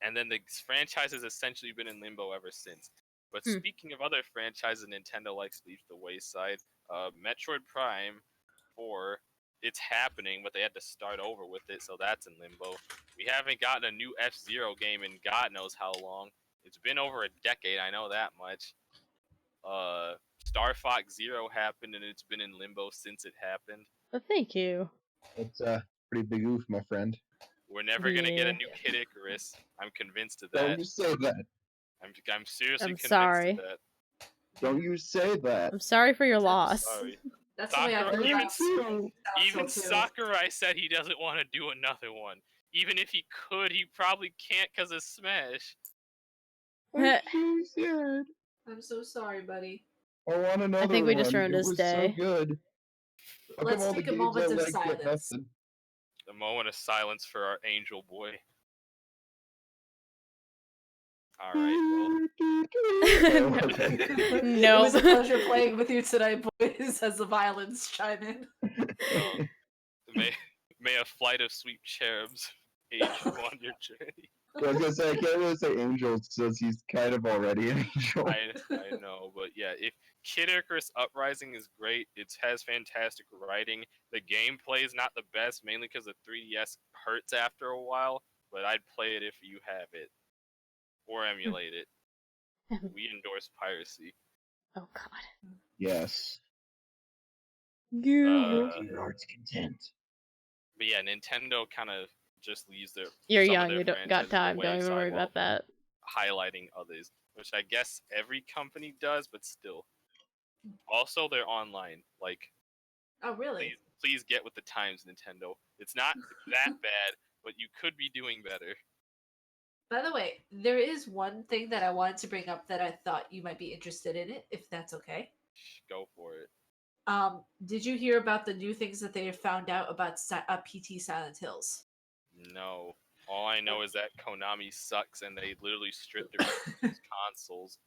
And then the franchise has essentially been in limbo ever since. But speaking of other franchises Nintendo likes to leave to the wayside, Metroid Prime 4, it's happening, but they had to start over with it, so that's in limbo. We haven't gotten a new F-Zero game in God knows how long. It's been over a decade, I know that much. Star Fox Zero happened, and it's been in limbo since it happened.
But thank you.
It's a pretty big oof, my friend.
We're never gonna get a
Yeah.
new Kid Icarus. I'm convinced of
Don't
that.
you say that.
I'm seriously
I'm
convinced
sorry.
of that.
Don't you say that.
I'm sorry for your loss.
Sorry.
That's the way I
Sakura-
feel
even
about
Even
too.
Sakurai said he doesn't want to do another one. Even if he could, he probably can't because of Smash.
I'm so sad.
I'm so sorry, buddy.
I want another
think we just
one.
ruined
It
his
was
day.
so good. How
Let's
come all the
take a
games
moment
I
of
like get
silence.
nothing?
The moment of silence for our angel boy. Alright, well.
Okay.
It was a
No.
pleasure playing with you tonight, boys, as the violins chime in.
May a flight of sweet cherubs aid you on your journey.
I was gonna say, I can't really say angels since he's kind of already an angel.
I know, but yeah, if Kid Icarus Uprising is great, it has fantastic writing. The gameplay is not the best, mainly because the 3DS hurts after a while, but I'd play it if you have it. Or emulate it. We endorse piracy.
Oh god.
Yes.
You.
Uh,
To your heart's content.
But yeah, Nintendo kind of just leaves their
You're
some of
young,
their
you don't got
franchises to the
time, don't even worry
wayside while
about that.
highlighting others, which I guess every company does, but still. Also, they're online. Like,
Oh, really?
please get with the times, Nintendo. It's not that bad, but you could be doing better.
By the way, there is one thing that I wanted to bring up that I thought you might be interested in it, if that's okay.
Go for it.
Did you hear about the new things that they have found out about PT Silent Hills?
No. All I know is that Konami sucks and they literally stripped their consoles.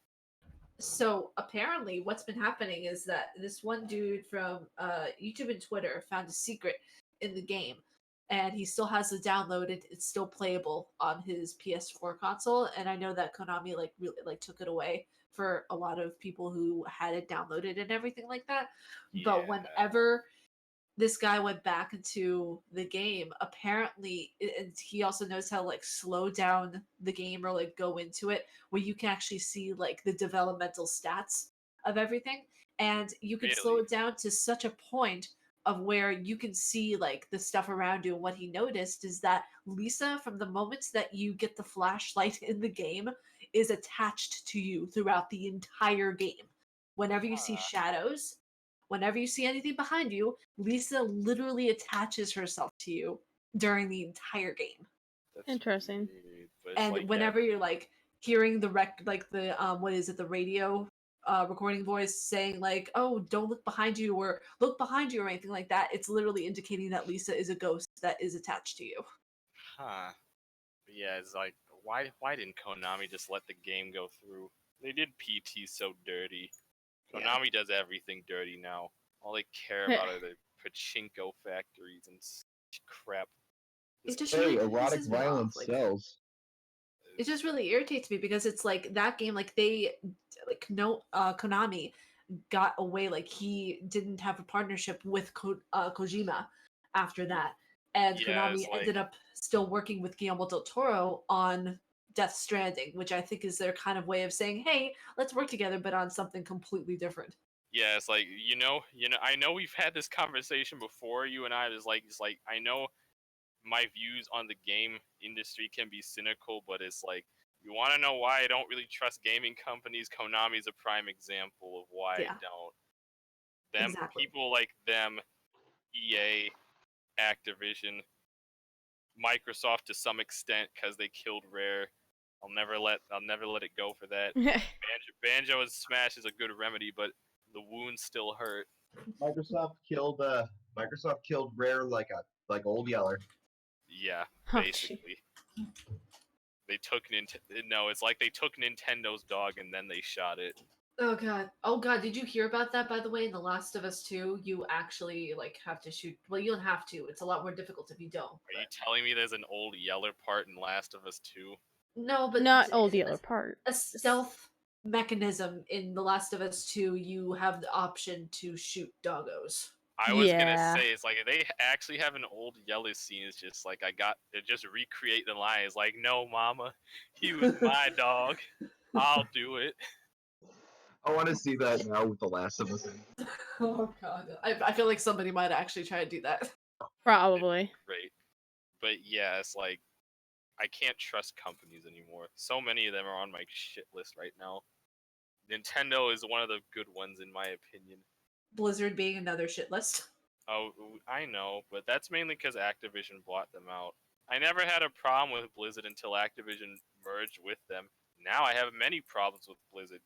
So apparently, what's been happening is that this one dude from YouTube and Twitter found a secret in the game, and he still has it downloaded. It's still playable on his PS4 console, and I know that Konami really took it away for a lot of people who had it downloaded and everything like that. But
Yeah.
whenever this guy went back into the game, apparently, and he also knows how to like slow down the game or like go into it where you can actually see like the developmental stats of everything, and you can slow
Really?
it down to such a point of where you can see like the stuff around you. And what he noticed is that Lisa, from the moment that you get the flashlight in the game, is attached to you throughout the entire game. Whenever you see shadows, whenever you see anything behind you, Lisa literally attaches herself to you during the entire game.
That's
Interesting.
weird, but it's
And
like,
whenever you're like hearing the what is it, the radio recording voice saying like, "Oh, don't look behind you," or "Look behind you," or anything like that, it's literally indicating that Lisa is a ghost that is attached to you.
huh. Yeah, it's like, why didn't Konami just let the game go through? They did PT so dirty.
Yeah.
Konami does everything dirty now. All they care about are the pachinko factories and crap.
It just
Hey,
really
erotic
pisses me off.
violence
Like,
sells.
it just really irritates me because it's like that game, like they, like no, Konami got away, like he didn't have a partnership with Kojima after that, and
Yeah, it's
Konami
like,
ended up still working with Guillermo del Toro on Death Stranding, which I think is their kind of way of saying, "Hey, let's work together, but on something completely different."
yeah, it's like, I know we've had this conversation before, you and I. It's like, I know my views on the game industry can be cynical, but it's like, you want to know why I don't really trust gaming companies? Konami's a prime example of why I
Yeah.
don't.
Exactly.
People like them, EA, Activision, Microsoft to some extent, because they killed Rare. I'll never let it go for that. Banjo and Smash is a good remedy, but the wounds still hurt.
Microsoft killed Rare like Old Yeller.
Yeah,
Oh,
basically. They took No, it's like they took Nintendo's dog and then they shot it.
Oh god. Oh god, did you hear about that, by the way? In The Last of Us 2, you actually like have to shoot, well, you don't have to. It's a lot more difficult if you don't.
Are you telling me there's an Old Yeller part in Last of Us 2?
No, but
Not Old Yeller part.
a stealth mechanism in The Last of Us 2, you have the option to shoot doggos.
I was gonna
Yeah.
say, it's like, if they actually have an Old Yeller scene, it's just like, they just recreate the line. It's like, no, mama, he was my dog. I'll do it.
I want to see that now with The Last of Us.
Oh god. I feel like somebody might actually try to do that.
Probably.
Great. But yeah, it's like, I can't trust companies anymore. So many of them are on my shit list right now. Nintendo is one of the good ones, in my opinion.
Blizzard being another shit list.
Oh, I know, but that's mainly because Activision bought them out. I never had a problem with Blizzard until Activision merged with them. Now I have many problems with Blizzard.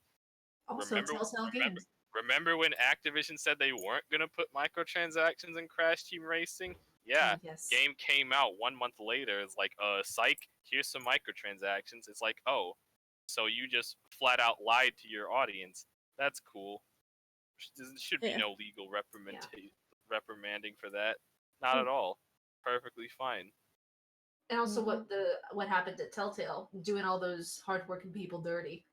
Also, Telltale Games.
Remember when Activision said they weren't going to put microtransactions in Crash Team Racing? Yeah,
Yes.
game came out 1 month later. It's like, psych, here's some microtransactions. It's like, oh, so you just flat out lied to your audience. That's cool. There should be no legal reprimanding for that. Not at all. Perfectly fine.
And also what happened at Telltale, doing all those hardworking people dirty.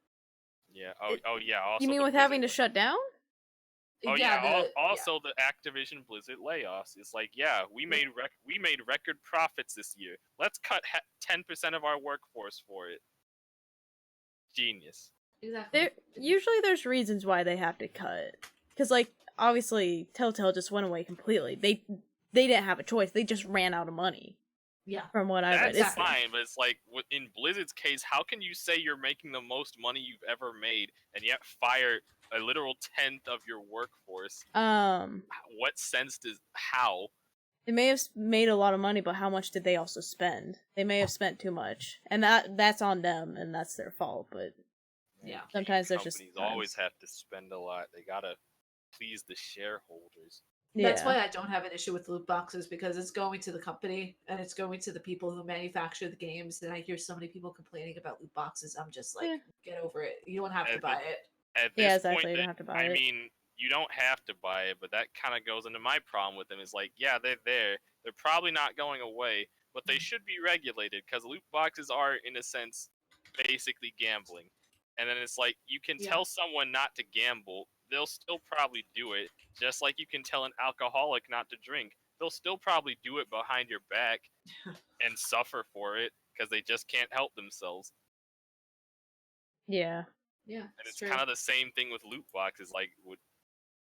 Yeah. Oh yeah. Also,
You mean
the
with having to
Blizzard-
shut down?
Oh
yeah.
yeah. Also, the Activision Blizzard layoffs. It's like, yeah, we made record profits this year. Let's cut 10% of our workforce for it. Genius.
Exactly.
Usually there's reasons why they have to cut. Because, like, obviously, Telltale just went away completely. They didn't have a choice. They just ran out of money.
Yeah.
From what I read.
That's fine, but it's like, in Blizzard's case, how can you say you're making the most money you've ever made and yet fire a literal 10th of your workforce? What sense how?
They may have made a lot of money, but how much did they also spend? They may have spent too much. And that's on them, and that's their fault, but
yeah.
sometimes there's just
companies always have to spend a lot. They gotta please the shareholders.
That's
Yeah.
why I don't have an issue with loot boxes, because it's going to the company and it's going to the people who manufacture the games. And I hear so many people complaining about loot boxes. I'm just like,
Yeah.
get over it. You don't have to
At
buy it.
At
Yeah,
this
exactly.
point,
You don't have to buy
I
it.
mean, you don't have to buy it, but that kind of goes into my problem with them. Is like, yeah, they're there. They're probably not going away, but they should be regulated because loot boxes are, in a sense, basically gambling. And then it's like you can
Yeah.
tell someone not to gamble, they'll still probably do it. Just like you can tell an alcoholic not to drink, they'll still probably do it behind your back and suffer for it because they just can't help themselves.
Yeah.
Yeah,
And it's
true.
kind of the same thing with loot boxes. Like,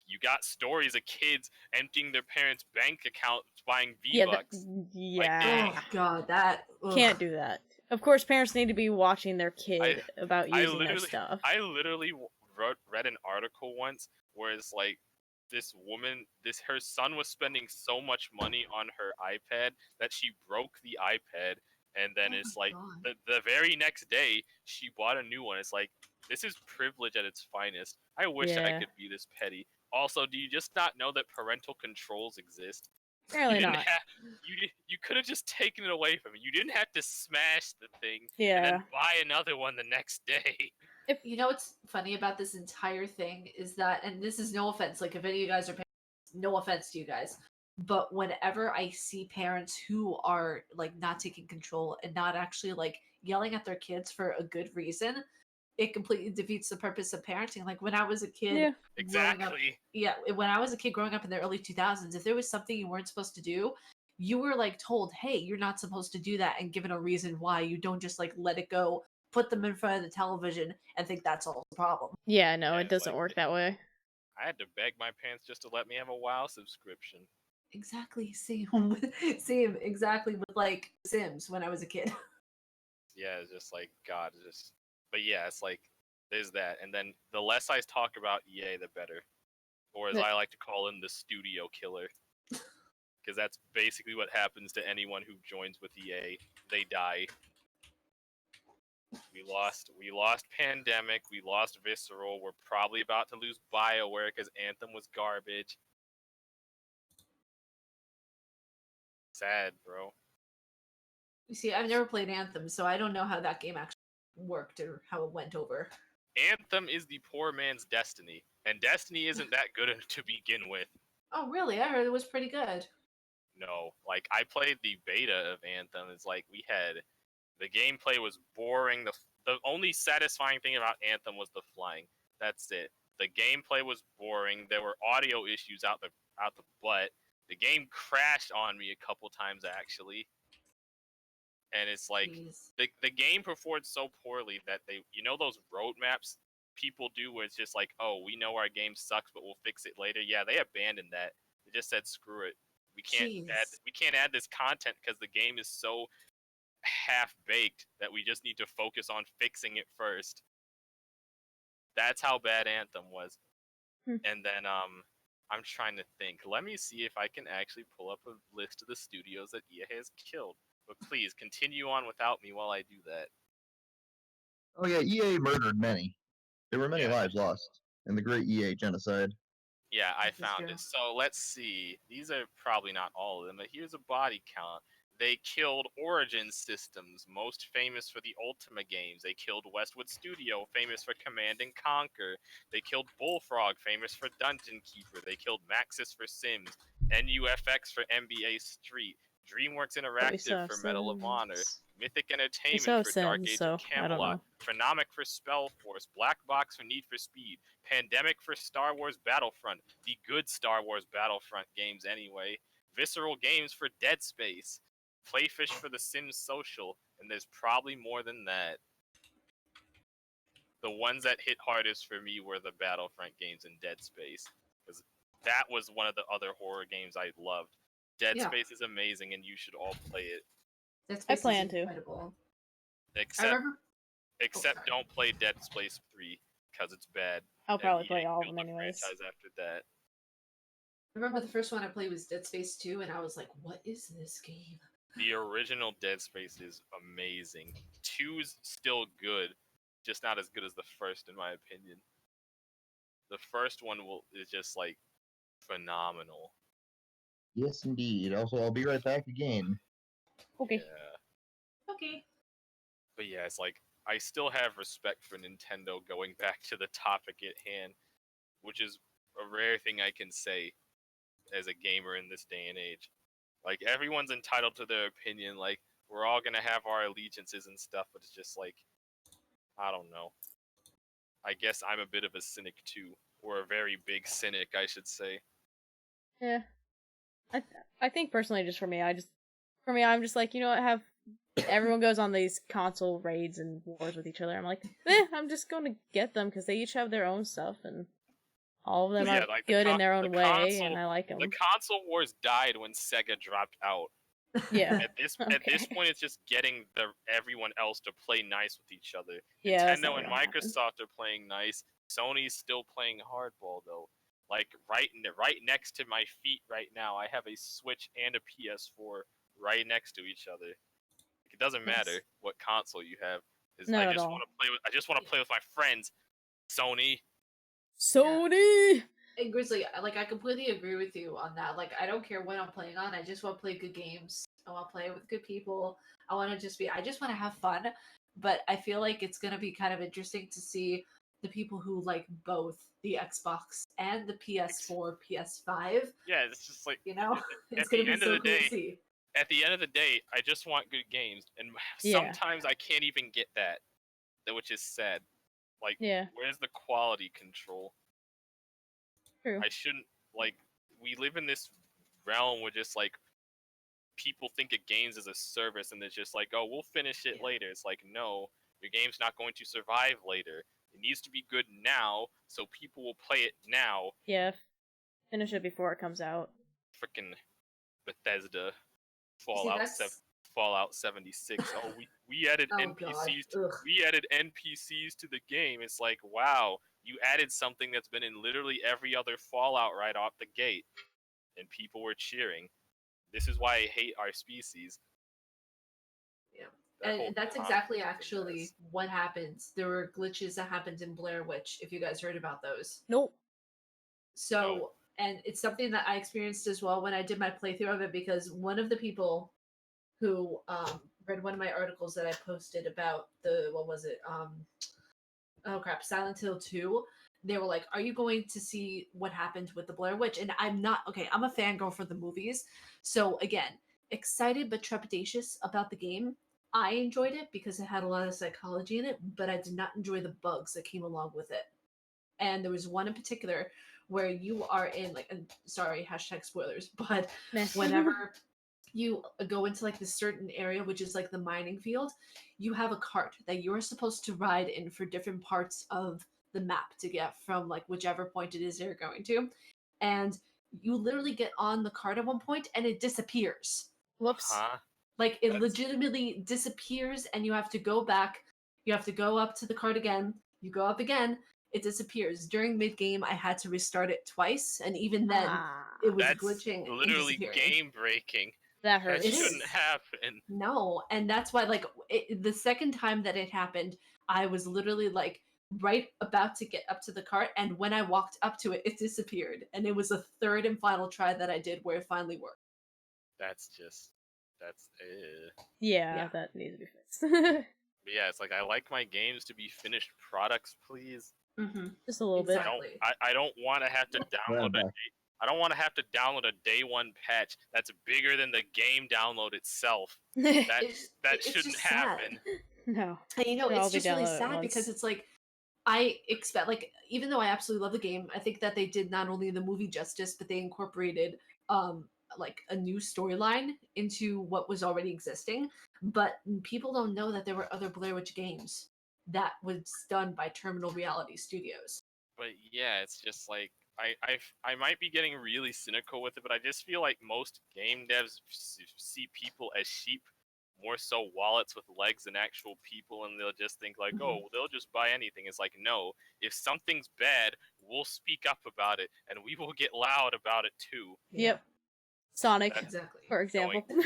you got stories of kids emptying their parents' bank accounts buying
Yeah.
V-Bucks.
Yeah.
Oh god, that
Can't do that. Of course, parents need to be watching their kid about
I
using their
literally,
stuff.
read an article once where it's like this woman, her son was spending so much money on her iPad that she broke the iPad, and then
Oh
it's
my
like
God.
the very next day she bought a new one. It's like, this is privilege at its finest. I wish I
Yeah.
could be this petty. Also, do you just not know that parental controls exist?
Apparently
You
not.
you could have just taken it away from me. You didn't have to smash the thing and
Yeah.
then buy another one the next day.
You know what's funny about this entire thing is that, and this is no offense, like if any of you guys are parents, no offense to you guys, but whenever I see parents who are like not taking control and not actually like yelling at their kids for a good reason, it completely defeats the purpose of parenting. Like when I was a kid
Yeah.
growing up,
Exactly.
when I was a kid growing up in the early 2000s, if there was something you weren't supposed to do, you were like told, hey, you're not supposed to do that, and given a reason why. You don't just like let it go, put them in front of the television, and think that's all the problem.
Yeah, no,
Yeah,
it doesn't
like,
work that way.
I had to beg my parents just to let me have a WoW subscription.
Exactly. Same. Same. Exactly with like Sims when I was a kid.
Yeah, it's just like, God, just. But yeah, it's like, there's that. And then the less I talk about EA, the better. Or as
The-
I like to call him, the studio killer. Because that's basically what happens to anyone who joins with EA. They die. We lost Pandemic, we lost Visceral, we're probably about to lose BioWare because Anthem was garbage. Sad, bro.
You see, I've never played Anthem, so I don't know how that game actually worked or how it went over.
Anthem is the poor man's Destiny, and Destiny isn't that good to begin with.
Oh, really? I heard it was pretty good.
No, like, I played the beta of Anthem. It's like, the gameplay was boring. The only satisfying thing about Anthem was the flying. That's it. The gameplay was boring. There were audio issues out the butt. The game crashed on me a couple times actually. And it's like,
Jeez.
the game performed so poorly that those roadmaps people do where it's just like, oh, we know our game sucks, but we'll fix it later. Yeah, they abandoned that. They just said, screw it. We can't add this content because the game is so half baked that we just need to focus on fixing it first. That's how bad Anthem was. And then I'm trying to think. Let me see if I can actually pull up a list of the studios that EA has killed. But please continue on without me while I do that.
Oh yeah, EA murdered many. There were many
Yeah.
lives lost in the great EA genocide.
Yeah, I
This is
found
true.
it. So let's see. These are probably not all of them, but here's a body count. They killed Origin Systems, most famous for the Ultima games. They killed Westwood Studio, famous for Command and Conquer. They killed Bullfrog, famous for Dungeon Keeper. They killed Maxis for Sims, NUFX for NBA Street, DreamWorks Interactive for Medal of Honor, Mythic Entertainment for Dark Age of Camelot, Phrenomic for Spellforce, Black Box for Need for Speed, Pandemic for Star Wars Battlefront, the good Star Wars Battlefront games anyway, Visceral Games for Dead Space, Playfish for The Sims Social, and there's probably more than that. The ones that hit hardest for me were the Battlefront games and Dead Space, because that was one of the other horror games I loved. Dead Space is amazing, and you should all play it.
Dead Space
I plan
is
to.
incredible.
Except
sorry.
don't play Dead Space 3, because it's bad.
I'll probably
EA
play all of
killed
them
the
anyways.
franchise after that.
I remember the first one I played was Dead Space 2, and I was like, what is this game?
The original Dead Space is amazing. 2's still good, just not as good as the first, in my opinion. the first one is just like phenomenal.
Yes, indeed. Also, I'll be right back again.
Okay.
Yeah.
Okay.
But yeah, it's like I still have respect for Nintendo going back to the topic at hand, which is a rare thing I can say as a gamer in this day and age. Like, everyone's entitled to their opinion, like, we're all gonna have our allegiances and stuff, but it's just like, I don't know. I guess I'm a bit of a cynic too, or a very big cynic, I should say.
Yeah. I think personally, just for me, I'm just like, you know what, everyone goes on these console raids and wars with each other. I'm like, I'm just going to get them because they each have their own stuff and all of them are
like
good in their own way, and I like them.
The console wars died when Sega dropped out.
Yeah.
At this point, it's just getting everyone else to play nice with each other.
Yeah,
Nintendo and Microsoft are playing nice. Sony's still playing hardball though. Like right next to my feet right now, I have a Switch and a PS4 right next to each other. It doesn't matter what console you have.
Not
I
at
just
all.
want to play with. I just want to play with my friends. Sony.
And Grizzly, like, I completely agree with you on that. Like, I don't care what I'm playing on. I just want to play good games. I want to play with good people. I just want to have fun. But I feel like it's going to be kind of interesting to see the people who like both the Xbox and the PS4, PS5.
Yeah, it's just like,
You know, it's
at
going
the
to be
end of
so
the
cool
day,
to see.
at the end of the day, I just want good games, and
Yeah.
sometimes I can't even get that, which is sad. Like,
Yeah.
where's the quality control?
True.
I shouldn't, like, we live in this realm where just, like, people think of games as a service, and it's just like, oh, we'll finish it later. It's like, no, your game's not going to survive later. It needs to be good now, so people will play it now.
Yeah. Finish it before it comes out.
Frickin' Bethesda.
See,
Fallout 76. Oh, we added NPCs. We added NPCs to the game. It's like, wow, you added something that's been in literally every other Fallout right off the gate, and people were cheering. This is why I hate our species.
Yeah, and that's exactly actually what happens. There were glitches that happened in Blair Witch. If you guys heard about those.
Nope.
So,
No.
And it's something that I experienced as well when I did my playthrough of it, because one of the people who read one of my articles that I posted about Silent Hill 2, they were like, are you going to see what happened with the Blair Witch? And I'm not. Okay, I'm a fangirl for the movies. So again, excited but trepidatious about the game. I enjoyed it because it had a lot of psychology in it, but I did not enjoy the bugs that came along with it. And there was one in particular where you are in, like, sorry, #spoilers, but whenever you go into like this certain area, which is like the mining field, you have a cart that you're supposed to ride in for different parts of the map to get from like whichever point it is you're going to. And you literally get on the cart at one point and it disappears.
Whoops.
Huh?
Like, it legitimately disappears, and you have to go back. You have to go up to the cart again. You go up again. It disappears. During mid-game, I had to restart it twice, and even then, it was glitching.
Literally game breaking.
That hurts.
That shouldn't happen.
No, and that's why, like, the second time that it happened, I was literally like right about to get up to the cart, and when I walked up to it, it disappeared. And it was a third and final try that I did where it finally worked.
Yeah, that needs to be fixed.
But yeah, it's like, I like my games to be finished products, please.
Mm-hmm.
Just a little bit.
I don't want to have to download I don't want to have to download a day one patch that's bigger than the game download itself. That shouldn't happen.
No.
And it's just really sad because it's like, I expect, like, even though I absolutely love the game, I think that they did not only the movie justice, but they incorporated like a new storyline into what was already existing. But people don't know that there were other Blair Witch games that was done by Terminal Reality Studios.
But yeah, it's just like, I might be getting really cynical with it, but I just feel like most game devs see people as sheep, more so wallets with legs than actual people, and they'll just think like, oh, they'll just buy anything. It's like, no, if something's bad, we'll speak up about it, and we will get loud about it too.
Yep. Sonic,
Exactly.
for example.
And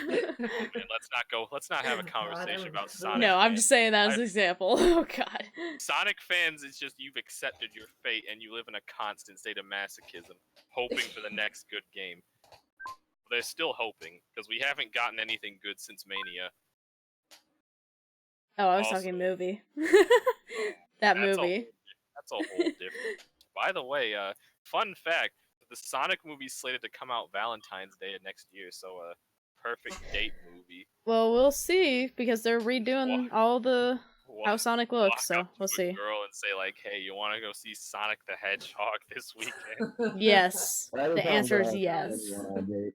let's not have a
Oh, God,
conversation
I
about
would-
Sonic.
No, I'm
fans.
just saying that as an example. Oh god.
Sonic fans is just you've accepted your fate and you live in a constant state of masochism, hoping for the next good game. They're still hoping because we haven't gotten anything good since Mania.
Oh, I was
Also,
talking movie. That movie.
That's a whole different. By the way, fun fact: the Sonic movie's slated to come out Valentine's Day of next year, so perfect date movie.
Well, we'll see because they're redoing all the how Sonic looks,
Walk
so
up to
we'll
a
see.
girl and say like, "Hey, you want to go see Sonic the Hedgehog this weekend?"
Yes.
I haven't
The
found
answer is
out
yes.
anyone on a date.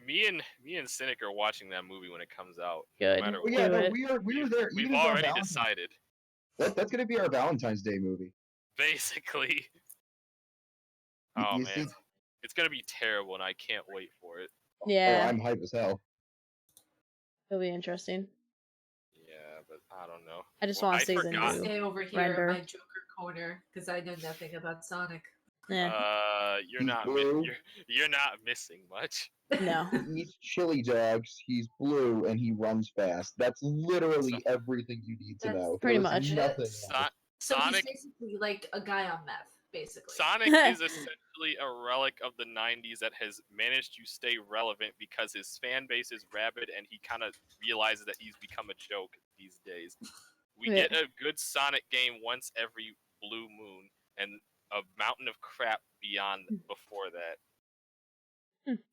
Me and Cynic are watching that movie when it comes out.
Good.
No matter
Well,
what.
yeah,
Do
no,
it.
we were there.
We've
even as our
already
Valentine's-
decided.
That's gonna be our Valentine's Day movie.
Basically.
You-
Oh
you
man,
see-
it's gonna be terrible, and I can't wait for it.
Oh,
Yeah,
I'm hype as hell.
it'll be interesting.
Yeah, but I don't know.
I just
Well,
want
I
to see the
forgot.
new.
Stay over here
Render.
in my Joker corner because I know nothing about Sonic.
You're
He's
not
blue.
you're not missing much.
No.
He eats chili dogs. He's blue and he runs fast. That's literally everything you need to
That's
know.
pretty
There's
much.
nothing else.
So
Sonic
he's basically like a guy on meth, basically.
Sonic is essentially a relic of the 90s that has managed to stay relevant because his fan base is rabid and he kind of realizes that he's become a joke these days. We
Yeah.
get a good Sonic game once every blue moon and a mountain of crap beyond before that.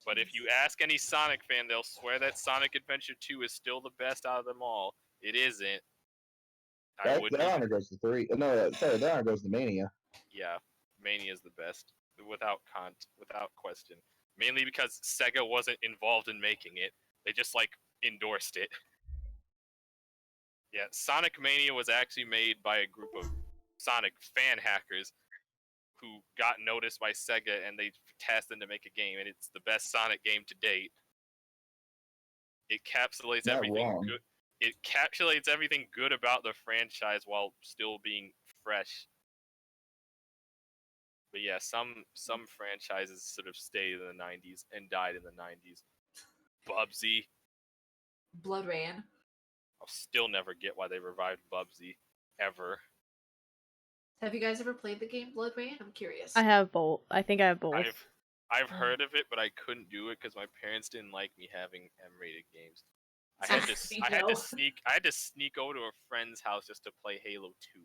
But if you ask any Sonic fan, they'll swear that Sonic Adventure 2 is still the best out of them all. It isn't.
That honor goes to 3. No, sorry, that honor goes to Mania.
Yeah, Mania is the best, without question. Mainly because Sega wasn't involved in making it; they just like endorsed it. Yeah, Sonic Mania was actually made by a group of Sonic fan hackers who got noticed by Sega, and they tasked them to make a game, and it's the best Sonic game to date. It encapsulates
Not
everything
wrong.
good. It encapsulates everything good about the franchise while still being fresh. But yeah, some franchises sort of stayed in the 90s and died in the 90s. Bubsy.
Blood Rain.
I'll still never get why they revived Bubsy. Ever.
Have you guys ever played the game Blood Rain? I'm curious.
I have both. I think I have both.
I've heard of it, but I couldn't do it because my parents didn't like me having M-rated games. I had to sneak over to a friend's house just to play Halo 2.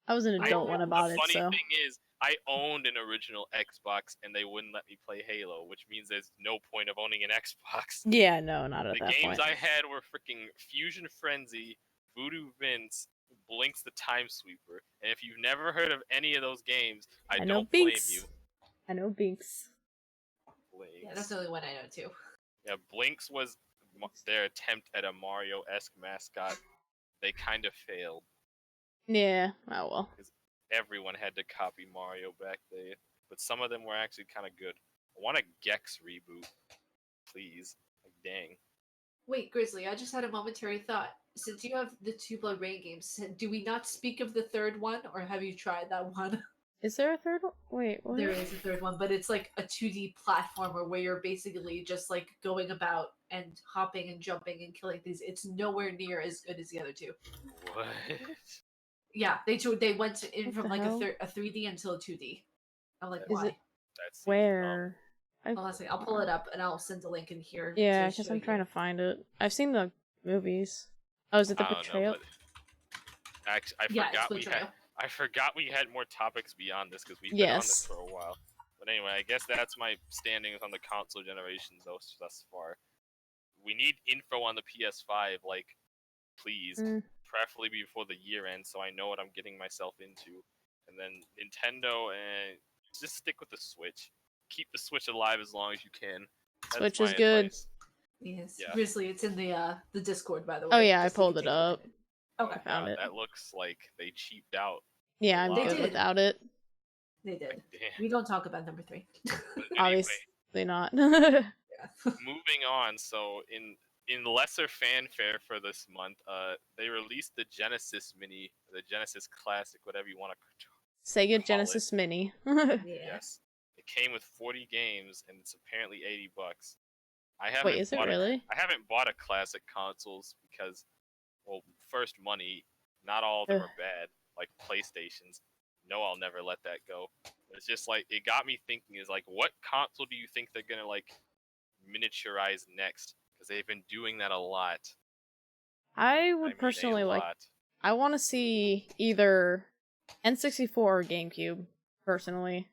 I was an adult when I bought it,
The funny
so.
thing is, I owned an original Xbox, and they wouldn't let me play Halo, which means there's no point of owning an Xbox.
Yeah, no, not at
The
that
games
point.
I had were freaking Fusion Frenzy, Voodoo Vince, Blinks the Time Sweeper, and if you've never heard of any of those games, I
know
don't blame
Binks.
you.
I know Binks.
Blinks.
Yeah, that's the only one I know too.
Yeah, Blinks was their attempt at a Mario-esque mascot. They kind of failed.
Yeah, oh well.
Everyone had to copy Mario back then, but some of them were actually kind of good. I want a Gex reboot, please. Like, dang.
Wait, Grizzly, I just had a momentary thought. Since you have the two Blood Rain games, do we not speak of the third one, or have you tried that one?
Is there a third one? Wait, what?
There is a third one, but it's like a 2D platformer where you're basically just like going about and hopping and jumping and killing things. It's nowhere near as good as the other two.
What?
Yeah, they went in
What
from
the
like
hell?
a 3D until a 2D. I'm like,
Is
why?
it-
That seems
Where?
Honestly, I'll pull it up and I'll send the link in here.
Yeah,
to
because
show
I'm trying
you.
to find it. I've seen the movies. Oh, is it the
I don't know,
Betrayal?
but actually,
Yeah, it's Betrayal.
I forgot we had more topics beyond this because we've been on this
Yes.
for a while. But anyway, I guess that's my standings on the console generations thus far. We need info on the PS5, like, please, preferably before the year ends, so I know what I'm getting myself into. And then Nintendo, and just stick with the Switch. Keep the Switch alive as long as you can. That's
Switch
my
is good.
advice.
Yes,
Yeah.
Grizzly, it's in the Discord, by the way.
Oh yeah, I
just so you
pulled
can
it
take a look
up.
at it.
Oh,
Okay,
found
God,
it.
that looks like they cheaped out.
Yeah, I'm
They
good
did.
without it.
they did.
Damn.
We don't talk about number 3.
But anyway,
Obviously not.
Yeah.
moving on. So in lesser fanfare for this month, they released the Genesis Mini, the Genesis Classic, whatever you want to.
Sega
Call
Genesis Mini.
Yeah.
Yes, it came with 40 games, and it's apparently $80. I haven't
Wait, is it
bought
really?
I haven't bought a classic consoles because, well, first money. Not all of them
Ugh.
are bad. Like PlayStations. No, I'll never let that go. It's just like it got me thinking. Is like, what console do you think they're gonna like miniaturize next? Because they've been doing that a lot.
I
I
would
mean,
personally
a
like.
lot.
I want to see either N64 or GameCube. Personally,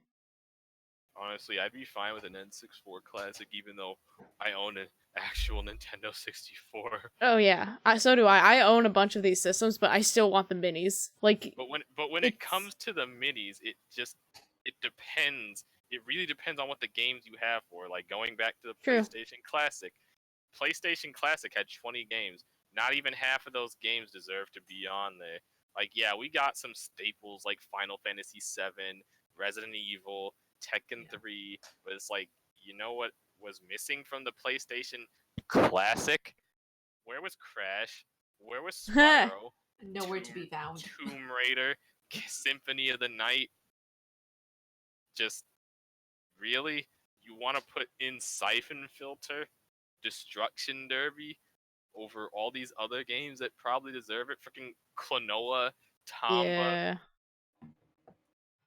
Honestly, I'd be fine with an N64 Classic, even though I own an actual Nintendo 64.
oh yeah, so do I. I own a bunch of these systems, but I still want the minis. Like,
But when it comes to the minis, it depends. It really depends on what the games you have for. Like going back to the
True.
PlayStation Classic. PlayStation Classic had 20 games. Not even half of those games deserve to be on there. Like, yeah, we got some staples like Final Fantasy VII, Resident Evil, Tekken 3, but it's like, you know what was missing from the PlayStation Classic? Where was Crash? Where was Spyro?
Nowhere to be found.
Tomb Raider, Symphony of the Night. Just really, you want to put in Siphon Filter, Destruction Derby over all these other games that probably deserve it? Freaking Klonoa, Tomba.
yeah.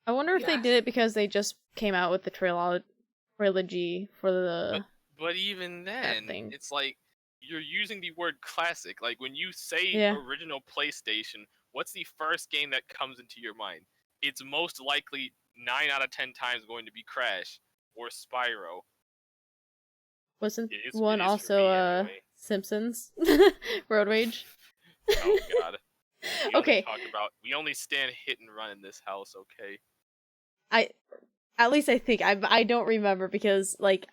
I wonder if they
Yeah.
did it because they just came out with the trilogy for the.
But even then,
thing.
it's like you're using the word classic. Like when you say
Yeah.
original PlayStation, what's the first game that comes into your mind? It's most likely 9 out of 10 times going to be Crash or Spyro.
Wasn't
It is
one
for
also
me, anyway.
Simpsons Road Rage?
Oh god.
Okay.
We only stand hit and run in this house, okay?
At least I think I don't remember because like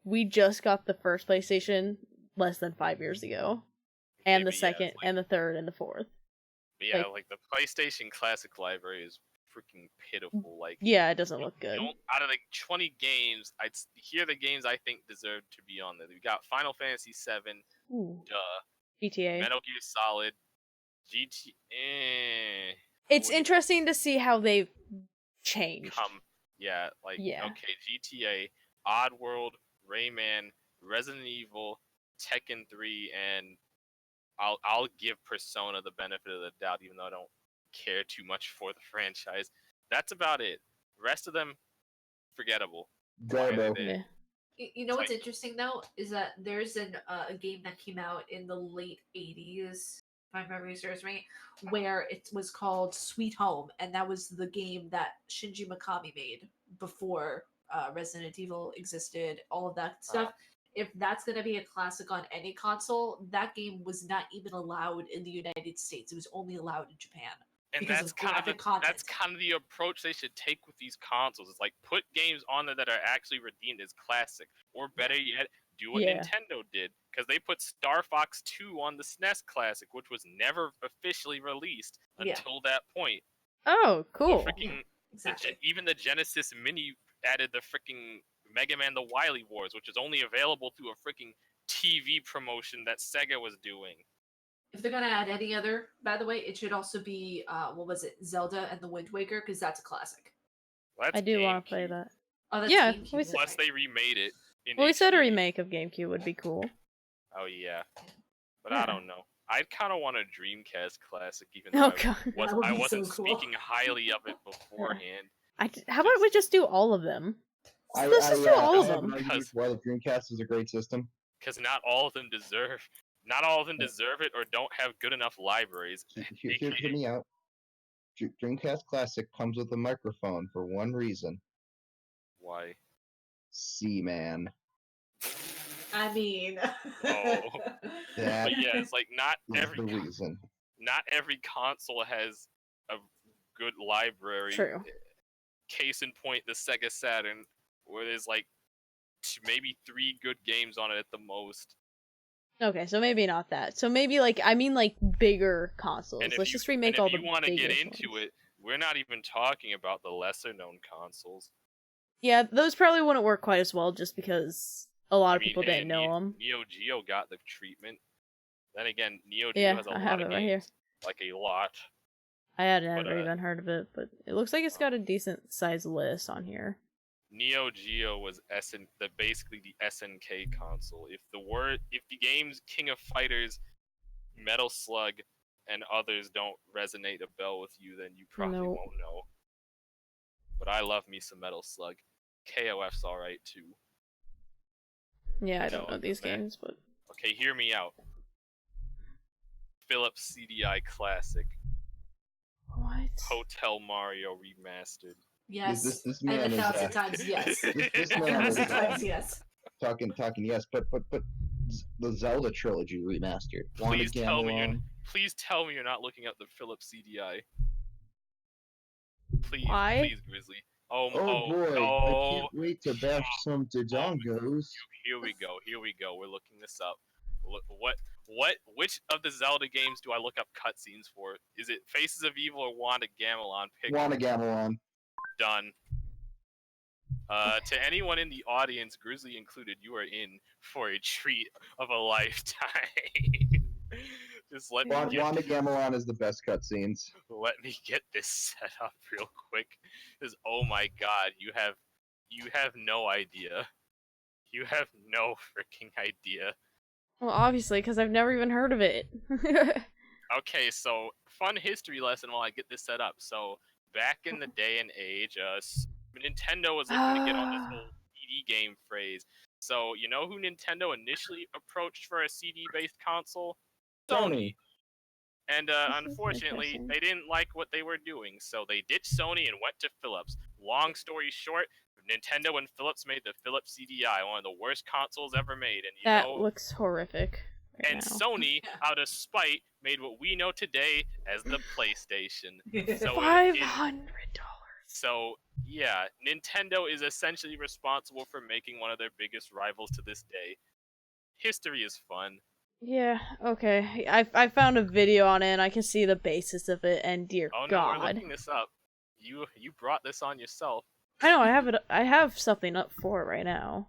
we just got the first PlayStation less than 5 years ago, and the second, and the third, and the fourth.
Yeah, like the PlayStation Classic library is freaking pitiful. Like,
yeah, it doesn't look good.
Out of like 20 games, here are the games I think deserve to be on there. We got Final Fantasy VII,
Ooh.
duh,
GTA.
Metal Gear Solid, GTA.
It's interesting to see how they've changed.
Okay, GTA, Oddworld, Rayman, Resident Evil, Tekken 3, and I'll give Persona the benefit of the doubt, even though I don't care too much for the franchise. That's about it. Rest of them, forgettable.
Garbo.
Yeah.
You know what's interesting though is that there's a game that came out in the late 80s, if my memory serves me, where it was called Sweet Home, and that was the game that Shinji Mikami made before Resident Evil existed, all of that stuff. If that's going to be a classic on any console, that game was not even allowed in the United States. It was only allowed in Japan.
And that's kind of the approach they should take with these consoles. It's like put games on there that are actually redeemed as classic, or better yet, do what Nintendo did, because they put Star Fox 2 on the SNES Classic, which was never officially released until that point.
Oh, cool!
Even the Genesis Mini added the freaking Mega Man: The Wily Wars, which is only available through a freaking TV promotion that Sega was doing.
If they're gonna add any other, by the way, it should also be Zelda and the Wind Waker, because that's a classic.
Well,
I do want to play that.
Oh, that's
yeah.
GameCube,
Plus they remade it.
We said a remake of GameCube would be cool.
Oh yeah, but I don't know. I kind of want a Dreamcast Classic, even though I wasn't speaking highly of it beforehand.
How about we just do all of them? Let's just do all of them.
Because why the Dreamcast is a great system.
Because not all of them deserve it or don't have good enough libraries.
Hear me out. Dreamcast Classic comes with a microphone for one reason.
Why?
C-Man.
I mean.
But yeah, it's like not every console has a good library.
True.
Case in point, the Sega Saturn, where there's like maybe 3 good games on it at the most.
Okay, so maybe not that. So maybe like bigger consoles. Let's just remake all the. If you want to get into it,
we're not even talking about the lesser known consoles.
Yeah, those probably wouldn't work quite as well, just because a lot of people didn't know them.
Neo Geo got the treatment. Then again, Neo Geo has a lot of games, right here. Like a lot.
I hadn't ever even heard of it, but it looks like it's got a decent sized list on here.
Neo Geo was basically the SNK console. If the games King of Fighters, Metal Slug, and others don't resonate a bell with you, then you probably
Nope.
won't know. But I love me some Metal Slug. KOF's alright too.
Yeah, I don't
No,
know these
man.
games, but
Okay, hear me out. Philips CDI Classic.
what?
Hotel Mario Remastered.
Yes.
This
And
man is
1,000 times yes.
this
And
man is
1,000 times yes.
talking yes, but the Zelda trilogy remastered.
Please tell me
Gamelon.
Please tell me you're not looking up the Philips CDI. Please,
Why?
please, Grizzly.
Oh boy,
no.
I can't wait to bash some Dodongos.
Here we go. We're looking this up. Which of the Zelda games do I look up cutscenes for? Is it Faces of Evil or Wanda Gamelon? Pick
Wanda Gamelon.
Done. To anyone in the audience, Grizzly included, you are in for a treat of a lifetime. Just let me
Wanda Gamelon is the best cutscenes.
let me get this set up real quick. Because oh my god, you have no idea. You have no freaking idea.
Well, obviously, because I've never even heard of it.
Okay, so fun history lesson while I get this set up. So back in the day and age, Nintendo was looking to get on this whole CD game phrase. So you know who Nintendo initially approached for a CD-based console? Sony. And unfortunately,
interesting.
they didn't like what they were doing, so they ditched Sony and went to Philips. Long story short, Nintendo and Philips made the Philips CDI, one of the worst consoles ever made. And
That looks horrific. Right
and
now.
Sony, out of spite, made what we know today as the PlayStation. So
$500.
So yeah, Nintendo is essentially responsible for making one of their biggest rivals to this day. History is fun.
Yeah, okay. I found a video on it and I can see the basis of it, and dear
Oh no,
God.
we're looking this up. You brought this on yourself.
I know, I have something up for it right now.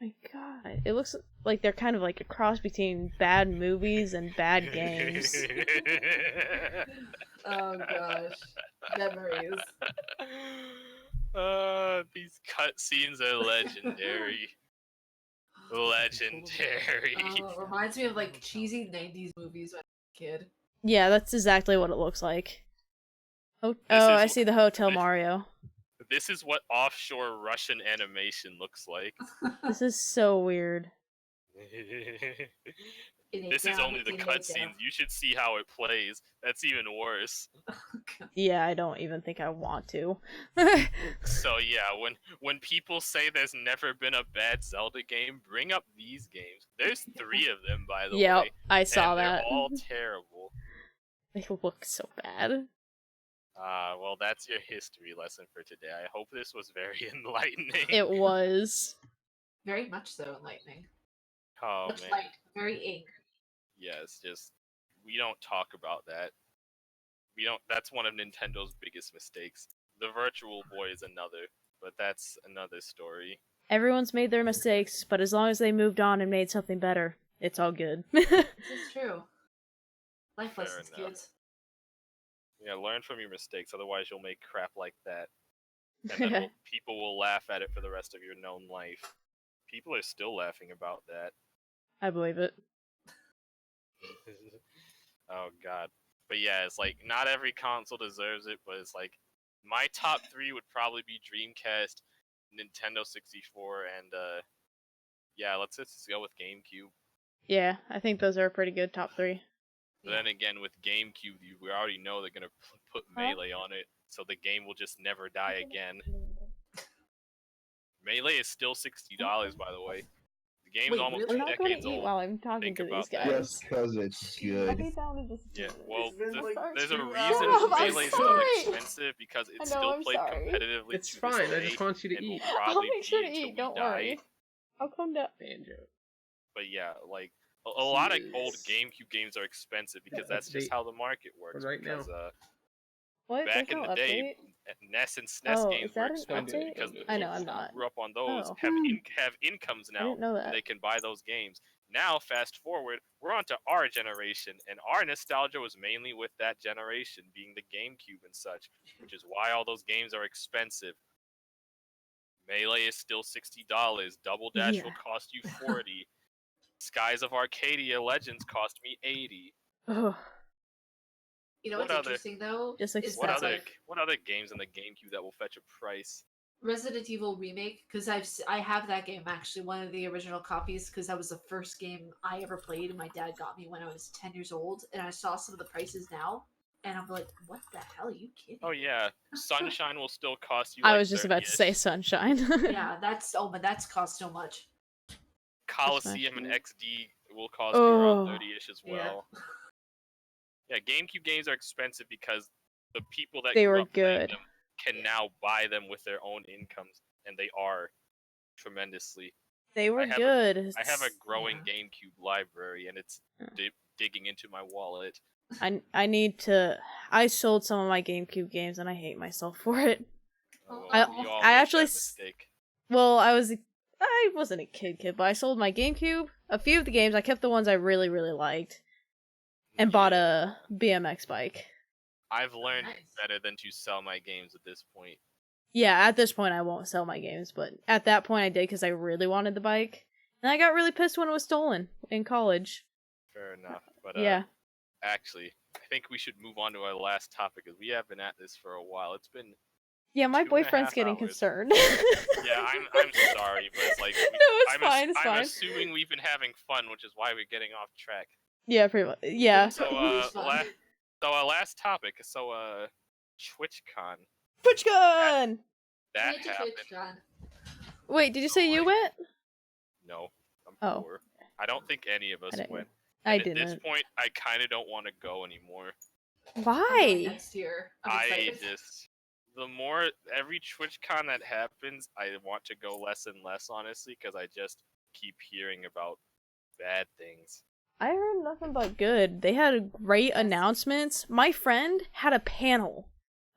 My god, it looks like they're kind of like a cross between bad movies and bad games.
Oh gosh. Memories.
These cutscenes are legendary. Legendary.
Reminds me of like cheesy 90s movies when I was a kid.
Yeah, that's exactly what it looks like. Oh, I see the Hotel Mario.
This is what offshore Russian animation looks like.
This is so weird.
This is only the cutscenes. You should see how it plays. That's even worse.
Yeah, I don't even think I want to.
So yeah, when people say there's never been a bad Zelda game, bring up these games. There's 3 of them, by the way.
Yep, I saw
and
that.
They're all terrible.
They look so bad.
Well, that's your history lesson for today. I hope this was very enlightening.
It was.
Very much so enlightening.
Oh
Much
man.
light, very ink.
Yes, just we don't talk about that. We don't. That's one of Nintendo's biggest mistakes. The Virtual Boy is another, but that's another story.
Everyone's made their mistakes, but as long as they moved on and made something better, it's all good.
This is true. Life
Fair
lessons,
enough.
kids.
Yeah, learn from your mistakes, otherwise you'll make crap like that. And then people will laugh at it for the rest of your known life. People are still laughing about that.
I believe it.
Oh god. But yeah, it's like, not every console deserves it, but it's like, my top 3 would probably be Dreamcast, Nintendo 64, and yeah, let's just go with GameCube.
Yeah, I think those are a pretty good top 3.
But then again, with GameCube, we already know they're gonna put Melee on it, so the game will just never die again. Melee is still $60, by the way. The game is almost
really?
2
I'm not going
decades
to eat
old.
while I'm talking
Think
to these
about that.
guys.
Yes, because it's good.
Yeah, well,
It's been like
there's a
2
reason
hours.
I'm
Melee is still
sorry.
expensive, because it's
I know,
still
I'm
played
sorry.
competitively.
It's
to
fine,
this
I
day,
just want you to
and will
eat.
I'll
probably
make sure
be
to
until
eat,
we
don't
die.
worry. I'll come down.
Banjo.
But yeah, like a lot of old
Yes.
GameCube games are expensive because
Yeah,
that's just
update
how the market works.
for right now.
Because
What?
back
There's
in
no
the day,
update?
NES and SNES
Oh,
games
is
were
that an
expensive
update?
because the
I know,
people
I'm
who
not.
grew up on those
Oh.
have incomes
I
now,
didn't know
and
that.
they can buy those games. Now, fast forward, we're on to our generation, and our nostalgia was mainly with that generation, being the GameCube and such, which is why all those games are expensive. Melee is still $60. Double Dash
Yeah.
will cost you $40. Skies of Arcadia Legends cost me $80.
Ugh.
You know
What
what's
other-
interesting though
Just
is
What
that
other
like
what other games in the GameCube that will fetch a price?
Resident Evil Remake, because I have that game actually, one of the original copies, because that was the first game I ever played, and my dad got me when I was 10 years old, and I saw some of the prices now, and I'm like, what the hell, are you kidding?
Oh yeah, Sunshine will still cost you.
I
Like
was just about to say
30-ish.
Sunshine.
Yeah, but that's cost so much.
Coliseum and
Smash
XD will cost you around
Oh.
30-ish as
Yeah.
well. Yeah, GameCube games are expensive because the people that
They
grew
were
up playing
good.
them can now buy them with their own incomes, and they are tremendously.
They were
I have
good.
I have a growing
Yeah.
GameCube library, and it's digging into my wallet.
I need to. I sold some of my GameCube games, and I hate myself for it.
Well,
I-
we all
I
make
actually
that mistake.
Well, I wasn't a kid, but I sold my GameCube. A few of the games, I kept the ones I really, really liked, and bought a BMX bike.
I've learned
Nice.
better than to sell my games at this point.
Yeah, at this point, I won't sell my games, but at that point, I did because I really wanted the bike, and I got really pissed when it was stolen in college.
Fair enough, but
Yeah.
actually, I think we should move on to our last topic because we have been at this for a while. It's been
Yeah, my
2.5
boyfriend's getting
hours.
concerned.
Yeah, I'm sorry, but it's like
No, it's
I'm
fine. It's
I'm
fine.
assuming we've been having fun, which is why we're getting off track.
Yeah, pretty much. Yeah.
So
It's fun.
our last topic. So TwitchCon
TwitchCon!
that
Twitch,
happened.
John.
Wait, did you say you went?
No, I'm
Oh.
poor. I don't think any of us
I didn't.
went.
I
And At this
didn't.
point, I kind of don't want to go anymore.
I'm going
Why?
next year. I'm
I
excited.
just the more every TwitchCon that happens, I want to go less and less, honestly, because I just keep hearing about bad things.
I heard nothing but good. They had great announcements. My friend had a panel.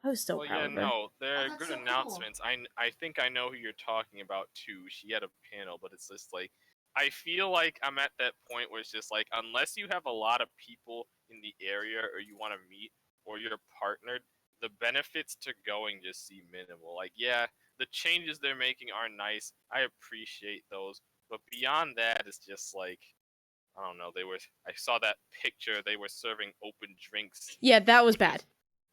I was so
Well,
proud
yeah,
of her.
no, there
Oh,
are
that's
good
so cool.
announcements. I think I know who you're talking about too. She had a panel, but it's just like I feel like I'm at that point where it's just like unless you have a lot of people in the area or you want to meet or you're partnered, the benefits to going just seem minimal. Like, yeah, the changes they're making are nice. I appreciate those, but beyond that, it's just like I don't know. I saw that picture. They were serving open drinks,
Yeah, that was bad.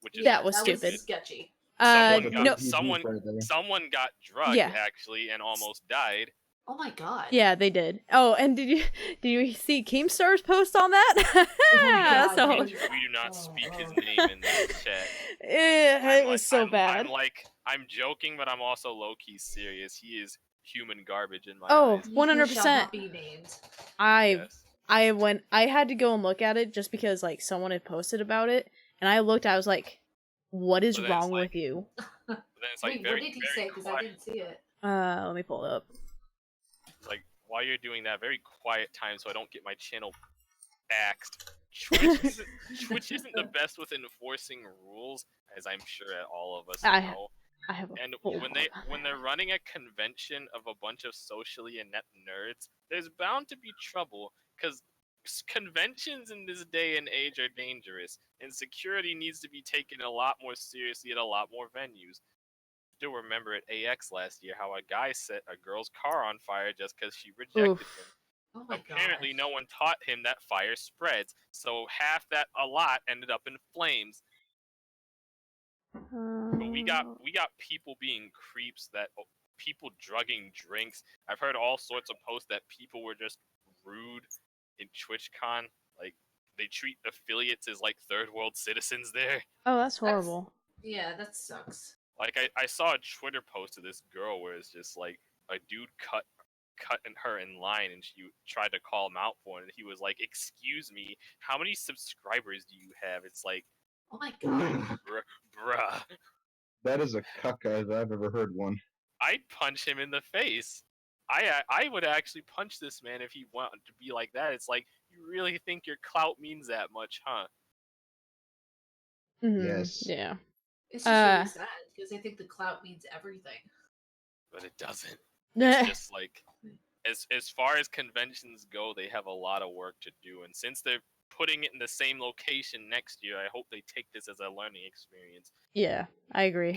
which is
That was
that
stupid.
Was sketchy.
Someone
No.
got someone got drugged
Yeah.
actually and almost died.
Oh my god.
Yeah, they did. Oh, and did you see Keemstar's post on that? That's the
God,
whole.
We do not speak his name in this chat.
It was so bad.
I'm joking, but I'm also low key serious. He is human garbage in my
Oh,
eyes.
He
100%.
shall not be named.
Yes.
I had to go and look at it just because like someone had posted about it, and I looked. I was like, "What is
But then it's
wrong
like-
with you?"
But then it's like
Wait,
very,
what did he
very
say? Because I
quiet.
didn't see it.
Let me pull it up.
Like while you're doing that, very quiet time, so I don't get my channel axed. Twitch isn't the best with enforcing rules, as I'm sure all of us know.
I have a
And
full
when they're running a convention of a bunch of socially inept nerds, there's bound to be trouble because conventions in this day and age are dangerous, and security needs to be taken a lot more seriously at a lot more venues. Still remember at AX last year how a guy set a girl's car on fire just because she rejected
Oof.
him.
Oh my
Apparently,
god.
no one taught him that fire spreads, so half that a lot ended up in flames. But we got people being creeps, people drugging drinks. I've heard all sorts of posts that people were just rude in TwitchCon. Like they treat affiliates as like third world citizens there.
Oh, that's horrible.
Yeah, that sucks.
Like I saw a Twitter post of this girl where it's just like a dude cut her in line and she tried to call him out for it, and he was like, "Excuse me, how many subscribers do you have?" It's like,
Oh my god.
bruh.
That is a cuck I've ever heard one.
I'd punch him in the face. I would actually punch this man if he wanted to be like that. It's like, you really think your clout means that much, huh?
Mhm,
Yes.
Yeah.
It's just really sad because I think the clout means everything.
But it doesn't. It's just like as far as conventions go, they have a lot of work to do, and since they're putting it in the same location next year, I hope they take this as a learning experience.
Yeah, I agree.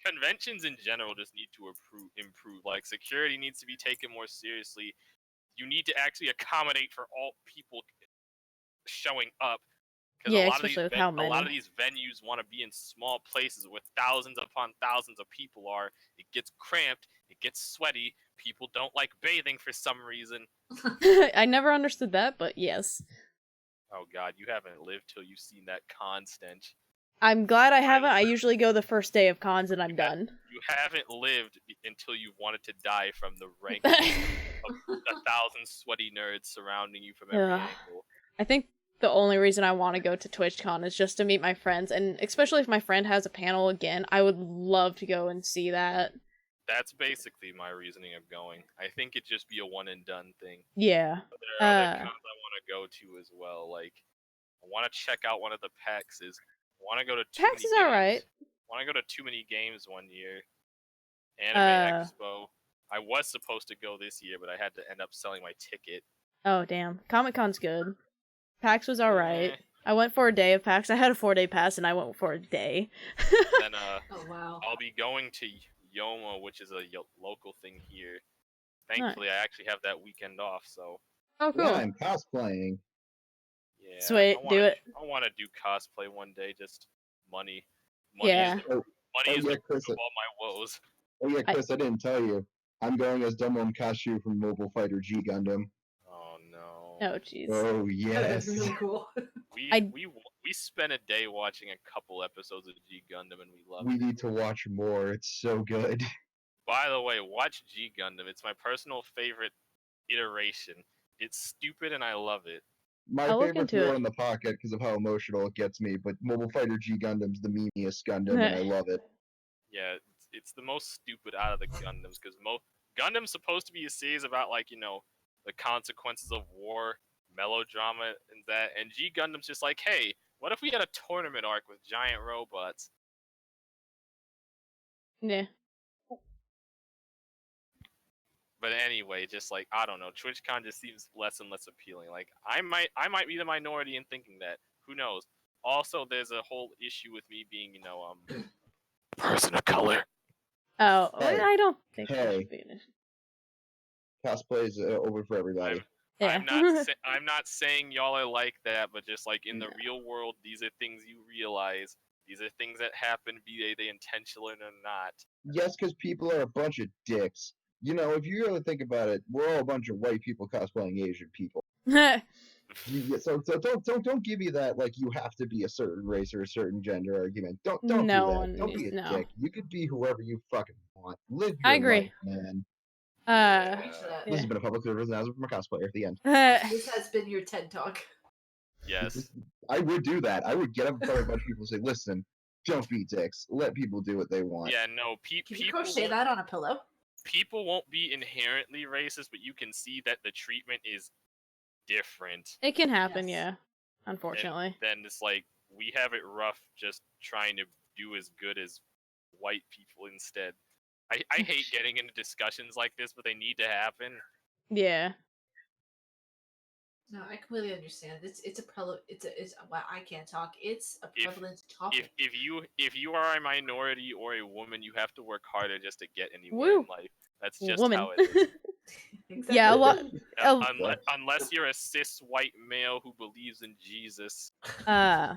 Conventions in general just need to improve. Like, security needs to be taken more seriously. You need to actually accommodate for all people showing up. Because
Yeah,
a lot of
especially with how
a lot of
many.
these venues want to be in small places where thousands upon thousands of people are. It gets cramped. It gets sweaty. People don't like bathing for some reason.
I never understood that, but yes.
Oh god, you haven't lived till you've seen that con stench.
I'm glad I haven't. I usually go the first day of cons and I'm done.
You haven't lived until you wanted to die from the rank of 1,000 sweaty nerds surrounding you from every angle.
I think the only reason I want to go to TwitchCon is just to meet my friends, and especially if my friend has a panel again, I would love to go and see that.
That's basically my reasoning of going. I think it'd just be a one and done thing.
Yeah.
But there are other cons I want to go to as well. Like, I want to check out one of the PAXs. I want to go to
PAX is alright.
I want to go to Too Many Games one year. Anime Expo. I was supposed to go this year, but I had to end up selling my ticket.
Oh, damn. Comic-Con's good. PAX was alright. I went for a day of PAX. I had a 4-day pass, and I went for a day.
Then,
oh, wow.
I'll be going to Yoma, which is a local thing here. Thankfully, I actually have that weekend off, so...
Oh, cool.
Yeah, I'm cosplaying.
Yeah,
Sweet, do it.
I want to do cosplay one day, just money.
Yeah.
Money is the root of all my woes.
Oh yeah, Chris, I didn't tell you. I'm going as Dumbo Kashu from Mobile Fighter G Gundam.
Oh no.
Oh jeez.
Oh yes.
That's really cool.
We spent a day watching a couple episodes of G Gundam and we loved it.
We need to watch more. It's so good.
By the way, watch G Gundam. It's my personal favorite iteration. It's stupid and I love it.
My favorite's War in the Pocket because of how emotional it gets me, but Mobile Fighter G Gundam's the memeiest Gundam and I love it.
Yeah, it's the most stupid out of the Gundams because Gundam's supposed to be a series about, like, you know, the consequences of war, melodrama, and that. And G Gundam's just like, hey, what if we had a tournament arc with giant robots?
Yeah.
But anyway, just like, I don't know, TwitchCon just seems less and less appealing. Like, I might be the minority in thinking that. Who knows? Also, there's a whole issue with me being, you know, person of color.
Oh,
hey,
I don't think
cosplay is over for everybody.
I'm not saying y'all are like that, but just like in the real world, these are things you realize. These are things that happen, be they intentional or not.
Yes, because people are a bunch of dicks. You know, if you really think about it, we're all a bunch of white people cosplaying Asian people. So don't give me that like you have to be a certain race or a certain gender argument. Don't do that. Don't be a dick. You could be whoever you fucking want. Live your
I agree.
life, man.
This
has been a public service announcement from a cosplayer at the end.
This has been your TED Talk.
Yes.
I would do that. I would get up in front of a bunch of people and say, listen, don't be dicks. Let people do what they want.
Yeah, no,
Can you crochet that on a pillow?
People won't be inherently racist, but you can see that the treatment is different.
It can happen, yeah. Unfortunately.
And then it's like, we have it rough just trying to do as good as white people instead. I hate getting into discussions like this, but they need to happen.
Yeah.
No, I completely understand. It's a well, I can't talk. It's a prevalent topic.
If you are a minority or a woman, you have to work harder just to get anywhere in life. That's just how it is.
Exactly.
Yeah, a lot.
Unless you're a cis white male who believes in Jesus.
Yeah,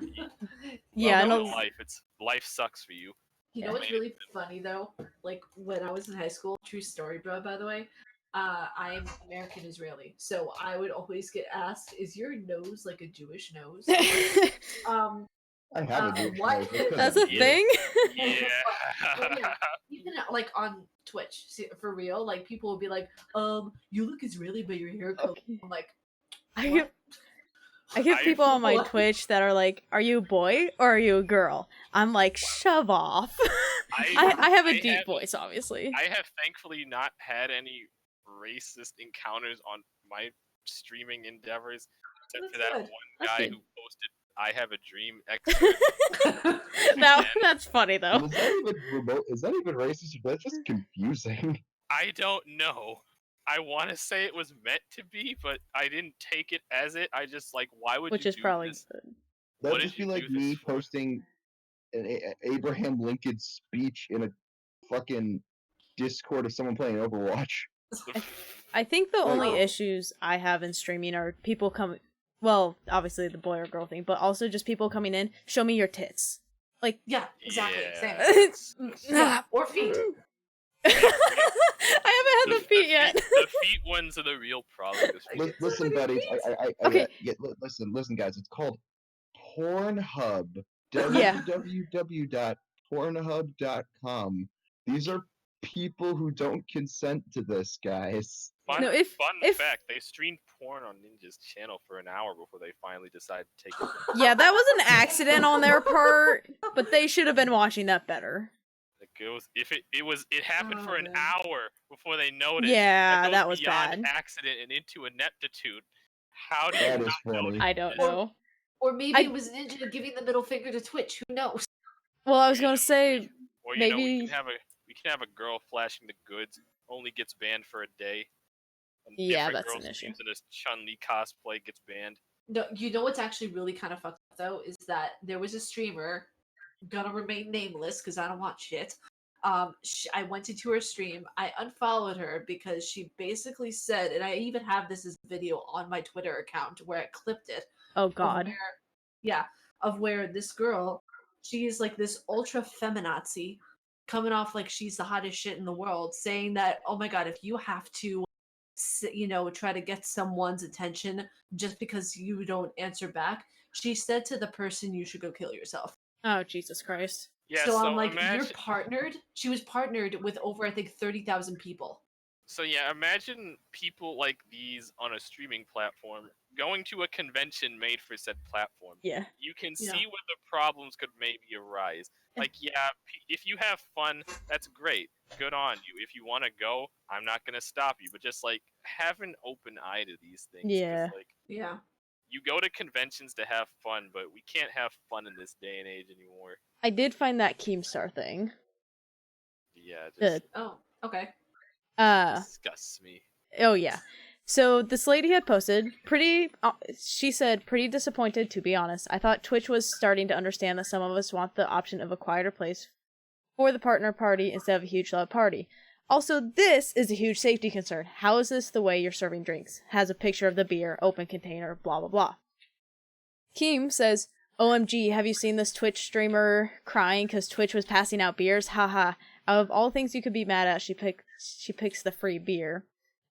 life sucks for you.
You know what's really funny though? Like when I was in high school, true story, bro. By the way, I'm American Israeli, so I would always get asked, "Is your nose like a Jewish nose?"
I have a Jewish nose.
That's a thing.
Yeah.
Even like on Twitch, for real, like people will be like, you look Israeli, but your hair color." Okay. I'm like,
I get people on my Twitch that are like, "Are you a boy or are you a girl?" I'm like, "Shove off." I have a deep voice, obviously.
I have thankfully not had any racist encounters on my streaming endeavors, except for that one guy who posted "I have a dream" expert.
That's funny though.
Is that even racist or that's just confusing?
I don't know. I want to say it was meant to be, but I didn't take it as it. I just like, why would
Which
you
is
do
probably
this?
good.
That'd
What
just
did
be
you
like
do this
me
for?
posting an Abraham Lincoln speech in a fucking Discord of someone playing Overwatch.
I think the
Like-
only issues I have in streaming are people coming. Well, obviously the boy or girl thing, but also just people coming in. Show me your tits. Like,
Yeah, exactly.
Yeah.
Same. Yeah, or feet.
I haven't had the feet yet.
The feet ones are the real problem.
Listen, buddies.
Okay.
Listen, guys. It's called Pornhub.
Yeah.
www.pornhub.com. These are people who don't consent to this, guys.
Fun,
No, if-
fun fact, they streamed porn on Ninja's channel for an hour before they finally decided to take it.
Yeah, that was an accident on their part, but they should have been watching that better.
It happened for an
man.
hour before they noticed.
Yeah, that was
beyond
bad.
accident and into ineptitude. How do
That
you
is
not know?
funny.
I don't know.
Or maybe
I-
it was Ninja giving the middle finger to Twitch. Who knows?
Well, I was gonna say,
Or you know,
maybe-
we can have a girl flashing the goods only gets banned for a day. A
Yeah,
different
that's
girl
an issue.
streams in a Chun-Li cosplay gets banned.
No, you know what's actually really kind of fucked up though is that there was a streamer, gonna remain nameless because I don't want shit. I went into her stream. I unfollowed her because she basically said, and I even have this as a video on my Twitter account where I clipped it.
oh
Of
god.
where this girl, she's like this ultra feminazi, coming off like she's the hottest shit in the world, saying that, oh my god, if you have to, try to get someone's attention just because you don't answer back, she said to the person, you should go kill yourself.
Oh Jesus Christ.
Yeah,
so I'm like,
imagine,
you're partnered. She was partnered with over, I think, 30,000 people.
So yeah, imagine people like these on a streaming platform going to a convention made for said platform.
Yeah.
You can
Yeah.
see where the problems could maybe arise. Like, yeah, if you have fun, that's great. Good on you. If you want to go, I'm not gonna stop you. But just like have an open eye to these things. 'cause,
Yeah.
like,
Yeah.
you go to conventions to have fun, but we can't have fun in this day and age anymore.
I did find that Keemstar thing.
Yeah, it
Good.
just
Oh, okay.
disgusts me.
Oh yeah. So this lady had posted she said pretty disappointed, to be honest. I thought Twitch was starting to understand that some of us want the option of a quieter place for the partner party instead of a huge loud party. Also, this is a huge safety concern. How is this the way you're serving drinks? Has a picture of the beer, open container, blah blah blah. Keem says, OMG, have you seen this Twitch streamer crying because Twitch was passing out beers? Haha. Out of all things you could be mad at, she picks the free beer.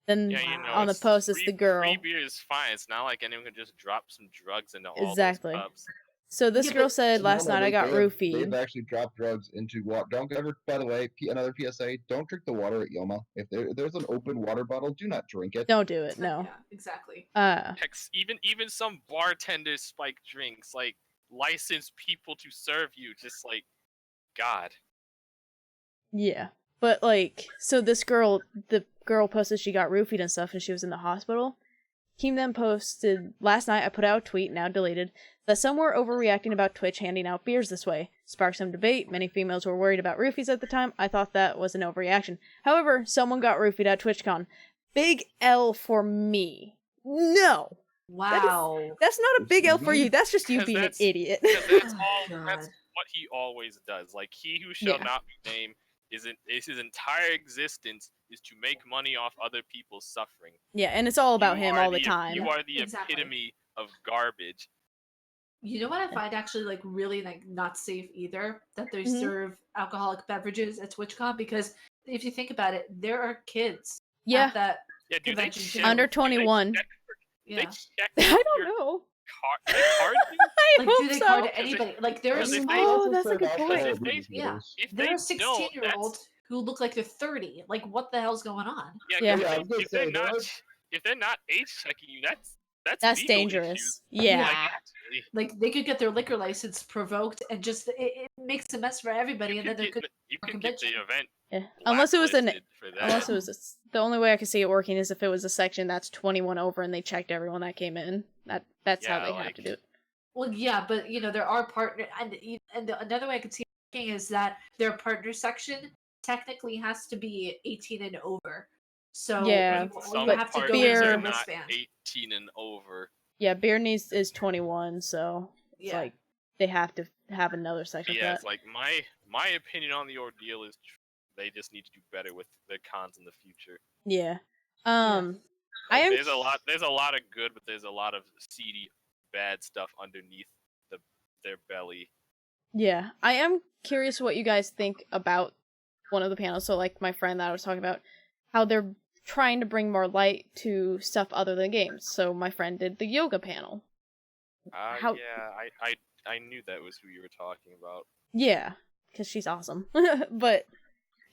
Then
Yeah, you know,
on the post, it's the girl.
Free beer is fine. It's not like anyone could just drop some drugs into all
Exactly.
those cups.
So this
Yeah,
girl
but-
said, last night I got roofied.
They've actually dropped drugs into water. Don't ever, by the way, another PSA, don't drink the water at Yoma. If there's an open water bottle, do not drink it.
Don't do it, no.
Yeah, exactly.
Heck, even some bartenders spike drinks, like licensed people to serve you, just like, God.
Yeah. But, like, so the girl posted she got roofied and stuff and she was in the hospital. Keem then posted, last night I put out a tweet, now deleted, that some were overreacting about Twitch handing out beers this way. Sparked some debate. Many females were worried about roofies at the time. I thought that was an overreaction. However, someone got roofied at TwitchCon. Big L for me. No!
Wow.
That's not a big L for you. That's just you
'Cause
being an
that's-
idiot.
Because that's
God.
that's what he always does. Like, he who shall
Yeah.
not be named is his entire existence is to make money off other people's suffering.
Yeah, and it's all about
You
him
are
all the time.
You are the
Exactly.
epitome of garbage.
You know what I find actually like really like not safe either? That they
Mhm.
serve alcoholic beverages at TwitchCon, because if you think about it, there are kids
Yeah.
at that.
Yeah, do they
Convention
check?
too.
Under
do they
21.
check-
Yeah.
They check
I don't
your
know.
card. They card you?
I
Like,
hope
do they
so.
card to
Because
anybody? Like, there are
because if
some-
they-
Oh, that's a good point.
If they-
Yeah.
If
there
they
are
don't,
16-year-olds who look like they're 30. Like, what the hell's going on?
Yeah,
Yeah.
'cause
Yeah, I was gonna
if they're
say, there
not
are-
if they're not age checking you, that's
That's
legal
dangerous.
issues.
Yeah.
Like, actually,
Like, they could get their liquor license provoked, and just it makes a mess for everybody,
you
and then
could
there could.
you
a
could get the
convention.
event
Yeah. Unless it was
blacklisted for that.
unless it was the only way I could see it working is if it was a section that's 21 over and they checked everyone that came in. That's how
Yeah,
they have
like-
to do it.
Well, yeah, but there are partner, and another way I could see it working is that their partner section technically has to be 18 and over. So
Yeah,
you
Some
have to go
parties
beer-
are
into the
not
wristband.
18 and over.
Yeah, beer needs is 21, so it's
Yeah.
like they have to have another section
But
for
yeah,
that.
it's like my opinion on the ordeal is they just need to do better with the cons in the future.
Yeah.
Yeah.
I am.
There's a lot of good, but there's a lot of seedy, bad stuff underneath their belly.
Yeah, I am curious what you guys think about one of the panels. So, like my friend that I was talking about, how they're trying to bring more light to stuff other than games. So my friend did the yoga panel. How-
Yeah, I knew that was who you were talking about.
Yeah, because she's awesome. But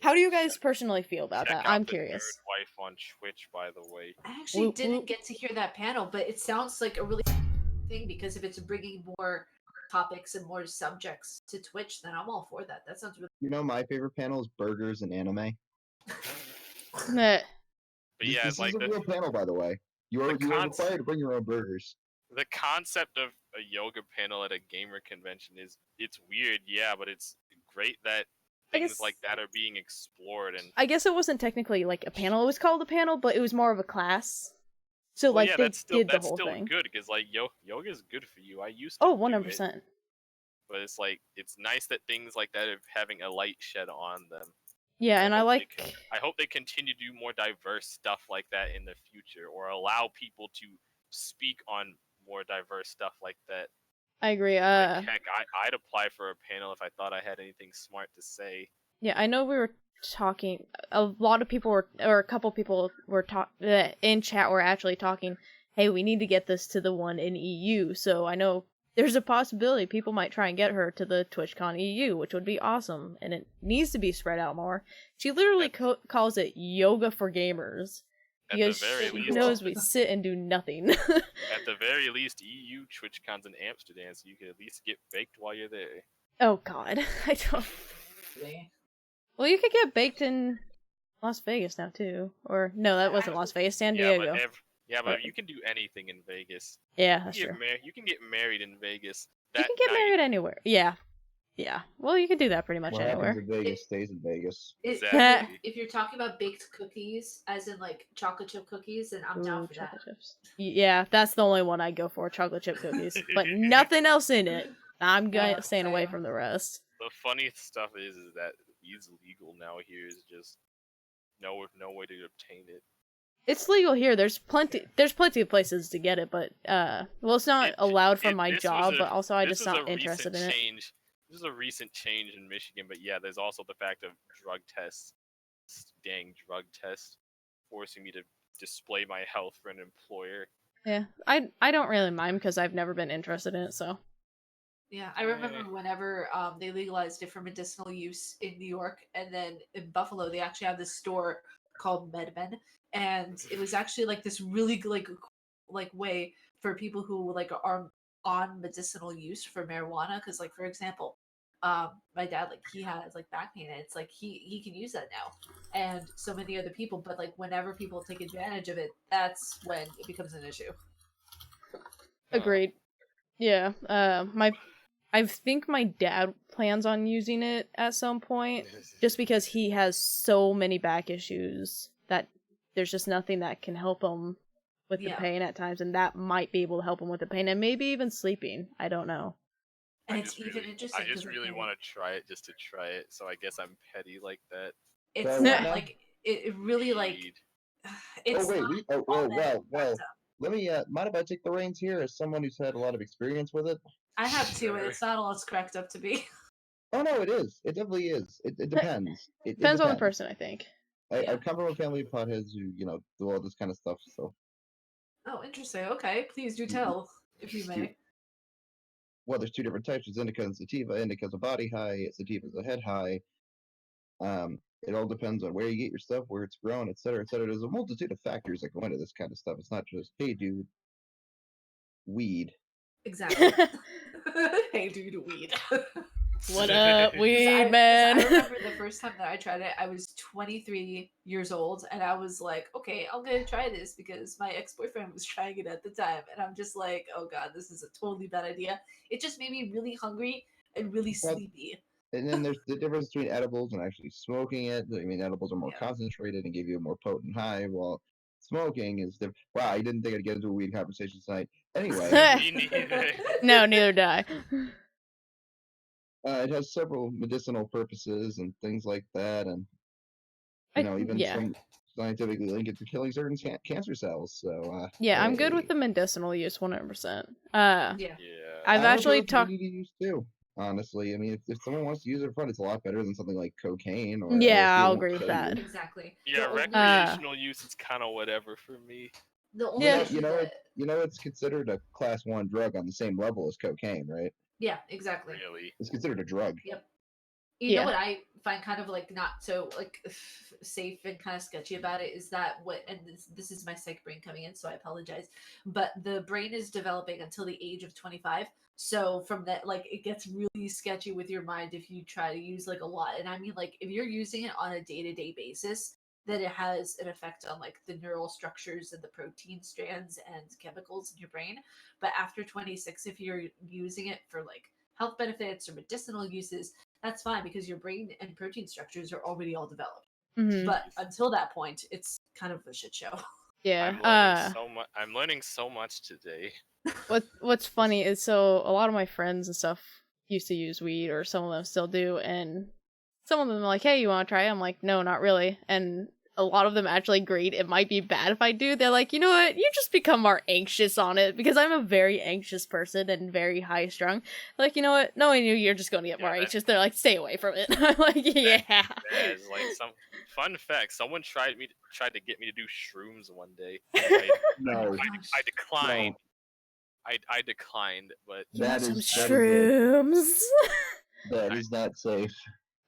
how do you guys personally feel about
Check
that?
out
I'm
the
curious.
Nerd Wife on Twitch, by the way.
I actually
Whoop,
didn't
whoop.
get to hear that panel, but it sounds like a really thing because if it's bringing more topics and more subjects to Twitch, then I'm all for that. That sounds really.
You know, my favorite panel is burgers and anime.
Meh.
But
This,
yeah,
this
like
is a real panel, by the way. You are
cons-
required to bring your own burgers.
the concept of a yoga panel at a gamer convention it's weird, yeah, but it's great that
I
things
guess-
like that are being explored. And
I guess it wasn't technically like a panel. It was called a panel, but it was more of a class. So
well,
like
yeah,
they
that's still
did the whole
still
thing.
good because like yoga is good for you. I used to
Oh,
do
100%.
it, but it's like it's nice that things like that are having a light shed on them.
Yeah, and I
hope they
like.
I hope they continue to do more diverse stuff like that in the future, or allow people to speak on more diverse stuff like that.
I agree.
Like, heck, I'd apply for a panel if I thought I had anything smart to say.
Yeah, I know we were talking. A lot of people were, or a couple people were in chat were actually talking. Hey, we need to get this to the one in EU. So I know there's a possibility people might try and get her to the TwitchCon EU, which would be awesome, and it needs to be spread out more. She literally calls it yoga for gamers
At the
because
very
she
least,
knows we sit and do nothing.
at the very least, EU TwitchCon's in Amsterdam, so you can at least get baked while you're there.
Oh God, I don't. Well, you could get baked in Las Vegas now too, or no, that wasn't Las Vegas, San Diego.
But you can do anything in Vegas.
Yeah, that's true.
You can get married in Vegas.
You can get married anywhere. Yeah. Well, you can do that pretty much
What
anywhere.
happens in Vegas stays in Vegas.
Exactly.
If you're talking about baked cookies, as in like chocolate chip cookies, then I'm down
Ooh,
for that.
chocolate chips. Yeah, that's the only one I go for, chocolate chip cookies. But nothing else in it. I'm staying away from the rest.
The funny stuff is that it's legal now here. Is just no way to obtain it.
It's legal here. There's plenty of places to get it, but well, it's not allowed for my job, but also I'm just not interested in it.
This is a recent change in Michigan, but yeah, there's also the fact of drug tests. Dang drug tests forcing me to display my health for an employer.
Yeah, I don't really mind because I've never been interested in it, so.
Yeah, I remember whenever they legalized it for medicinal use in New York, and then in Buffalo they actually had this store called MedMen, and it was actually like this really like way for people who like are on medicinal use for marijuana, because like for example, my dad, like he has like back pain, and it's like he can use that now, and so many other people, but like whenever people take advantage of it, that's when it becomes an issue.
Agreed. Yeah. I think my dad plans on using it at some point, just because he has so many back issues that there's just nothing that can help him with the pain at times, and that might be able to help him with the pain, and maybe even sleeping. I don't know.
And it's even interesting.
I just really want to try it just to try it, so I guess I'm petty like that.
It's not like it really like. It's
well. Let me mind if I take the reins here as someone who's had a lot of experience with it.
I have two, and it's not all it's cracked up to be.
Oh no, it is. It definitely is. It depends. It
depends on the person, I think.
I come from a family of potheads who do all this kind of stuff. So.
Oh, interesting. Okay, please do tell, if you may.
Well, there's two different types: there's indica and sativa. Indica's a body high. Sativa's a head high. It all depends on where you get your stuff, where it's grown, et cetera, et cetera. There's a multitude of factors that go into this kind of stuff. It's not just, hey, dude, weed.
Exactly. Hey, dude, weed.
What up, weed man?
I remember the first time that I tried it, I was 23 years old, and I was like, okay, I'm gonna try this because my ex-boyfriend was trying it at the time, and I'm just like, oh god, this is a totally bad idea. It just made me really hungry and really sleepy.
And then there's the difference between edibles and actually smoking it. I mean, edibles are more
Yeah.
concentrated and give you a more potent high, while smoking is different. Wow, I didn't think I'd get into a weed conversation tonight. Anyway,
Me neither.
No, neither did I.
it has several medicinal purposes and things like that, and even
yeah.
some scientifically link it to killing certain cancer cells. So,
Yeah, I'm good with
hey.
the medicinal use 100%.
Yeah.
Yeah.
I've
I'm
actually
okay with
talked.
CBD use too. Honestly, I mean, if someone wants to use it for fun, it's a lot better than something like cocaine or
Yeah,
LSD
I'll
won't
agree with
kill
that.
you.
Exactly.
Yeah,
The only-
recreational use is kind of whatever for me.
The only
Yeah.
issue that
It's considered a class 1 drug on the same level as cocaine, right?
yeah, exactly.
Really.
It's considered a drug.
Yep. You know
Yeah.
what I find kind of like not so like safe and kind of sketchy about it is that and this is my psych brain coming in, so I apologize. But the brain is developing until the age of 25. So from that, like it gets really sketchy with your mind if you try to use like a lot. And I mean, like if you're using it on a day-to-day basis, then it has an effect on like the neural structures and the protein strands and chemicals in your brain. But after 26, if you're using it for like health benefits or medicinal uses, that's fine because your brain and protein structures are already all developed.
Mhm.
But until that point, it's kind of a shit show.
Yeah.
I'm learning so much today.
What's funny is so a lot of my friends and stuff used to use weed, or some of them still do, and some of them are like, "Hey, you want to try it?" I'm like, "No, not really." And a lot of them actually agreed it might be bad if I do. They're like, "You know what? You just become more anxious on it," because I'm a very anxious person and very high strung. Like, you know what? Knowing you're just going to get more anxious. They're like, "Stay away from it." I'm like, "Yeah."
That is like some fun fact. Someone tried to get me to do shrooms one day.
No,
I declined. I declined, but
You want some
that
shrooms?
that is not safe.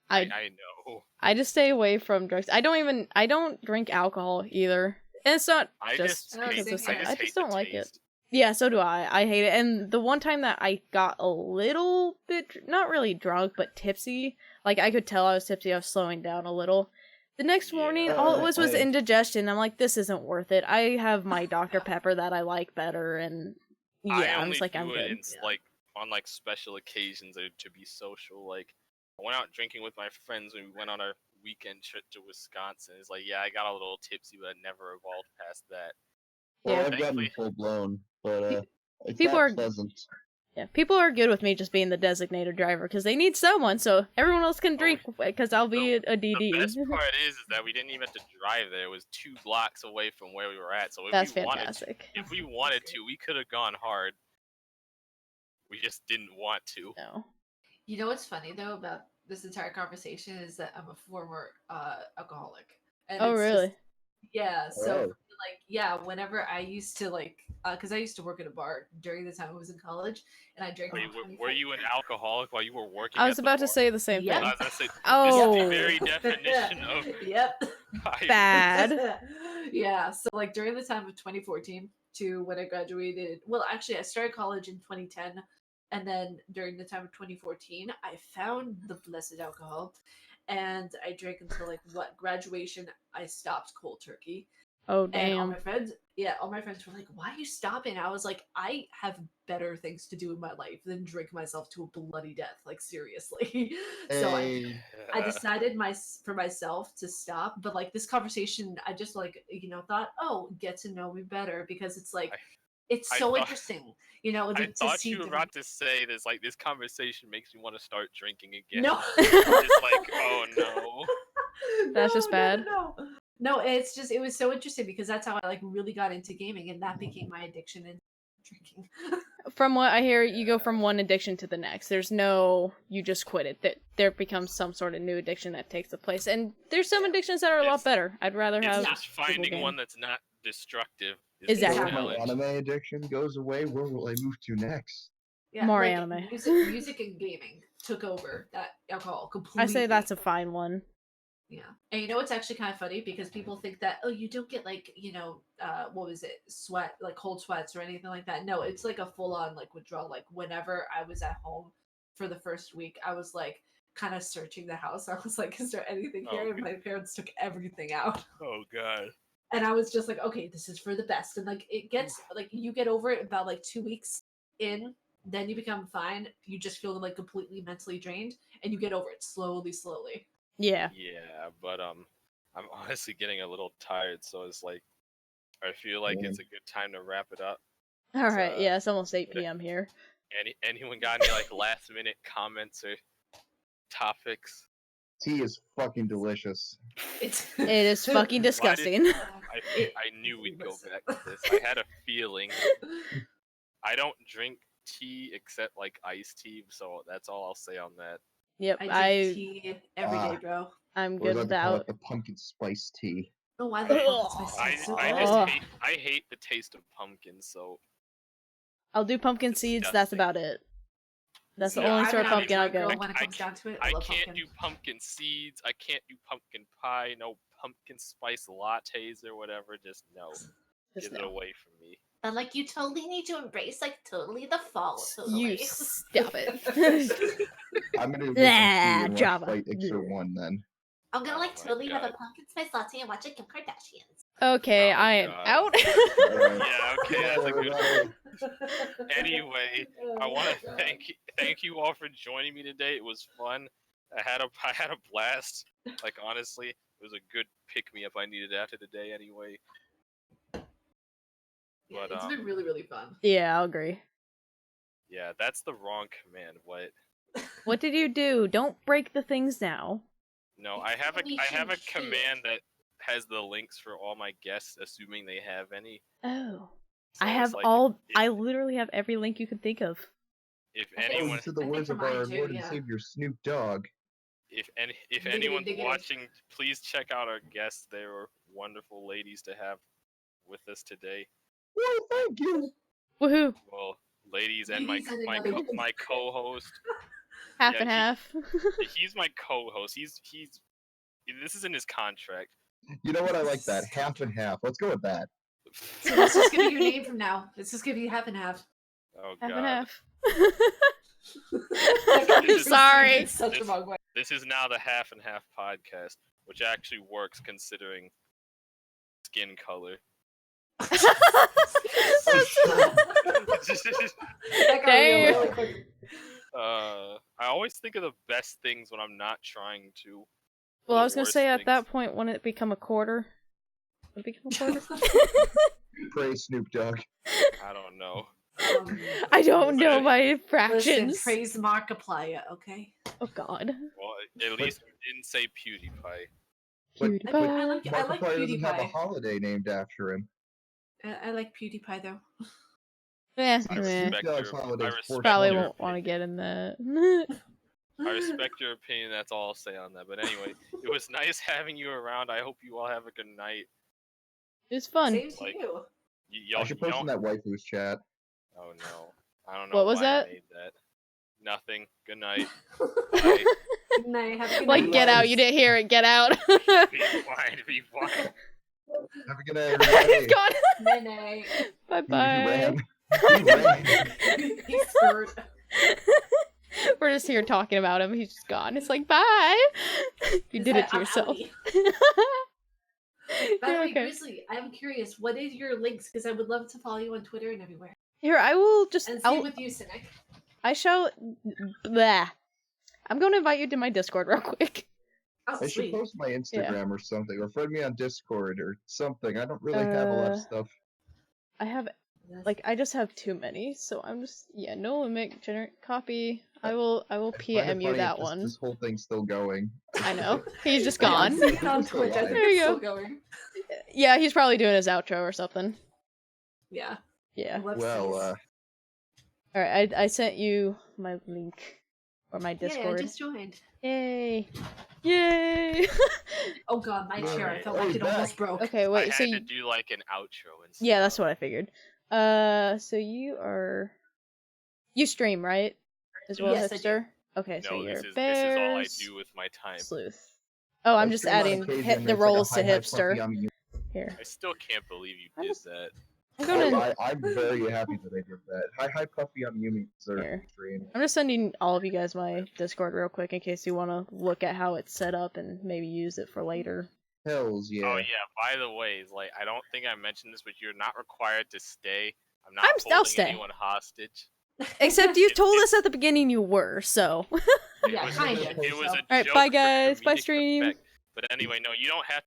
I know.
I just stay away from drugs. I don't drink alcohol either. And it's not
I
just
just
because
hate,
of sex.
I just
I
hate
just
the
don't like it.
taste.
Yeah, so do I. I hate it. And the one time that I got a little bit, not really drunk, but tipsy, like I could tell I was tipsy, I was slowing down a little. The next morning, all it was
I-
indigestion. I'm like, this isn't worth it. I have my Dr. Pepper that I like better, and yeah,
I
I
only
was like,
do
I'm
it
good.
in, like on like special occasions or to be social. Like I went out drinking with my friends when we went on our weekend trip to Wisconsin. It's like, yeah, I got a little tipsy, but I never evolved past that.
Well,
Yeah.
I've gotten
Thankfully-
full blown, but it's
People
not
are-
pleasant.
Yeah, people are good with me just being the designated driver because they need someone, so everyone else can drink because I'll be a DD.
The best part is that we didn't even have to drive there. It was 2 blocks away from where we were at. So if
That's
we
fantastic.
wanted to, we could have gone hard. We just didn't want to.
No.
You know what's funny though about this entire conversation is that I'm a former alcoholic. And
Oh,
it's
really?
just- yeah. So
Oh.
like yeah, whenever I used to like because I used to work at a bar during the time I was in college, and I drank.
Wait,
from
were you an alcoholic while you were working?
I was
at the
about to
bar?
say the same
Yep.
I
thing.
was gonna say,
Oh.
this is the very definition of
Yep.
Bad.
Yeah. So like during the time of 2014 to when I graduated, well, actually I started college in 2010, and then during the time of 2014, I found the blessed alcohol, and I drank until like graduation. I stopped cold turkey.
Oh,
And all
damn.
my friends were like, "Why are you stopping?" I was like, "I have better things to do in my life than drink myself to a bloody death. Like seriously." So
Hey,
I decided for myself to stop. But like this conversation, I just like thought, oh, get to know me better because it's like it's
I
so
thought-
interesting,
I
to
thought
see
you were
different.
about to say this. Like this conversation makes me want to start drinking again.
No.
It's like, oh no.
That's just bad.
No, it was so interesting because that's how I like really got into gaming, and that became my addiction in drinking.
From what I hear, you go from one addiction to the next. There's no, you just quit it. There becomes some sort of new addiction that takes the place. And there's some addictions that are a lot
It's-
better. I'd rather
It's
have
just
people
finding
game.
one that's not destructive. Is
Exactly.
so
The
if my
challenge.
anime addiction goes away, where will I move to next?
Yeah,
More
like,
anime.
Music and gaming took over that alcohol completely.
I say that's a fine one.
Yeah. And you know what's actually kind of funny because people think that, oh, you don't get like, what was it? Sweat, like cold sweats or anything like that. No, it's like a full on like withdrawal. Like whenever I was at home for the first week, I was like kind of searching the house. I was like, is there anything here? And my parents took everything out.
Oh god.
And I was just like, okay, this is for the best. And like it gets like you get over it about like 2 weeks in, then you become fine. You just feel like completely mentally drained, and you get over it slowly.
Yeah.
Yeah, but I'm honestly getting a little tired, so it's like I feel like it's a good time to wrap it up.
All right. Yeah, it's almost 8 p.m. here.
Anyone got any like last minute comments or topics?
Tea is fucking delicious.
It
is fucking disgusting.
I knew we'd go back to this. I had a feeling. I don't drink tea except like iced tea, so that's all I'll say on that.
Yep,
I drink tea every day, bro.
I'm
Or
good
as I
with
call
that.
it, the pumpkin spice tea.
Oh, why the fuck is my spice so good?
I hate the taste of pumpkin, so
I'll do pumpkin seeds. That's about it. That's the only sort of pumpkin I'll go.
When it comes down to it,
I
love
can't
pumpkin.
do pumpkin seeds. I can't do pumpkin pie. No pumpkin spice lattes or whatever. Just no. Get it away from me.
But like, you totally need to embrace like totally the fall.
You stop it.
I'm gonna get some tea and
Java.
watch Fight Extra 1 then.
I'm gonna like totally have a pumpkin spice latte and watch like Kim Kardashians.
Okay, I am out.
Yeah, okay, that's a good one. Anyway, I want to thank you all for joining me today. It was fun. I had a blast. Like honestly, it was a good pick me up I needed after the day anyway.
Yeah,
But
it's been really fun.
Yeah, I'll agree.
Yeah, that's the wrong command. What?
What did you do? Don't break the things now.
No, I have a command that has the links for all my guests, assuming they have any.
Oh.
So
I have I literally have every link you could think of.
If anyone,
to the words of our Lord and Savior Snoop Dogg.
If anyone's watching, please check out our guests. They were wonderful ladies to have with us today.
Well, thank you.
Woohoo!
Well, ladies and my co-host.
Half and half.
He's my co-host. He's this is in his contract.
You know what? I like that. Half and half. Let's go with that.
So let's just give you your name from now. Let's just give you half and half.
Oh
half
God.
and half.
I'm
sorry.
Such a wrong way.
This is now the half and half podcast, which actually works considering skin color.
Damn.
I always think of the best things when I'm not trying to.
Well, I was gonna say at that point, wouldn't it become a quarter? Would it become a quarter?
Praise Snoop Dogg.
I don't know.
I don't know my fractions.
Listen, praise Markiplier, okay?
Oh God.
Well, at least you didn't say PewDiePie.
But
I like
Markiplier doesn't have a
PewDiePie.
holiday named after him.
I like PewDiePie though.
Yeah,
I respect
probably
your
won't want to get in that.
I respect your opinion. That's all I'll say on that. But anyway, it was nice having you around. I hope you all have a good night.
It was fun.
Same to you.
I should post in that waifu's chat.
Oh no, I don't know.
What was
why
that?
I made that. Nothing. Good night.
Good night. Have a good
Like,
night.
get out. You didn't hear it. Get out.
Be quiet. Be quiet.
Have a good night, everybody.
He's gone.
Good night.
Bye-bye.
He ran.
He's screwed.
We're just here talking about him. He's just gone. It's like, bye. You did it to yourself.
By the way,
Okay.
Grizzly, I'm curious. What is your links? Because I would love to follow you on Twitter and everywhere.
Here, I will just.
And same with you, Cynic.
I shall. Blah. I'm going to invite you to my Discord real quick.
Oh,
I should
sweet.
post my Instagram or something, or friend me on Discord or something. I don't really have a lot of stuff.
I have, like, I just have too many, so I'm just, no limit, generate copy. I will PM you that one.
This whole thing's still going.
I know. He's just
Yeah,
gone.
I'm seeing it on Twitch. I think
There you
it's
go.
still going.
Yeah, he's probably doing his outro or something.
Yeah.
Yeah.
Well,
Alright, I sent you my link. Or my
Yeah, I
Discord.
just joined.
Yay! Yay!
Oh god, my chair. I felt
Oh,
like
he's
it almost
back.
broke.
Okay, wait,
I
so
had
you...
to do like an outro and stuff.
Yeah, that's what I figured. So you are... You stream, right? As well
Yes,
as
I do.
Hipster? Okay, so
No,
you're
this is
Bears...
all I do with my time.
Sleuth. Oh, I'm just adding the roles to Hipster. Here.
I still can't believe you did that.
I'm gonna...
I'm very happy that I did that. Hi, Puffy on Yumi.
Here. I'm just sending all of you guys my Discord real quick in case you want to look at how it's set up and maybe use it for later.
Hells yeah.
Oh yeah. By the way, like I don't think I mentioned this, but you're not required to stay. I'm not
I'll
holding
stay.
anyone hostage.
Except you told us at the beginning you were, so.
Yeah, kind of.
It was a
Alright,
joke
bye
for
guys. Bye
comedic
stream.
effect. But anyway, no, you don't have